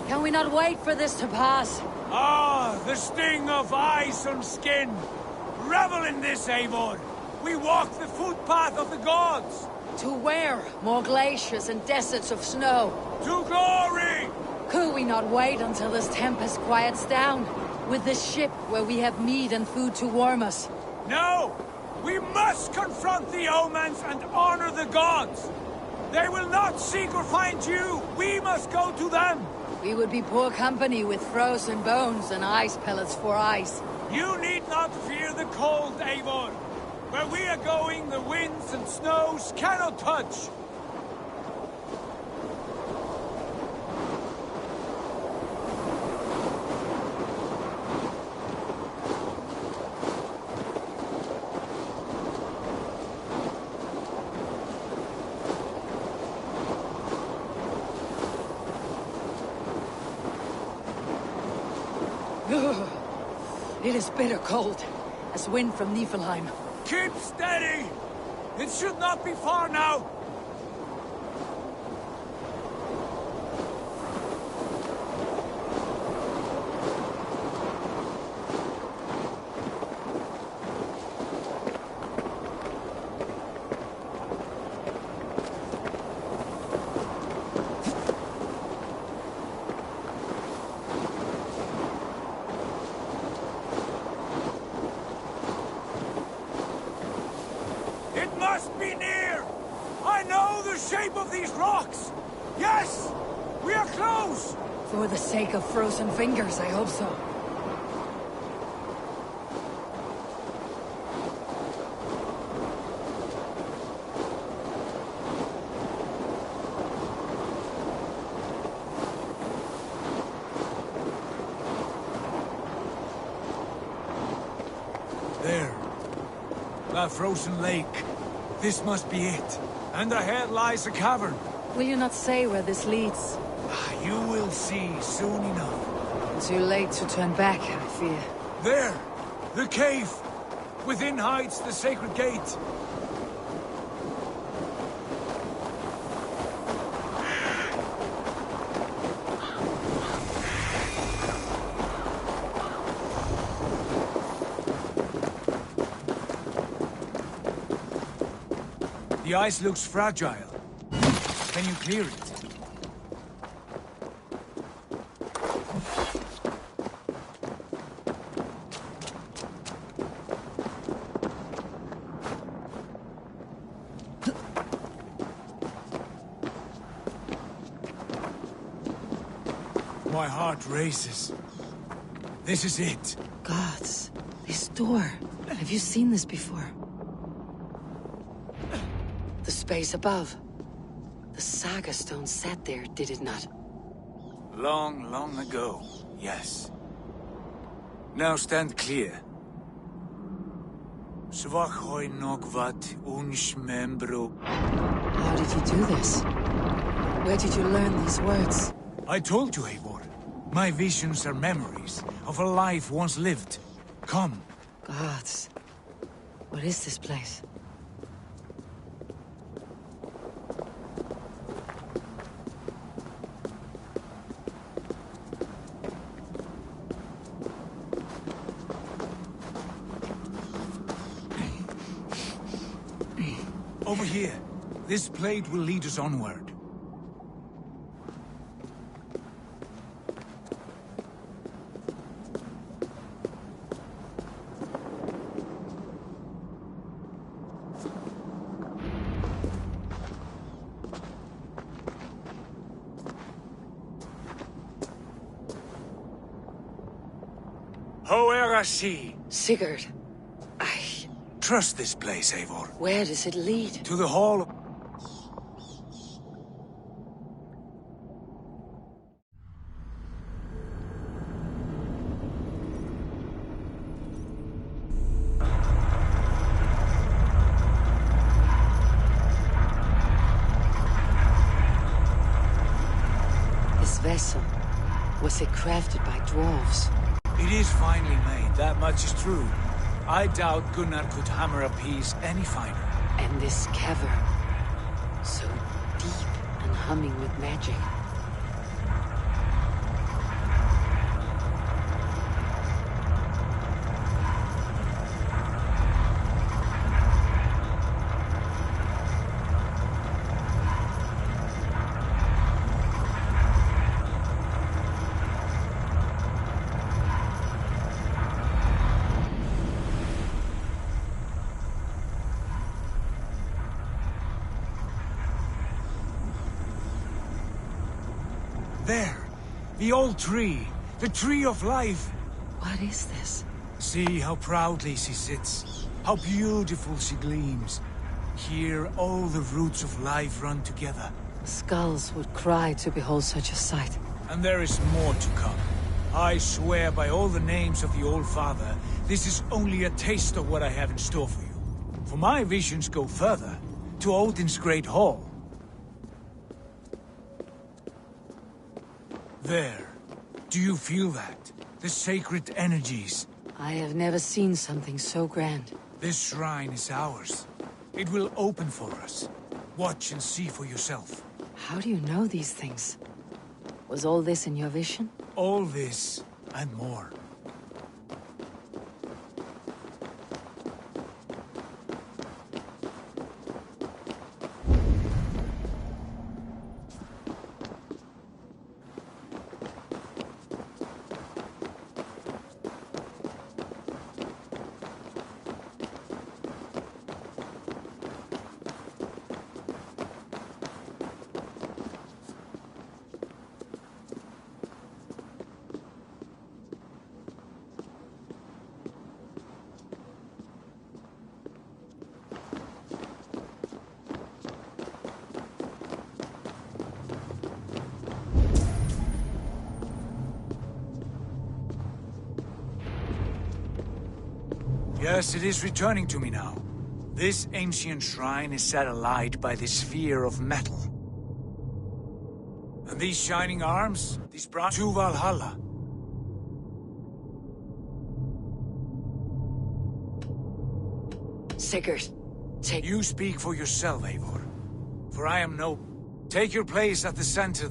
can we not wait for this to pass? Ah, the sting of ice on skin! Revel in this, Eivor! We walk the footpath of the gods! To where? More glaciers and deserts of snow. To glory! Could we not wait until this tempest quiets down? With this ship where we have meat and food to warm us? No! We must confront the omens and honor the gods! They will not seek or find you! We must go to them! We would be poor company with frozen bones and ice pellets for ice. You need not fear the cold, Eivor! Where we are going, the winds and snows cannot touch! It is bitter cold, as wind from Niflheim. Keep steady! It should not be far now! It must be near! I know the shape of these rocks! Yes! We are close! For the sake of frozen fingers, I hope so. There. A frozen lake. This must be it. And ahead lies a cavern. Will you not say where this leads? You will see soon enough. Too late to turn back, I fear. There! The cave! Within hides the sacred gate. The ice looks fragile. Can you clear it? My heart races. This is it. Gods, this door. Have you seen this before? The space above. The Saga Stone sat there, did it not? Long, long ago, yes. Now stand clear. Svachoi nogvat unsh membro. How did you do this? Where did you learn these words? I told you, Eivor. My visions are memories of a life once lived. Come. Gods. What is this place? Over here. This blade will lead us onward. Hoerasi! Sigurd, Trust this place, Eivor. where does it lead? To the hall. This vessel, was it crafted by dwarves? It is finely made, that much is true. I doubt Gunnar could hammer a piece any finer. And this cavern, so deep and humming with magic. There! The old tree! The tree of life! What is this? See how proudly she sits. How beautiful she gleams. Here all the roots of life run together. Skulls would cry to behold such a sight. And there is more to come. I swear by all the names of the Old Father, this is only a taste of what I have in store for you. For my visions go further, to Odin's Great Hall. There. Do you feel that? The sacred energies. I have never seen something so grand. This shrine is ours. It will open for us. Watch and see for yourself. How do you know these things? Was all this in your vision? All this, and more. Yes, it is returning to me now. This ancient shrine is set alight by this sphere of metal. And these shining arms, these branches to Valhalla. Sigurd, take... You speak for yourself, Eivor. For I am no... Take your place at the center.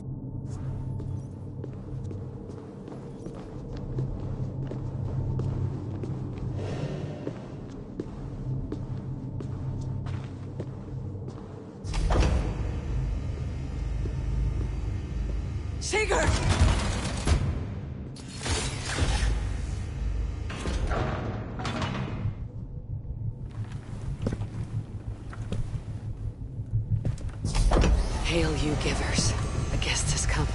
Sigurd! Hail, you givers. A guest has come.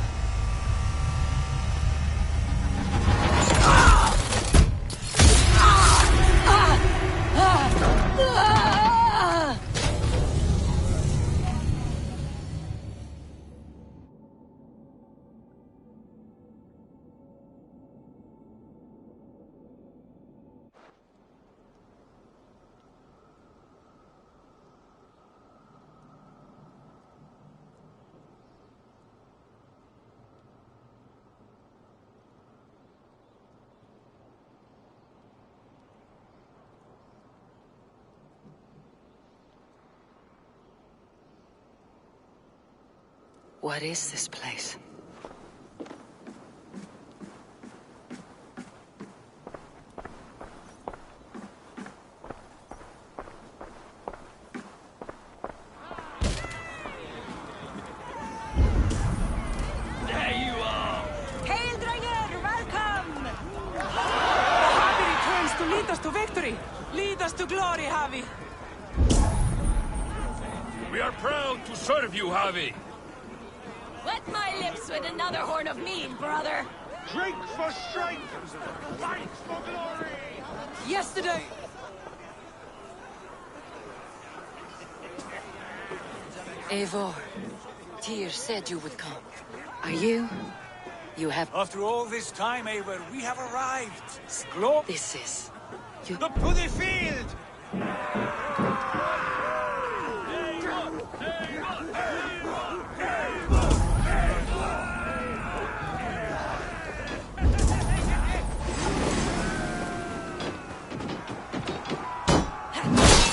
What is this place? glory! Lead us to glory, Javi! We are proud to serve you, Javi. Wet my lips with another horn of mead, brother. Drink for strength! Fight for glory! Yesterday... Eivor, Tyr said you would come. Are you? You have... After all this time, Eivor, we have arrived. This is... To the field!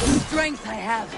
The strength I have.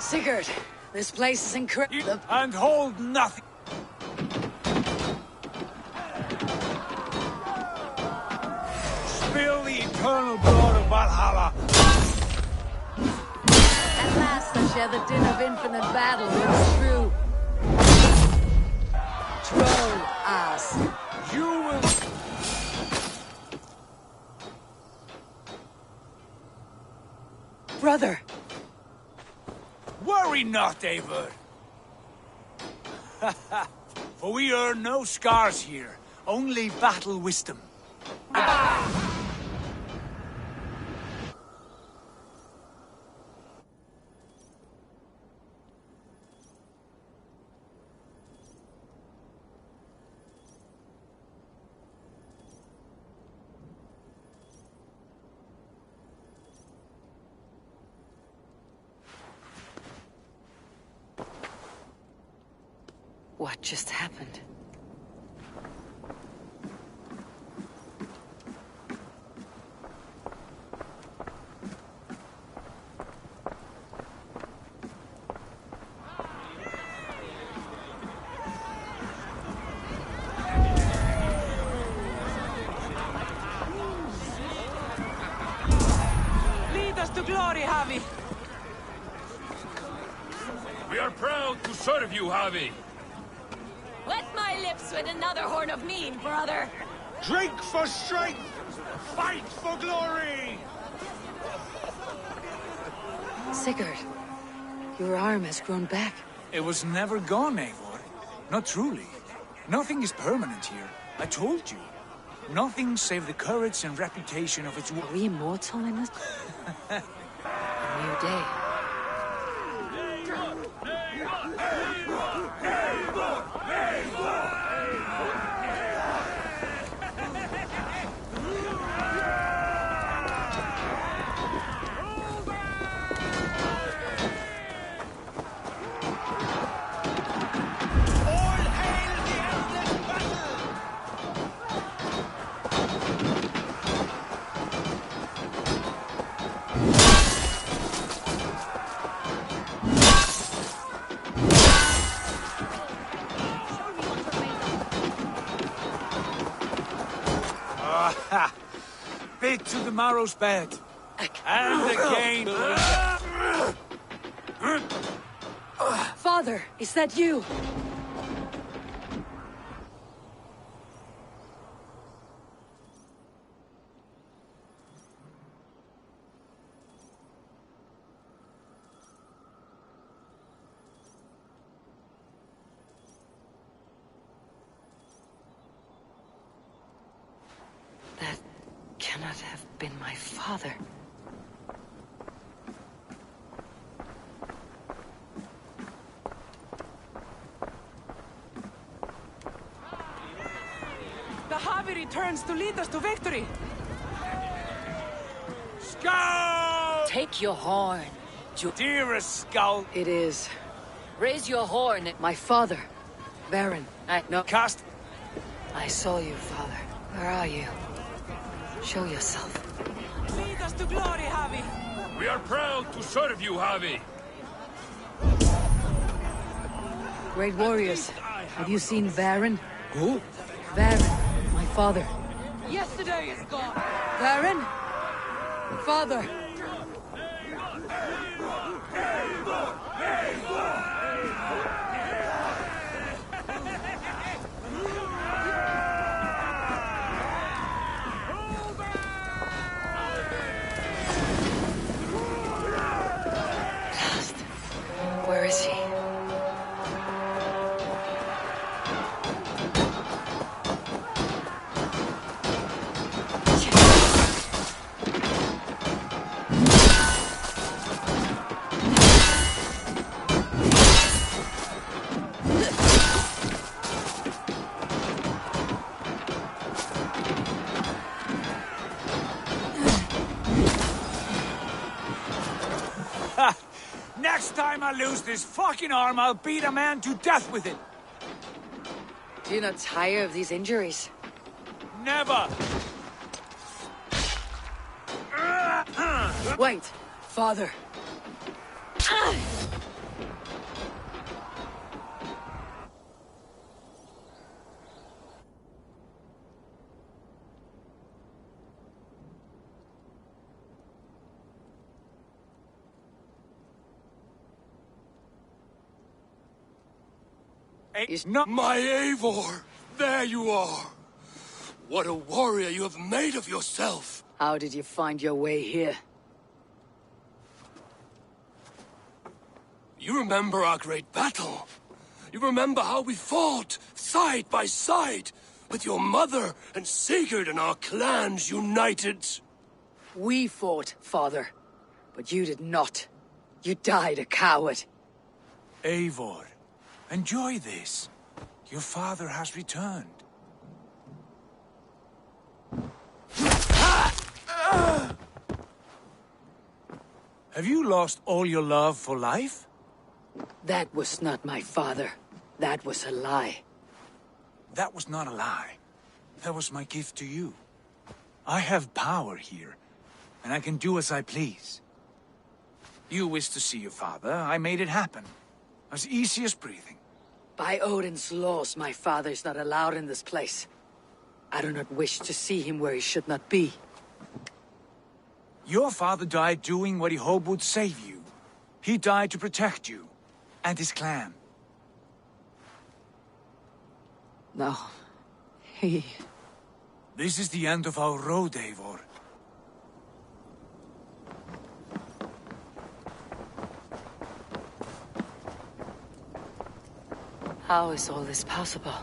Sigurd, this place is incredible. And hold nothing. Spill the eternal blood of Valhalla. At last I share the din of infinite battle with true. Troll ass. You will... Brother! Worry not, Eivor. For we earn no scars here, only battle wisdom. What just happened? Lead us to glory, Javi! We are proud to serve you, Javi. Wet my lips with another horn of mead, brother. Drink for strength! Fight for glory! Sigurd, your arm has grown back. It was never gone, Eivor. Not truly. Nothing is permanent here. I told you. Nothing save the courage and reputation of its... Are we immortal in this? A new day. Bit to the marrow's bed. And again. Father, is that you? cannot have been my father. The Javi returns to lead us to victory! Scout! Take your horn. Dearest Scout. It is. Raise your horn. My father. Baron. Cast. I saw you, father. Where are you? Show yourself. Lead us to glory, Javi! We are proud to serve you, Javi. Great warriors. Have you seen Baron? Who? Baron, my father. Yesterday is gone! Baron? Father! Lost. Where is he? Next time I lose this fucking arm, I'll beat a man to death with it. Do you not tire of these injuries? Never! Wait, father. Is not my Eivor! There you are! What a warrior you have made of yourself! How did you find your way here? You remember our great battle? You remember how we fought, side by side, with your mother and Sigurd and our clans united? We fought, father. But you did not. You died a coward. Eivor, enjoy this. Your father has returned. Have you lost all your love for life? That was not my father. That was a lie. That was not a lie. That was my gift to you. I have power here, and I can do as I please. You wished to see your father, I made it happen. As easy as breathing. By Odin's laws, my father is not allowed in this place. I do not wish to see him where he should not be. Your father died doing what he hoped would save you. He died to protect you, and his clan. No, he... This is the end of our road, Eivor. How is all this possible?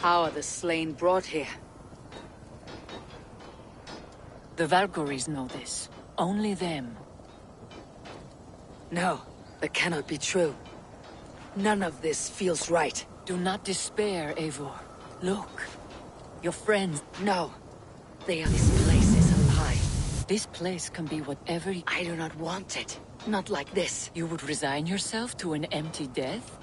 How are the slain brought here? The Valkyries know this. Only them. No, that cannot be true. None of this feels right. Do not despair, Eivor. Look. Your friends... No. This place is a lie. This place can be whatever... I do not want it. Not like this. You would resign yourself to an empty death?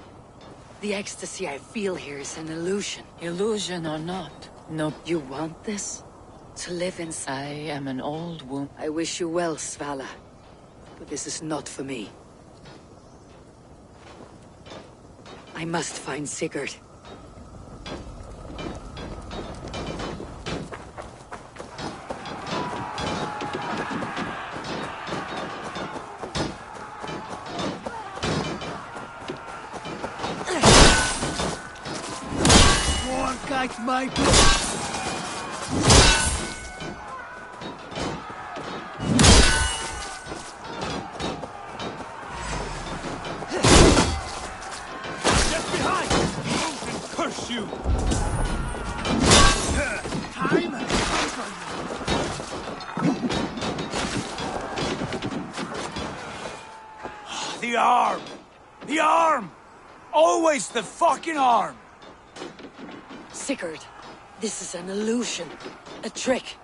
The ecstasy I feel here is an illusion. Illusion or not, No, you want this? To live inside? I am an old woman. I wish you well, Svala. But this is not for me. I must find Sigurd. Like my blood. Get behind! Curse you! Time! The arm! The arm! Always the fucking arm! Sigurd, this is an illusion. A trick.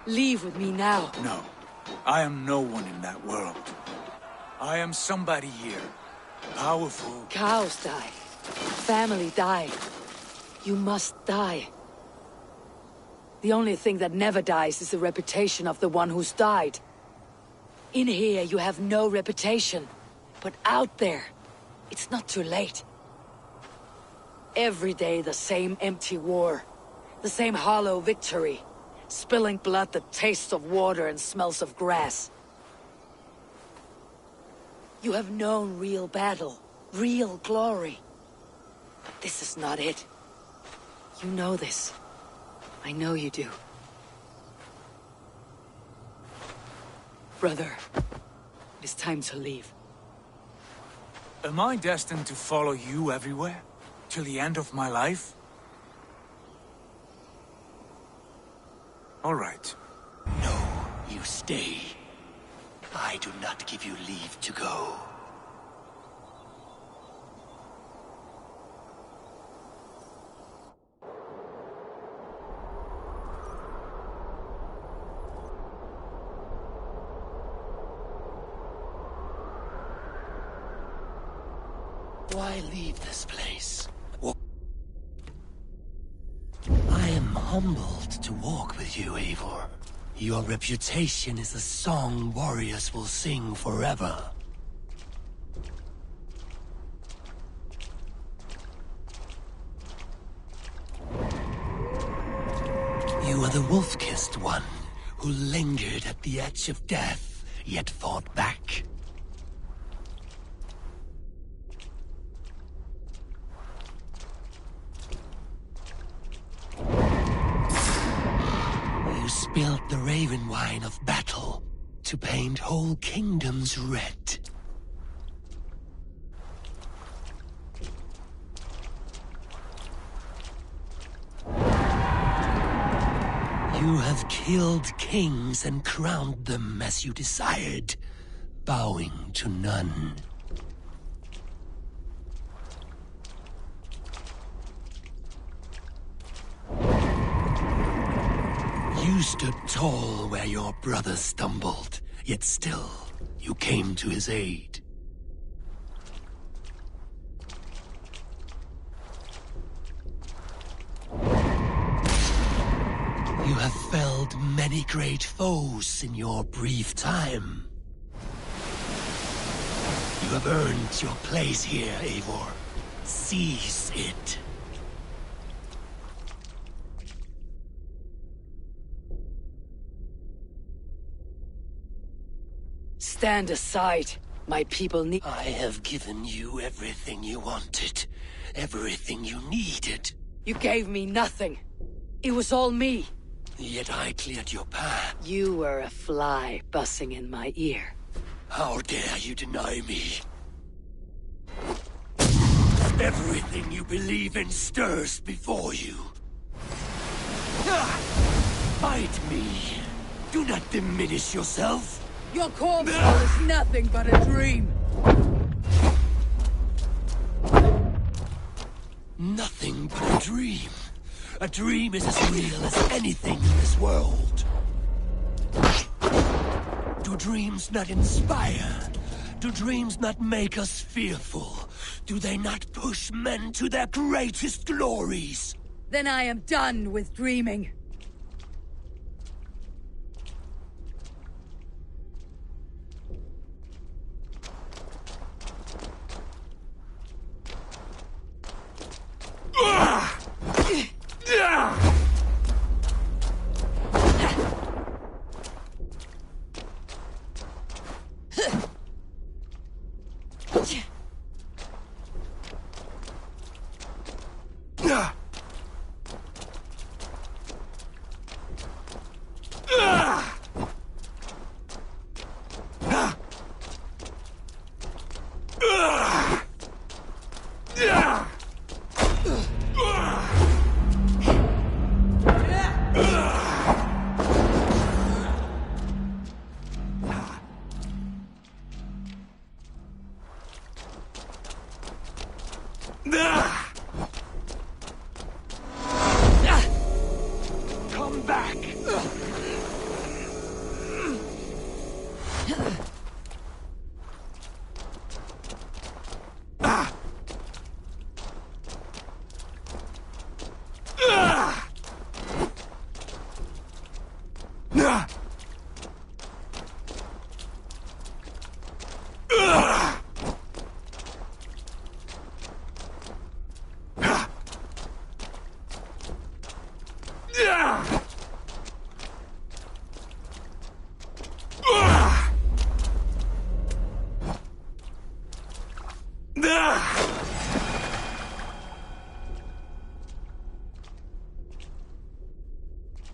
Leave with me now. No. I am no one in that world. I am somebody here. Powerful. Cows die. Family die. You must die. The only thing that never dies is the reputation of the one who's died. In here, you have no reputation. But out there, it's not too late. Every day, the same empty war. The same hollow victory. Spilling blood that tastes of water and smells of grass. You have known real battle. Real glory. But this is not it. You know this. I know you do. Brother, it is time to leave. Am I destined to follow you everywhere? Till the end of my life? All right. No, you stay. I do not give you leave to go. Why leave this place? I am humbled to walk with you, Eivor. Your reputation is a song warriors will sing forever. You are the wolf-kissed one, who lingered at the edge of death, yet fought back. You spilled the raven wine of battle to paint whole kingdoms red. You have killed kings and crowned them as you desired, bowing to none. You stood tall where your brother stumbled, yet still, you came to his aid. You have felled many great foes in your brief time. You have earned your place here, Eivor. Seize it. Stand aside. My people need— I have given you everything you wanted. Everything you needed. You gave me nothing. It was all me. Yet I cleared your path. You were a fly buzzing in my ear. How dare you deny me? Everything you believe in stirs before you. Fight me. Do not diminish yourself. Your corpse is nothing but a dream. Nothing but a dream. A dream is as real as anything in this world. Do dreams not inspire? Do dreams not make us fearful? Do they not push men to their greatest glories? Then I am done with dreaming. Come back!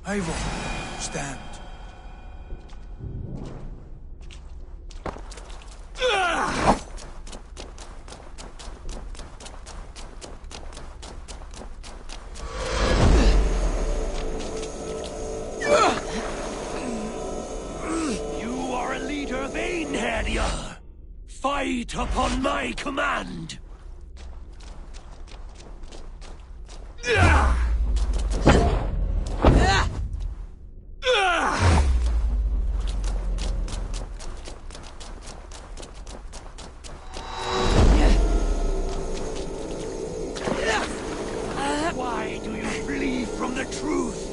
Eivor, stand. You are a leader of Einherjar. Fight upon my command. Why do you flee from the truth?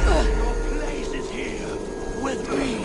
Your place is here, with me.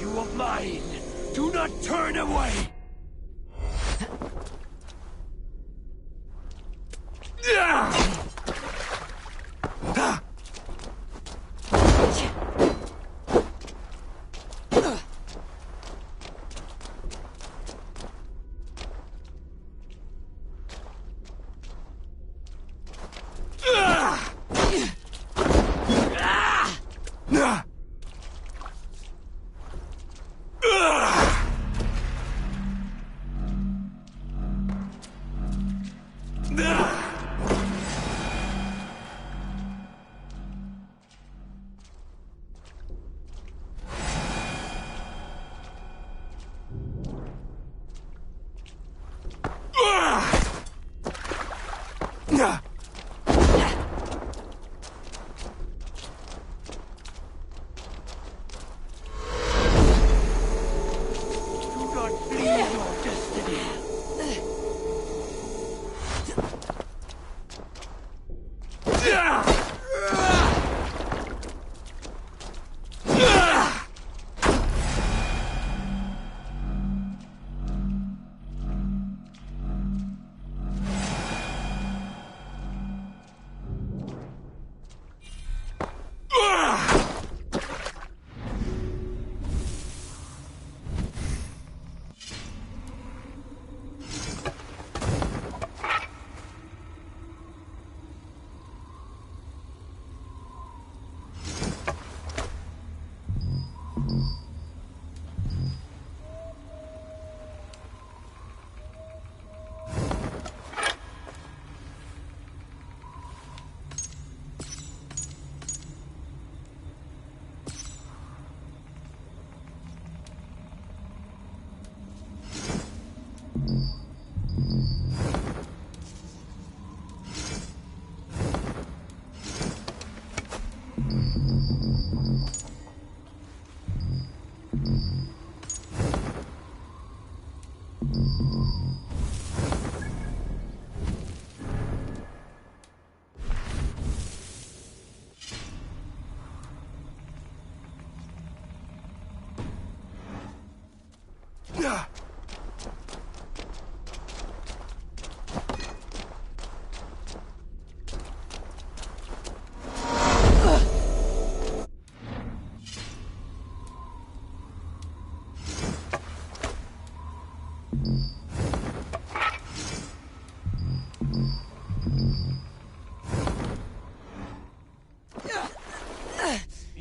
You are mine. Do not turn away.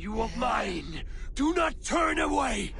You are mine! Do not turn away!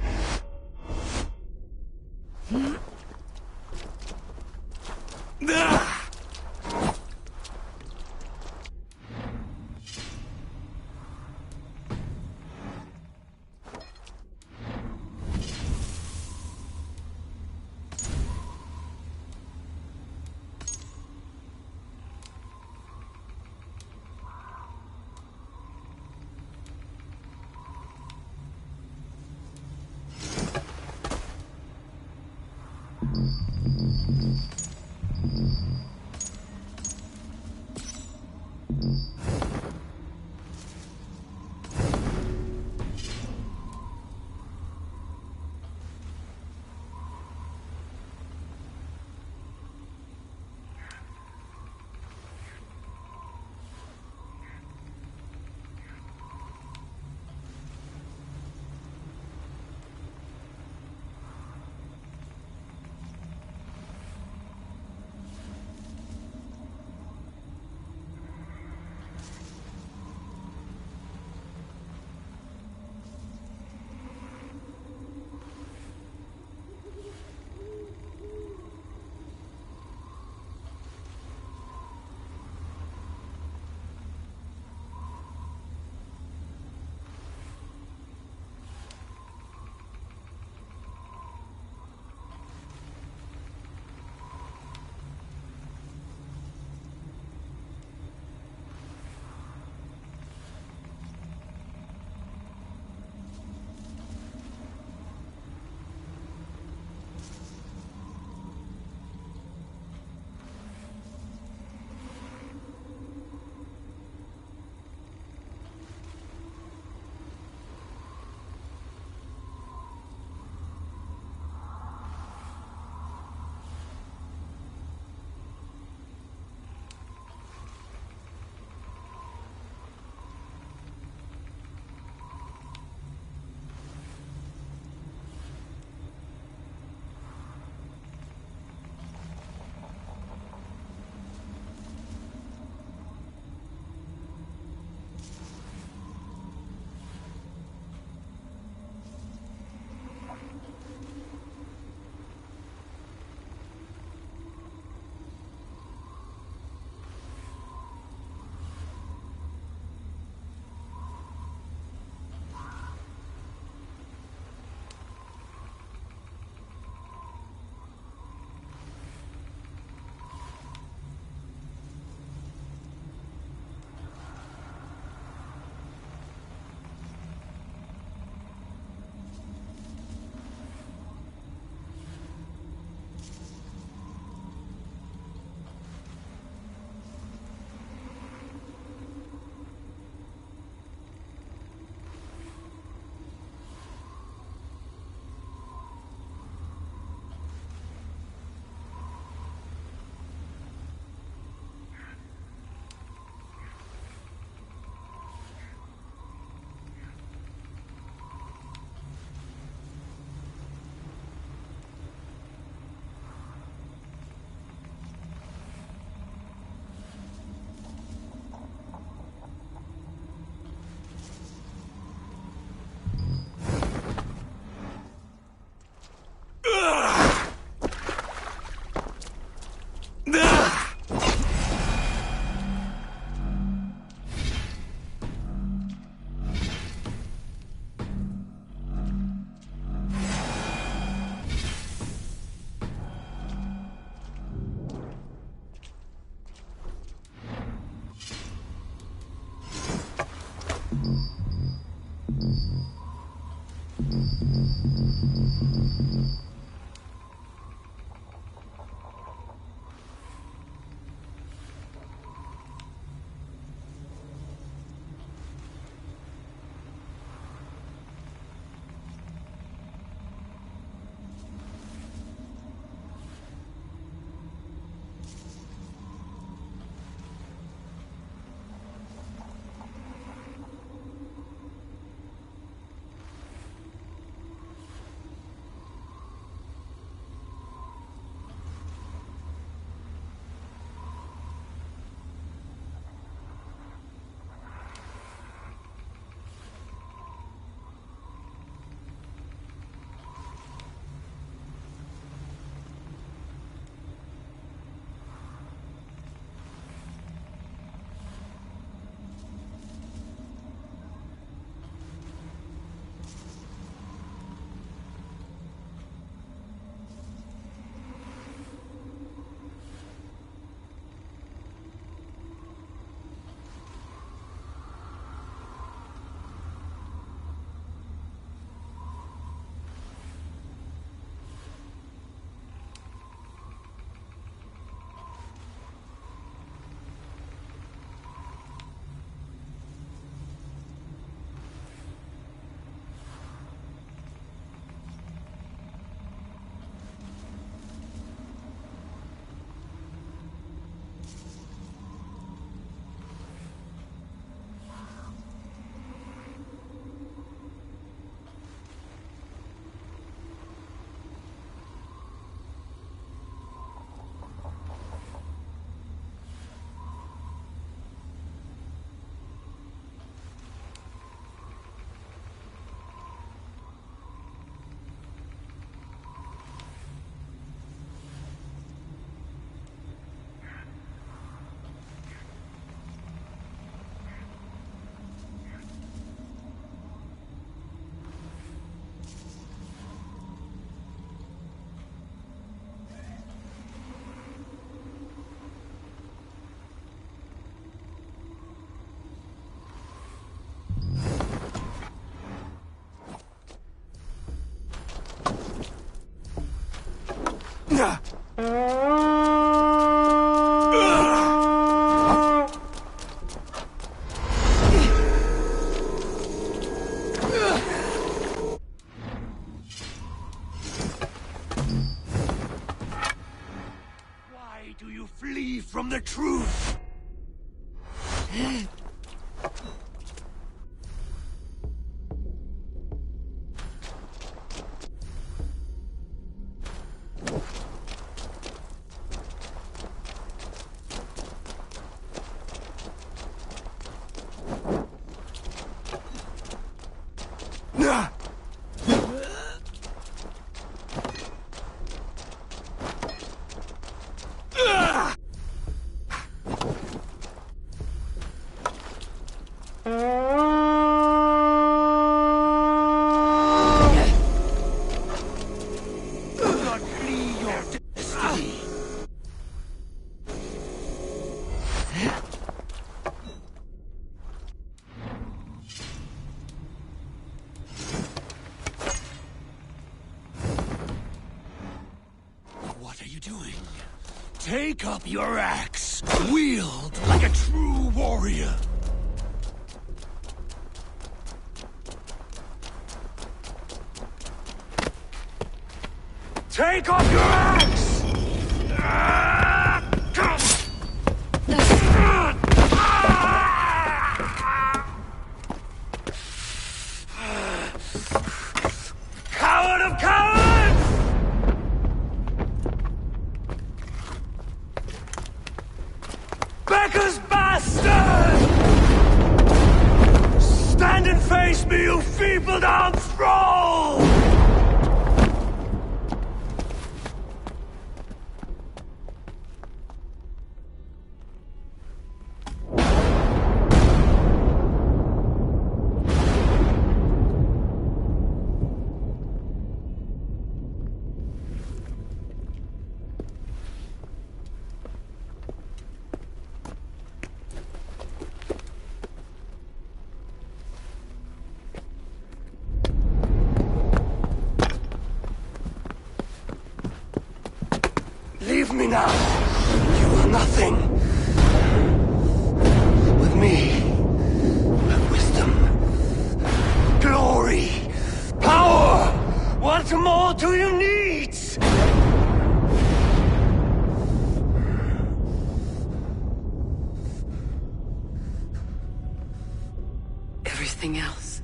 Why do you flee from the truth? What are you doing? Take up your axe. Wield like a true warrior. Take up your axe! Coward of cowards! Becca's bastard! Stand and face me, you feeble-down thrall! Leave me now. You are nothing. With me, have wisdom, glory, power. What more do you need? Everything else.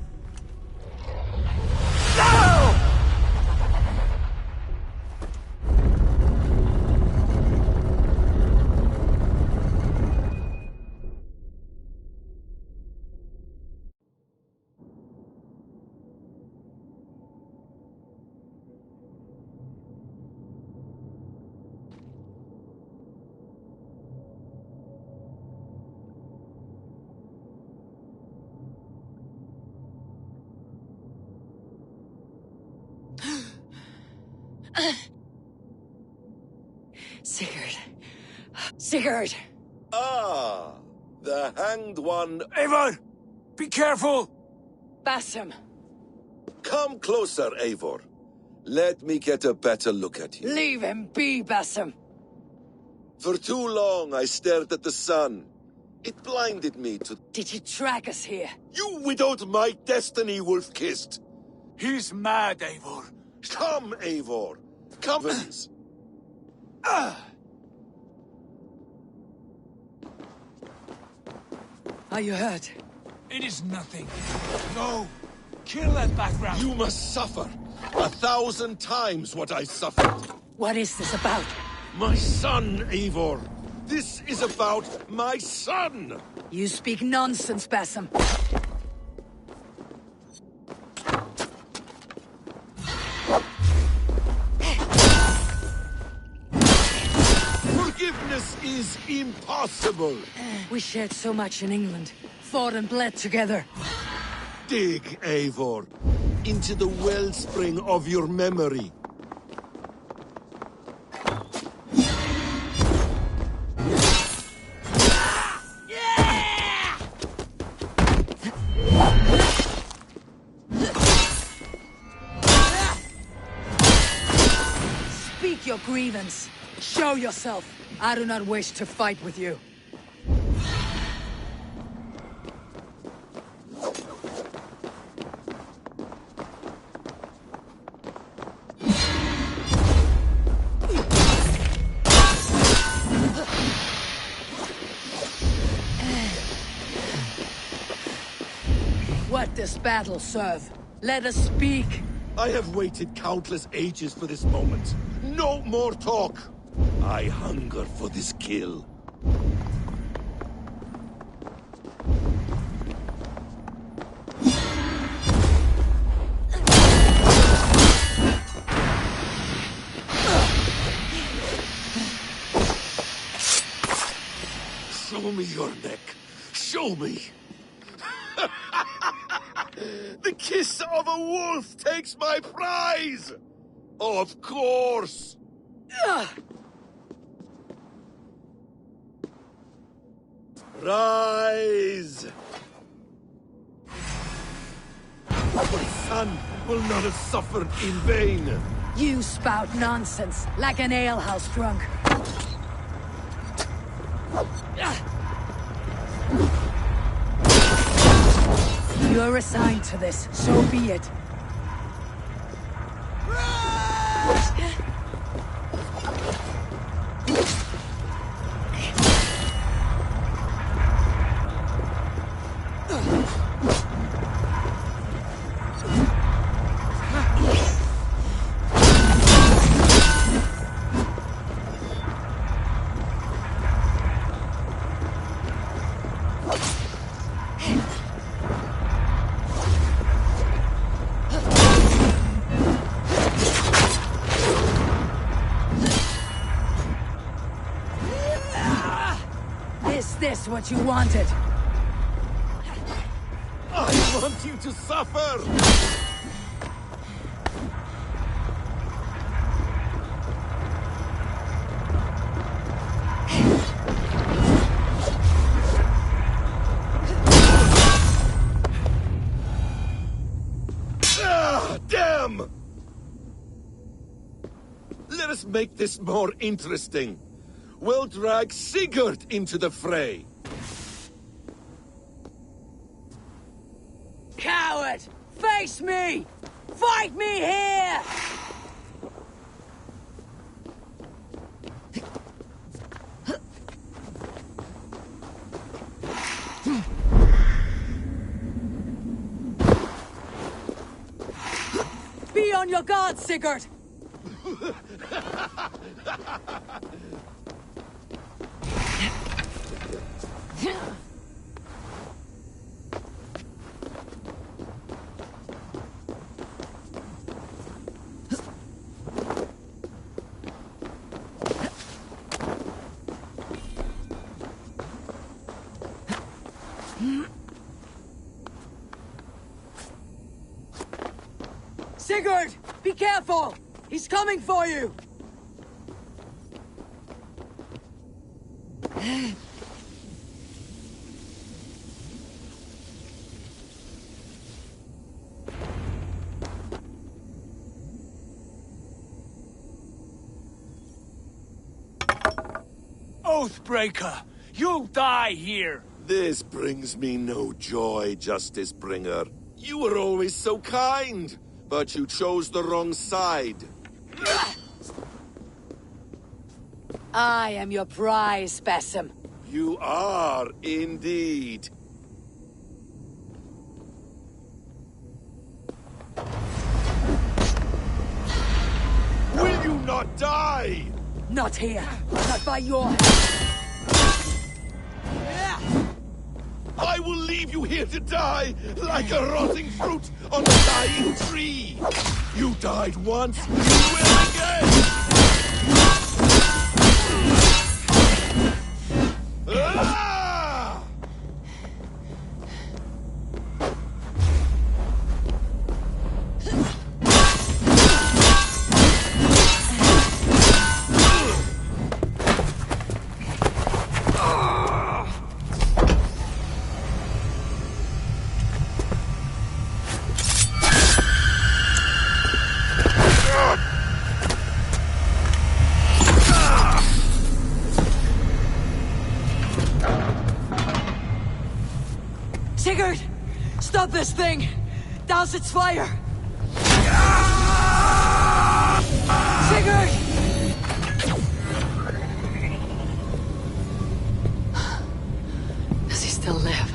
Sigurd. Sigurd! Ah! The hanged one... Eivor! Be careful! Basim! Come closer, Eivor. Let me get a better look at you. Leave him be, Basim! For too long I stared at the sun. It blinded me to... Did he track us here? You widowed my destiny, wolf-kissed! He's mad, Eivor. Come, Eivor. Come. Are you hurt? It is nothing. Go. Kill that background. You must suffer 1,000 times what I suffered. What is this about? My son, Eivor. This is about my son! You speak nonsense, Basim. Forgiveness is impossible. We shared so much in England. Fought and bled together. Dig, Eivor, into the wellspring of your memory. Speak your grievance. Show yourself! I do not wish to fight with you. What does battle serve? Let us speak! I have waited countless ages for this moment. No more talk! I hunger for this kill. Show me your neck. Show me! The kiss of a wolf takes my prize! Of course! Rise! My son will not have suffered in vain! You spout nonsense, like an alehouse drunk. You're assigned to this, so be it. Is this what you wanted? I want you to suffer! Damn! Let us make this more interesting. We'll drag Sigurd into the fray. Coward! Face me! Fight me here! Be on your guard, Sigurd! Sigurd! Be careful! He's coming for you! Oathbreaker! You'll die here! This brings me no joy, Justice Bringer. You were always so kind, but you chose the wrong side. I am your prize, Basim. You are, indeed. Will you not die? Not here. Not by your hand. I will leave you here to die, like a rotting fruit on a dying tree. You died once, you will again! Ah! Sigurd! Stop this thing! Douse its fire! Sigurd! Does he still live?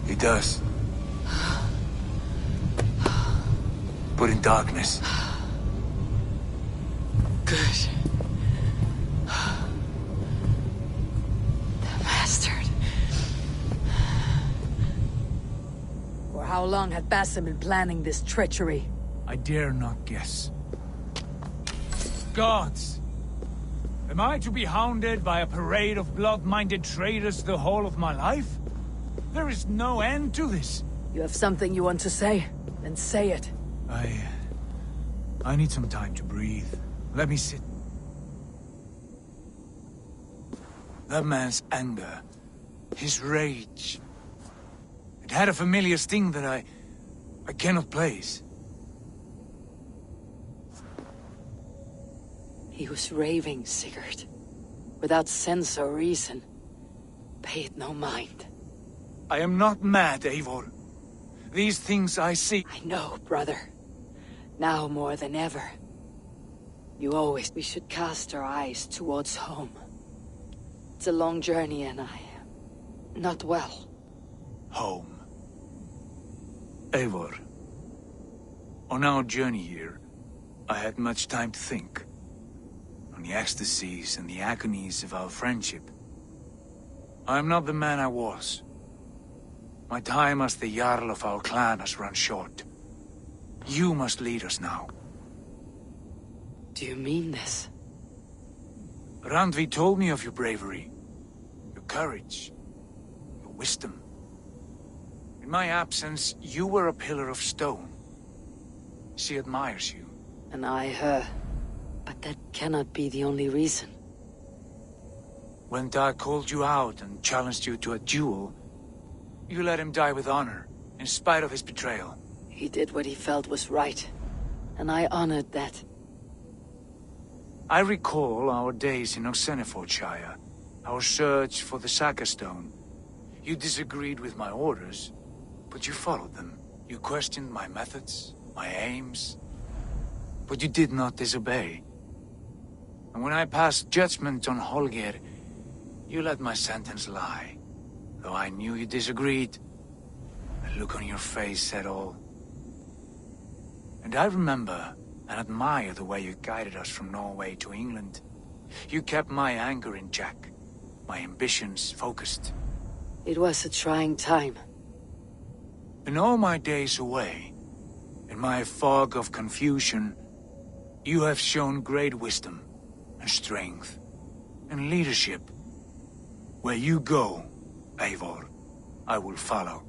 He does. But in darkness. Good. The bastard. For how long had Basim been planning this treachery? I dare not guess. Gods! Am I to be hounded by a parade of blood-minded traitors the whole of my life? There is no end to this. You have something you want to say? Then say it. I need some time to breathe. Let me sit. That man's anger, his rage. It had a familiar sting that I cannot place. He was raving, Sigurd. Without sense or reason. Pay it no mind. I am not mad, Eivor. These things I see. I know, brother. Now more than ever. You always... We should cast our eyes towards home. It's a long journey and I am not well. Home. Eivor. On our journey here, I had much time to think. On the ecstasies and the agonies of our friendship. I am not the man I was. My time as the Jarl of our clan has run short. You must lead us now. Do you mean this? Randvi told me of your bravery, your courage, your wisdom. In my absence, you were a pillar of stone. She admires you. And I her. But that cannot be the only reason. When Dag called you out and challenged you to a duel, you let him die with honor, in spite of his betrayal. He did what he felt was right, and I honored that. I recall our days in Oxenfordshire, our search for the Saga Stone. You disagreed with my orders, but you followed them. You questioned my methods, my aims, but you did not disobey. And when I passed judgment on Holger, you let my sentence lie. Though I knew you disagreed, the look on your face said all. And I remember and admire the way you guided us from Norway to England. You kept my anger in check, my ambitions focused. It was a trying time. In all my days away, in my fog of confusion, you have shown great wisdom and strength and leadership. Where you go, Eivor, I will follow.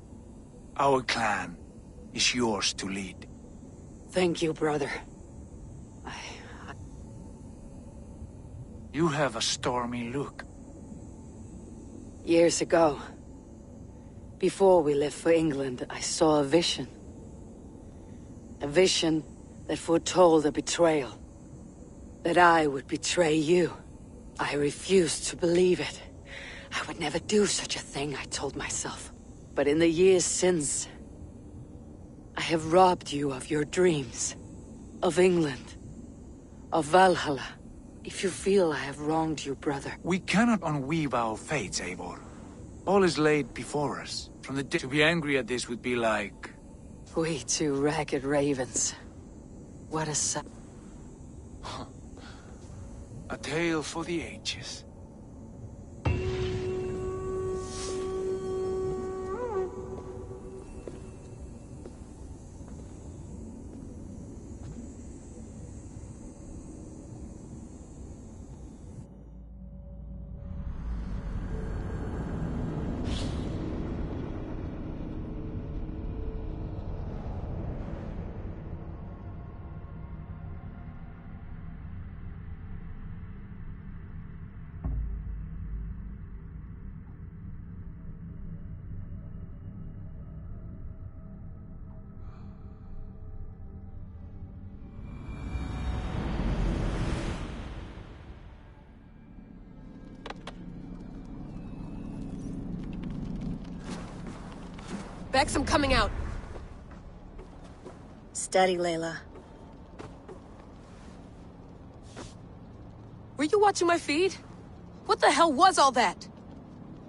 Our clan is yours to lead. Thank you, brother. You have a stormy look. Years ago, before we left for England, I saw a vision. A vision that foretold a betrayal. That I would betray you. I refused to believe it. I would never do such a thing, I told myself. But in the years since, I have robbed you of your dreams. Of England. Of Valhalla. If you feel I have wronged you, brother. We cannot unweave our fates, Eivor. All is laid before us. From the to be angry at this would be like... We two ragged ravens. What a a tale for the ages. Bex, I'm coming out. Steady, Layla. Were you watching my feed? What the hell was all that?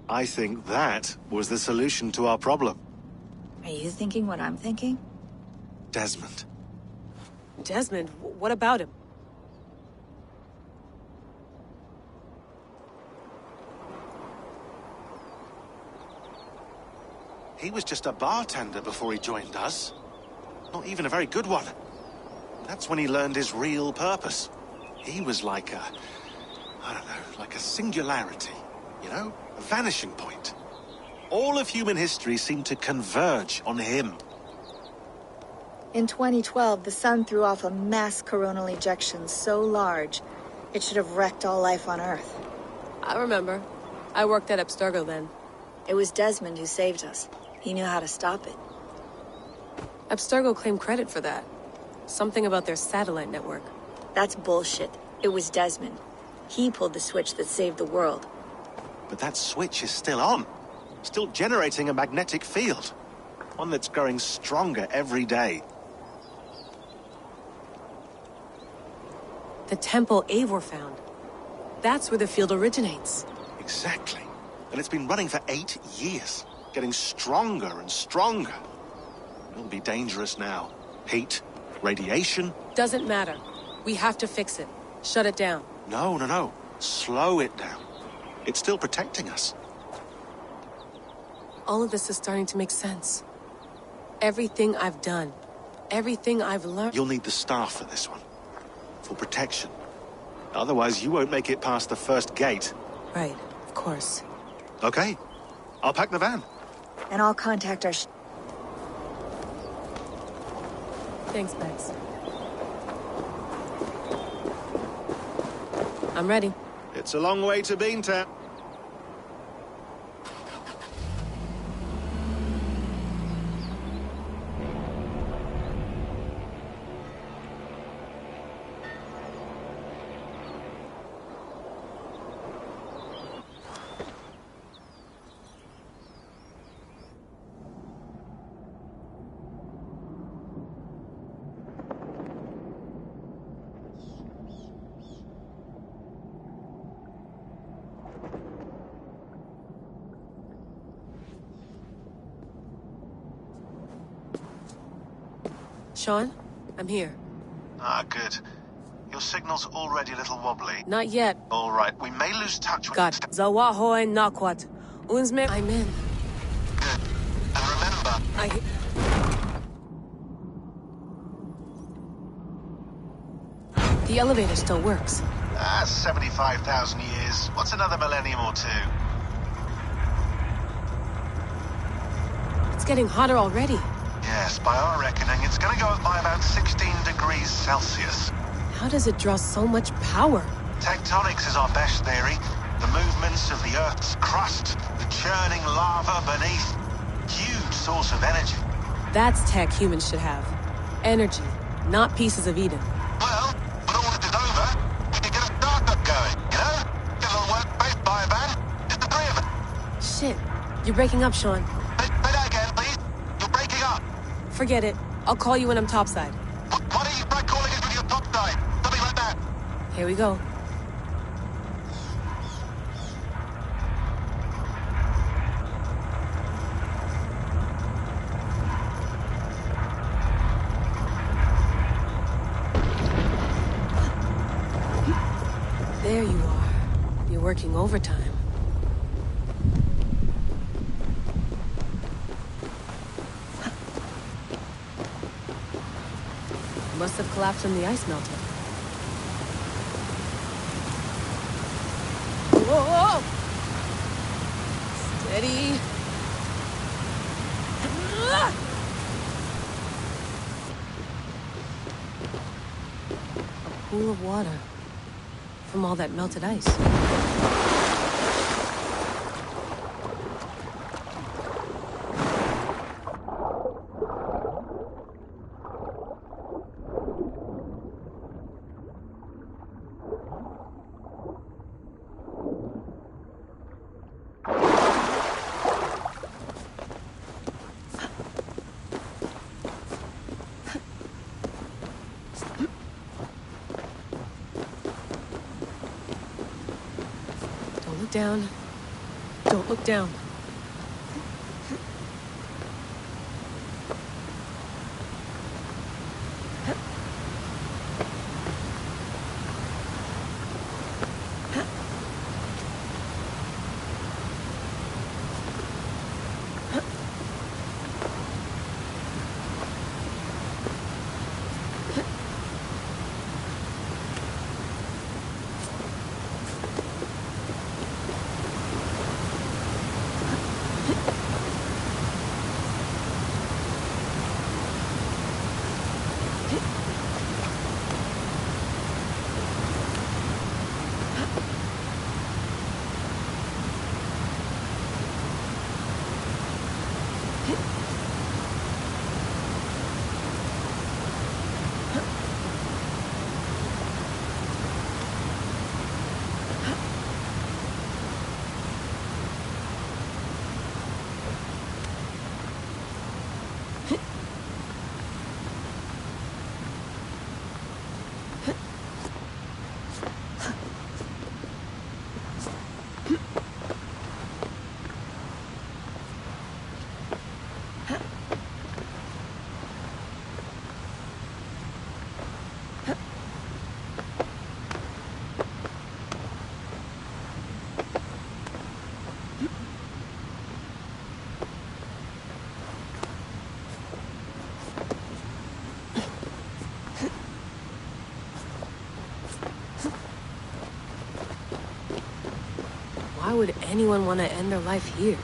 I think that was the solution to our problem. Are you thinking what I'm thinking? Desmond. Desmond? What about him? He was just a bartender before he joined us. Not even a very good one. That's when he learned his real purpose. He was like a... I don't know, like a singularity. You know? A vanishing point. All of human history seemed to converge on him. In 2012, the sun threw off a mass coronal ejection so large, it should have wrecked all life on Earth. I remember. I worked at Abstergo then. It was Desmond who saved us. He knew how to stop it. Abstergo claimed credit for that. Something about their satellite network. That's bullshit. It was Desmond. He pulled the switch that saved the world. But that switch is still on. Still generating a magnetic field. One that's growing stronger every day. The temple Eivor found. That's where the field originates. Exactly. And it's been running for 8 years. Getting stronger and stronger. It'll be dangerous now. Heat, radiation. Doesn't matter. We have to fix it. Shut it down. No. Slow it down. It's still protecting us. All of this is starting to make sense. Everything I've done. Everything I've learned. You'll need the staff for this one. For protection. Otherwise, you won't make it past the first gate. Right, of course. Okay. I'll pack the van. And I'll contact our Thanks, Bex. I'm ready. It's a long way to Beantown. Sean, I'm here. Ah, good. Your signal's already a little wobbly. Not yet. All right, we may lose touch with... Got Zawahoy Nakwat. Unsme... I'm in. Good. And remember... The elevator still works. 75,000 years. What's another millennium or two? It's getting hotter already. Yes, by our reckoning, it's gonna go up by about 16 degrees Celsius. How does it draw so much power? Tectonics is our best theory. The movements of the Earth's crust, the churning lava beneath. Huge source of energy. That's tech humans should have. Energy, not pieces of Eden. Well, when all this is over, we can get a startup going, you know? Get a little workspace, buy a van, just the three of us. Shit, you're breaking up, Sean. Say that again, please. You're breaking up. Forget it. I'll call you when I'm topside. Why don't you try calling us when you're topside? Something like that. Here we go. There you are. You're working overtime. Must have collapsed when the ice melted. Whoa! Steady. A pool of water from all that melted ice. down. Don't look down. Why would anyone want to end their life here?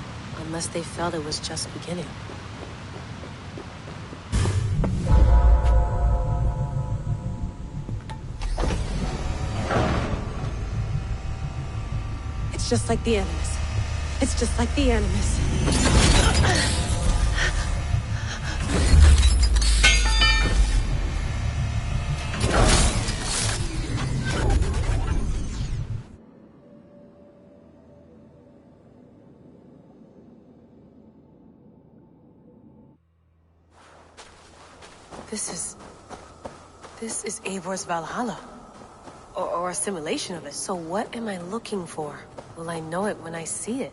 Unless they felt it was just beginning. It's just like the Animus. It's just like the Animus. This is Eivor's Valhalla. Or a simulation of it. So what am I looking for? Will I know it when I see it?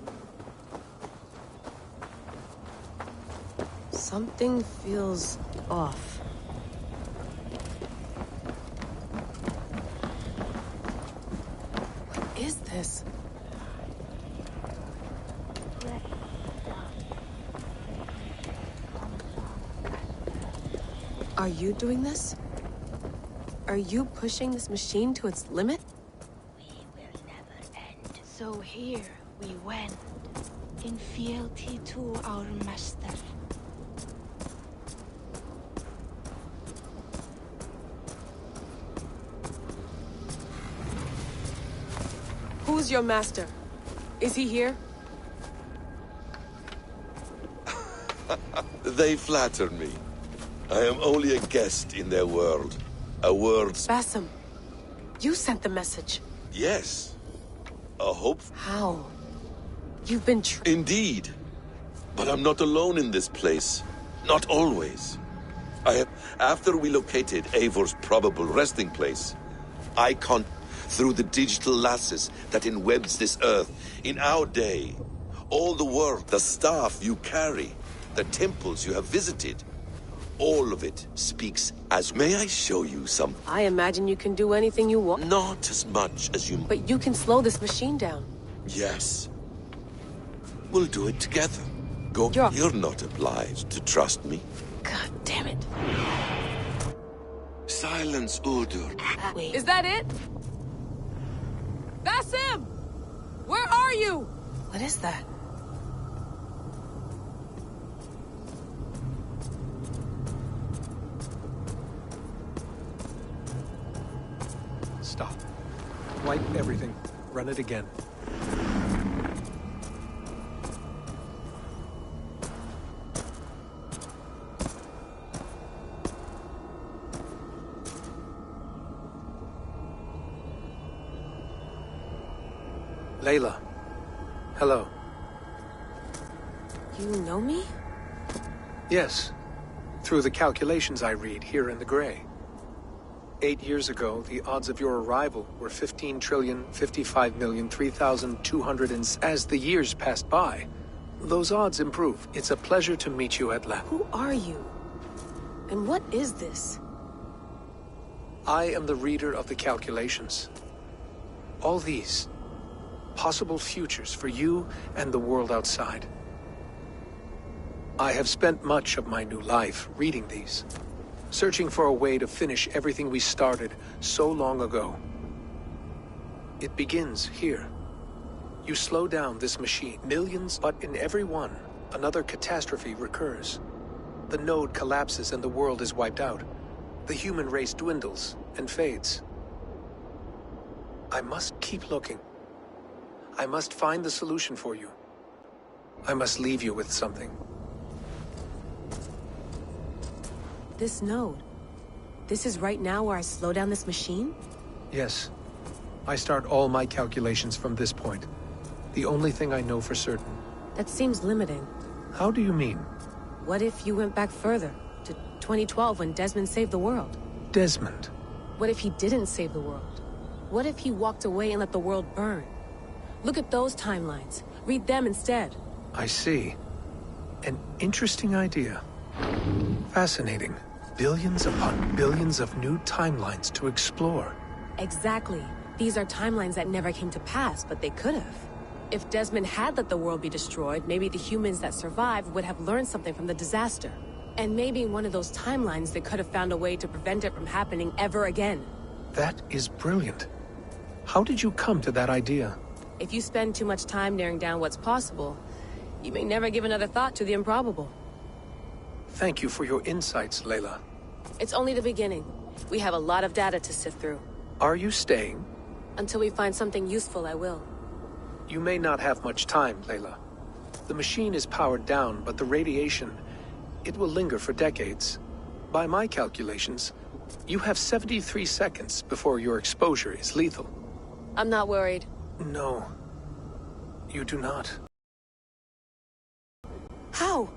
Something feels off. What is this? Are you doing this? Are you pushing this machine to its limit? We will never end. So here we went, in fealty to our master. Who's your master? Is he here? They flatter me. I am only a guest in their world. A world... Basim, you sent the message. Yes. A hope... How? You've been Indeed. But I'm not alone in this place. Not always. After we located Eivor's probable resting place, I through the digital lasses that enwebs this earth, in our day, all the world, the staff you carry, the temples you have visited, all of it speaks as... May I show you something? I imagine you can do anything you want. Not as much as you... But you can slow this machine down. Yes. We'll do it together. Go. You're not obliged to trust me. God damn it. Silence, Udur. Wait. Is that it? Basim! Where are you? What is that? Stop. Wipe everything. Run it again. Layla. Hello. You know me? Yes. Through the calculations I read here in the gray. 8 years ago, the odds of your arrival were 15,055,003,200, and as the years passed by, those odds improve. It's a pleasure to meet you at last. Who are you? And what is this? I am the reader of the calculations. All these, possible futures for you and the world outside. I have spent much of my new life reading these, searching for a way to finish everything we started so long ago. It begins here. You slow down this machine, millions, but in every one, another catastrophe recurs. The node collapses and the world is wiped out. The human race dwindles and fades. I must keep looking. I must find the solution for you. I must leave you with something. This node. This is right now where I slow down this machine? Yes. I start all my calculations from this point. The only thing I know for certain. That seems limiting. How do you mean? What if you went back further, to 2012 when Desmond saved the world? Desmond? What if he didn't save the world? What if he walked away and let the world burn? Look at those timelines. Read them instead. I see. An interesting idea. Fascinating. Billions upon billions of new timelines to explore. Exactly. These are timelines that never came to pass, but they could have. If Desmond had let the world be destroyed, maybe the humans that survived would have learned something from the disaster. And maybe in one of those timelines they could have found a way to prevent it from happening ever again. That is brilliant. How did you come to that idea? If you spend too much time narrowing down what's possible, you may never give another thought to the improbable. Thank you for your insights, Layla. It's only the beginning. We have a lot of data to sift through. Are you staying? Until we find something useful, I will. You may not have much time, Layla. The machine is powered down, but the radiation, it will linger for decades. By my calculations, you have 73 seconds before your exposure is lethal. I'm not worried. No, you do not. How?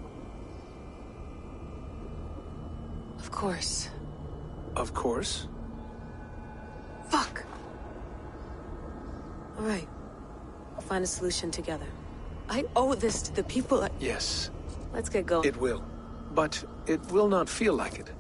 Of course. Of course? Fuck! All right. We'll find a solution together. I owe this to the people I... Yes. Let's get going. It will. But it will not feel like it.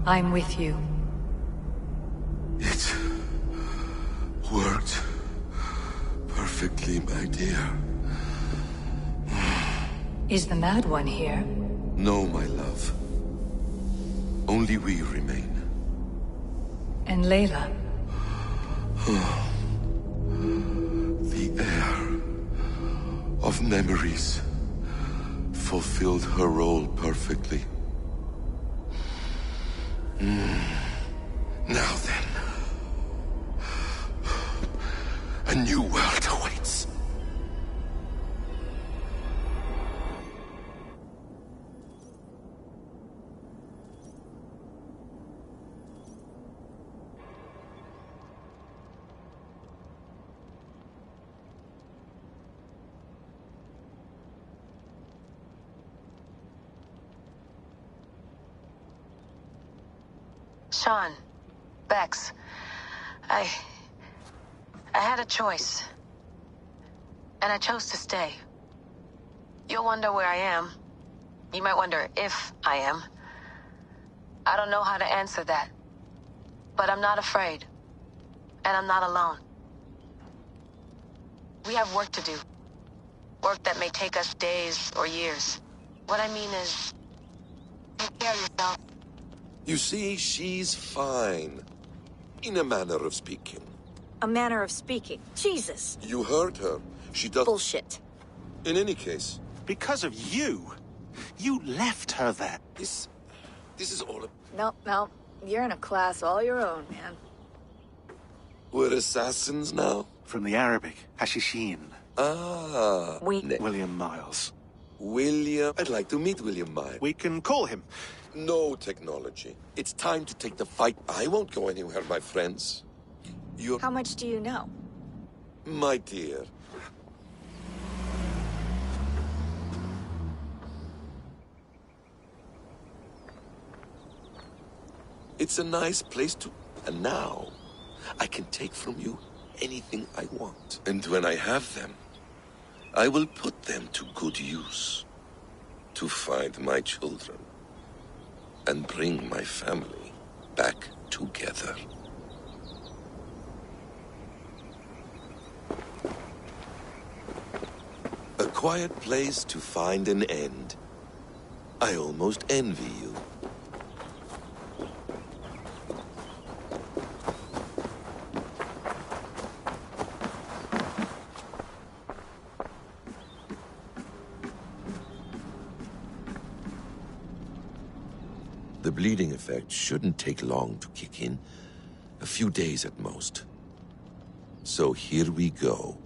I'm with you. It worked perfectly, my dear. Is the Mad One here? No, my love. Only we remain. And Layla? The air of memories fulfilled her role perfectly. Now then, a new world awaits. Sean. Bex. I had a choice. And I chose to stay. You'll wonder where I am. You might wonder if I am. I don't know how to answer that. But I'm not afraid. And I'm not alone. We have work to do. Work that may take us days or years. What I mean is, take care of yourself. You see, she's fine. In a manner of speaking. A manner of speaking. Jesus. You heard her. She does... Bullshit. In any case... Because of you. You left her there. This is all... No. You're in a class all your own, man. We're assassins now? From the Arabic, Hashishin. Ah. William Miles. William... I'd like to meet William Miles. We can call him. No technology. It's time to take the fight. I won't go anywhere, my friends. You're... How much do you know? My dear. It's a nice place to... And now, I can take from you anything I want. And when I have them, I will put them to good use. To find my children. And bring my family back together. A quiet place to find an end. I almost envy you. The bleeding effect shouldn't take long to kick in. A few days at most. So here we go.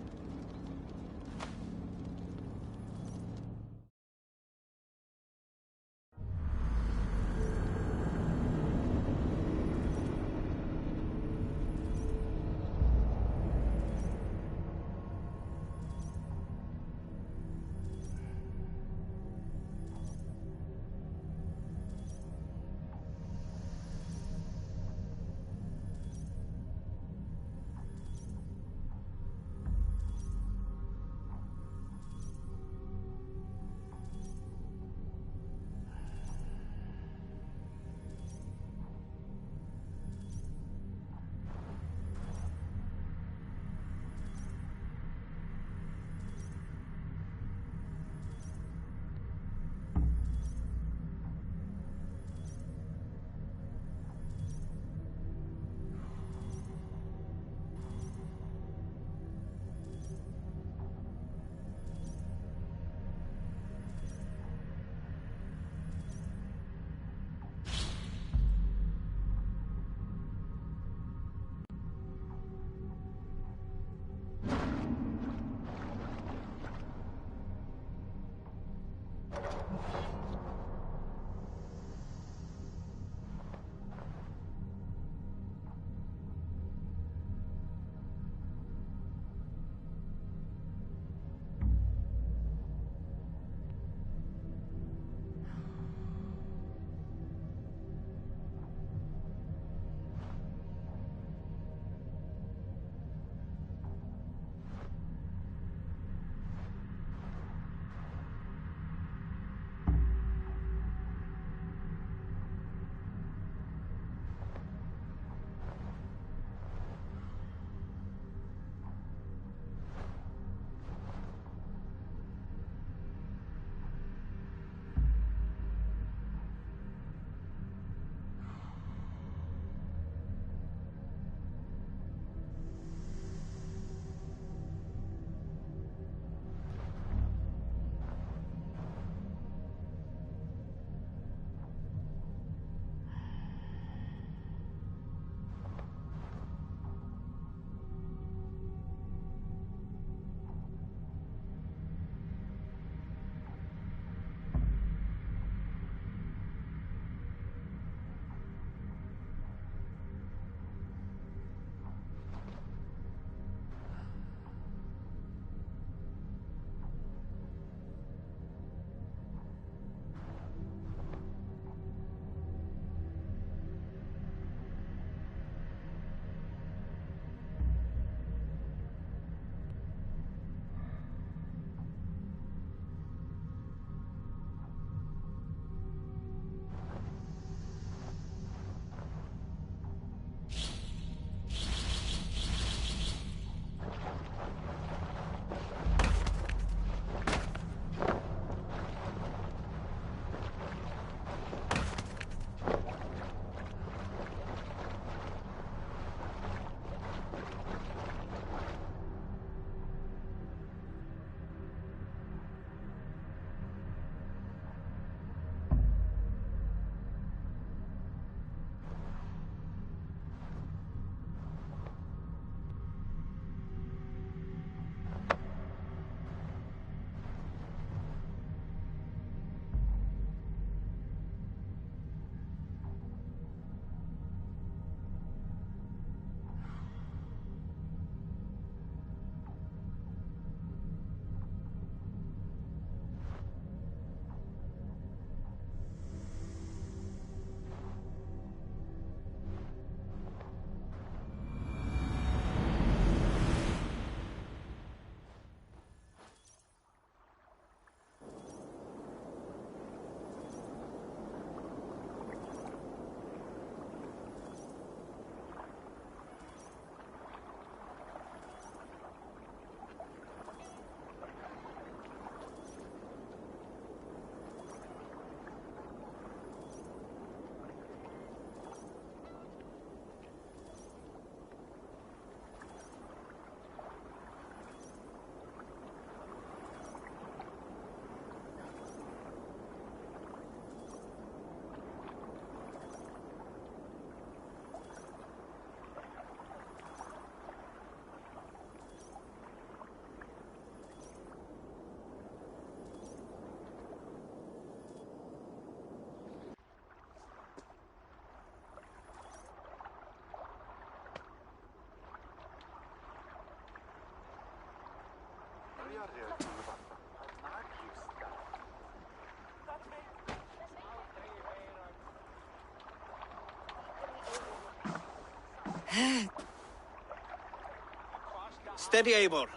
Steady, Eivor.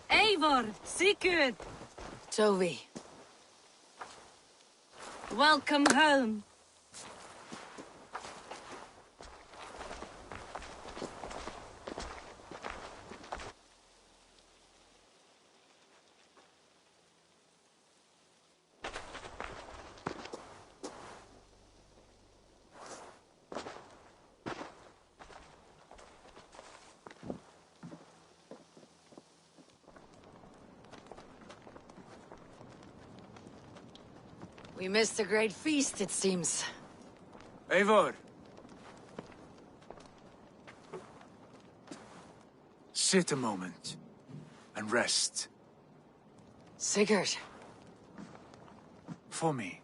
Eivor, Sigurd! Toby. Welcome home. We missed a great feast, it seems. Eivor! Sit a moment and rest. Sigurd. For me.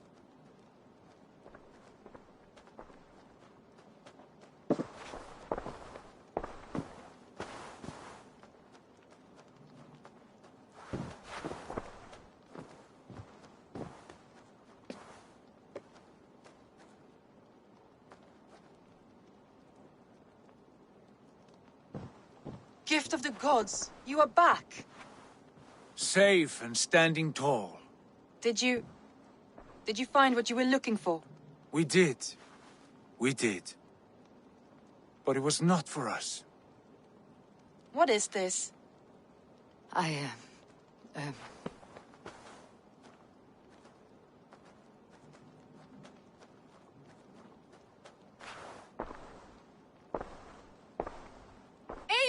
Gift of the gods, you are back. Safe and standing tall. Did you find what you were looking for? We did. We did. But it was not for us. What is this?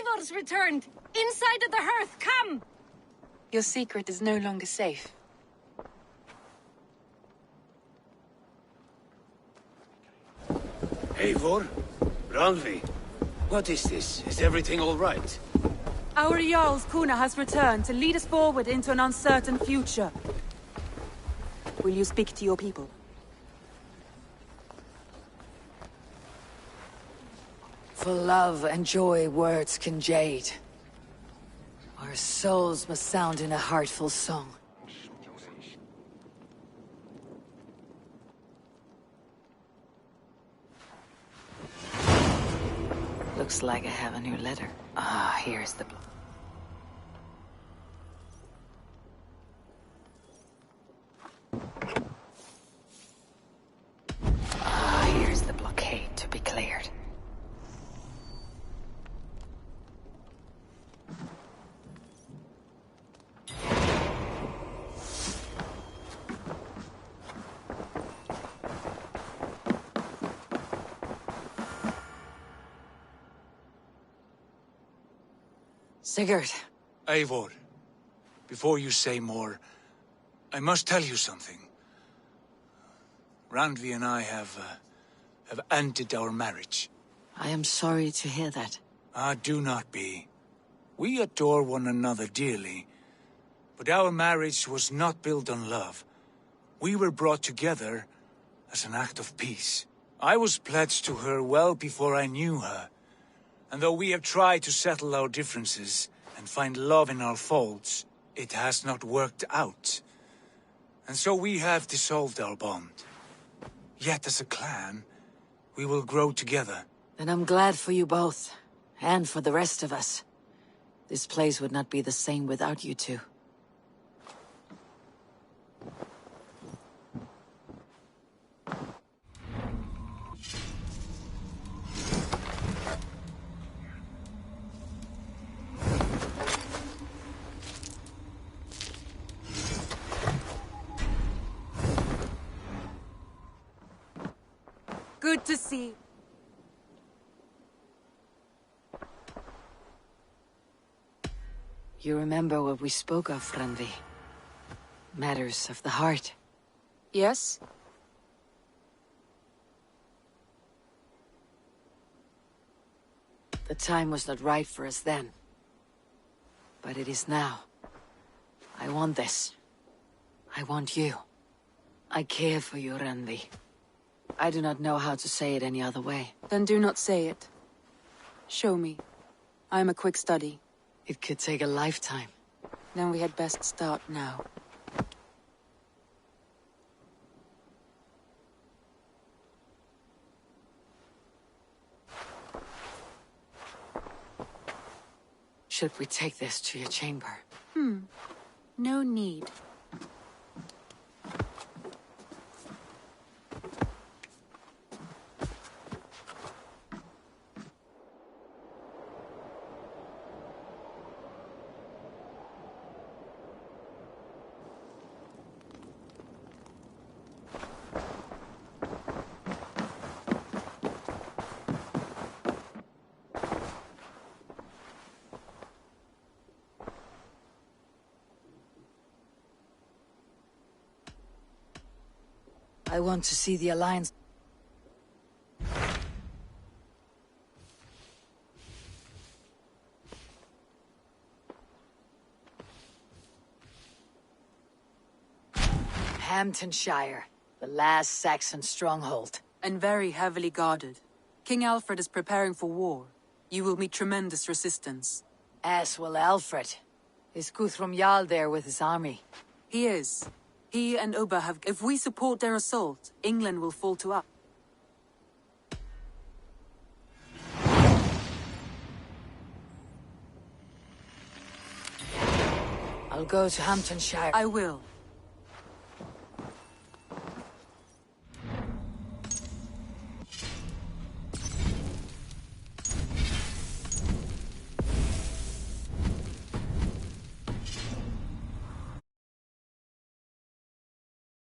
Eivor's returned! Inside of the hearth, come! Your secret is no longer safe. Eivor? Randvi? What is this? Is everything all right? Our Jarl's Kuna has returned to lead us forward into an uncertain future. Will you speak to your people? For love and joy words can jade. Our souls must sound in a heartful song. Looks like I have a new letter. Ah, here's the... here's the blockade to be cleared. Sigurd. Eivor, before you say more, I must tell you something. Randvi and I have ended our marriage. I am sorry to hear that. Ah, do not be. We adore one another dearly, but our marriage was not built on love. We were brought together as an act of peace. I was pledged to her well before I knew her. And though we have tried to settle our differences and find love in our faults, it has not worked out. And so we have dissolved our bond. Yet as a clan, we will grow together. Then I'm glad for you both, and for the rest of us. This place would not be the same without you two. Good to see. You remember what we spoke of, Randvi? Matters of the heart. Yes? The time was not right for us then. But it is now. I want this. I want you. I care for you, Randvi. I do not know how to say it any other way. Then do not say it. Show me. I am a quick study. It could take a lifetime. Then we had best start now. Should we take this to your chamber? No need. I want to see the Alliance. Hamptonshire, the last Saxon stronghold. And very heavily guarded. King Alfred is preparing for war. You will meet tremendous resistance. As will Alfred. Is Guthrum Jarl there with his army? He is. He and Ubba have... If we support their assault, England will fall to us. I'll go to Hamptonshire. I will.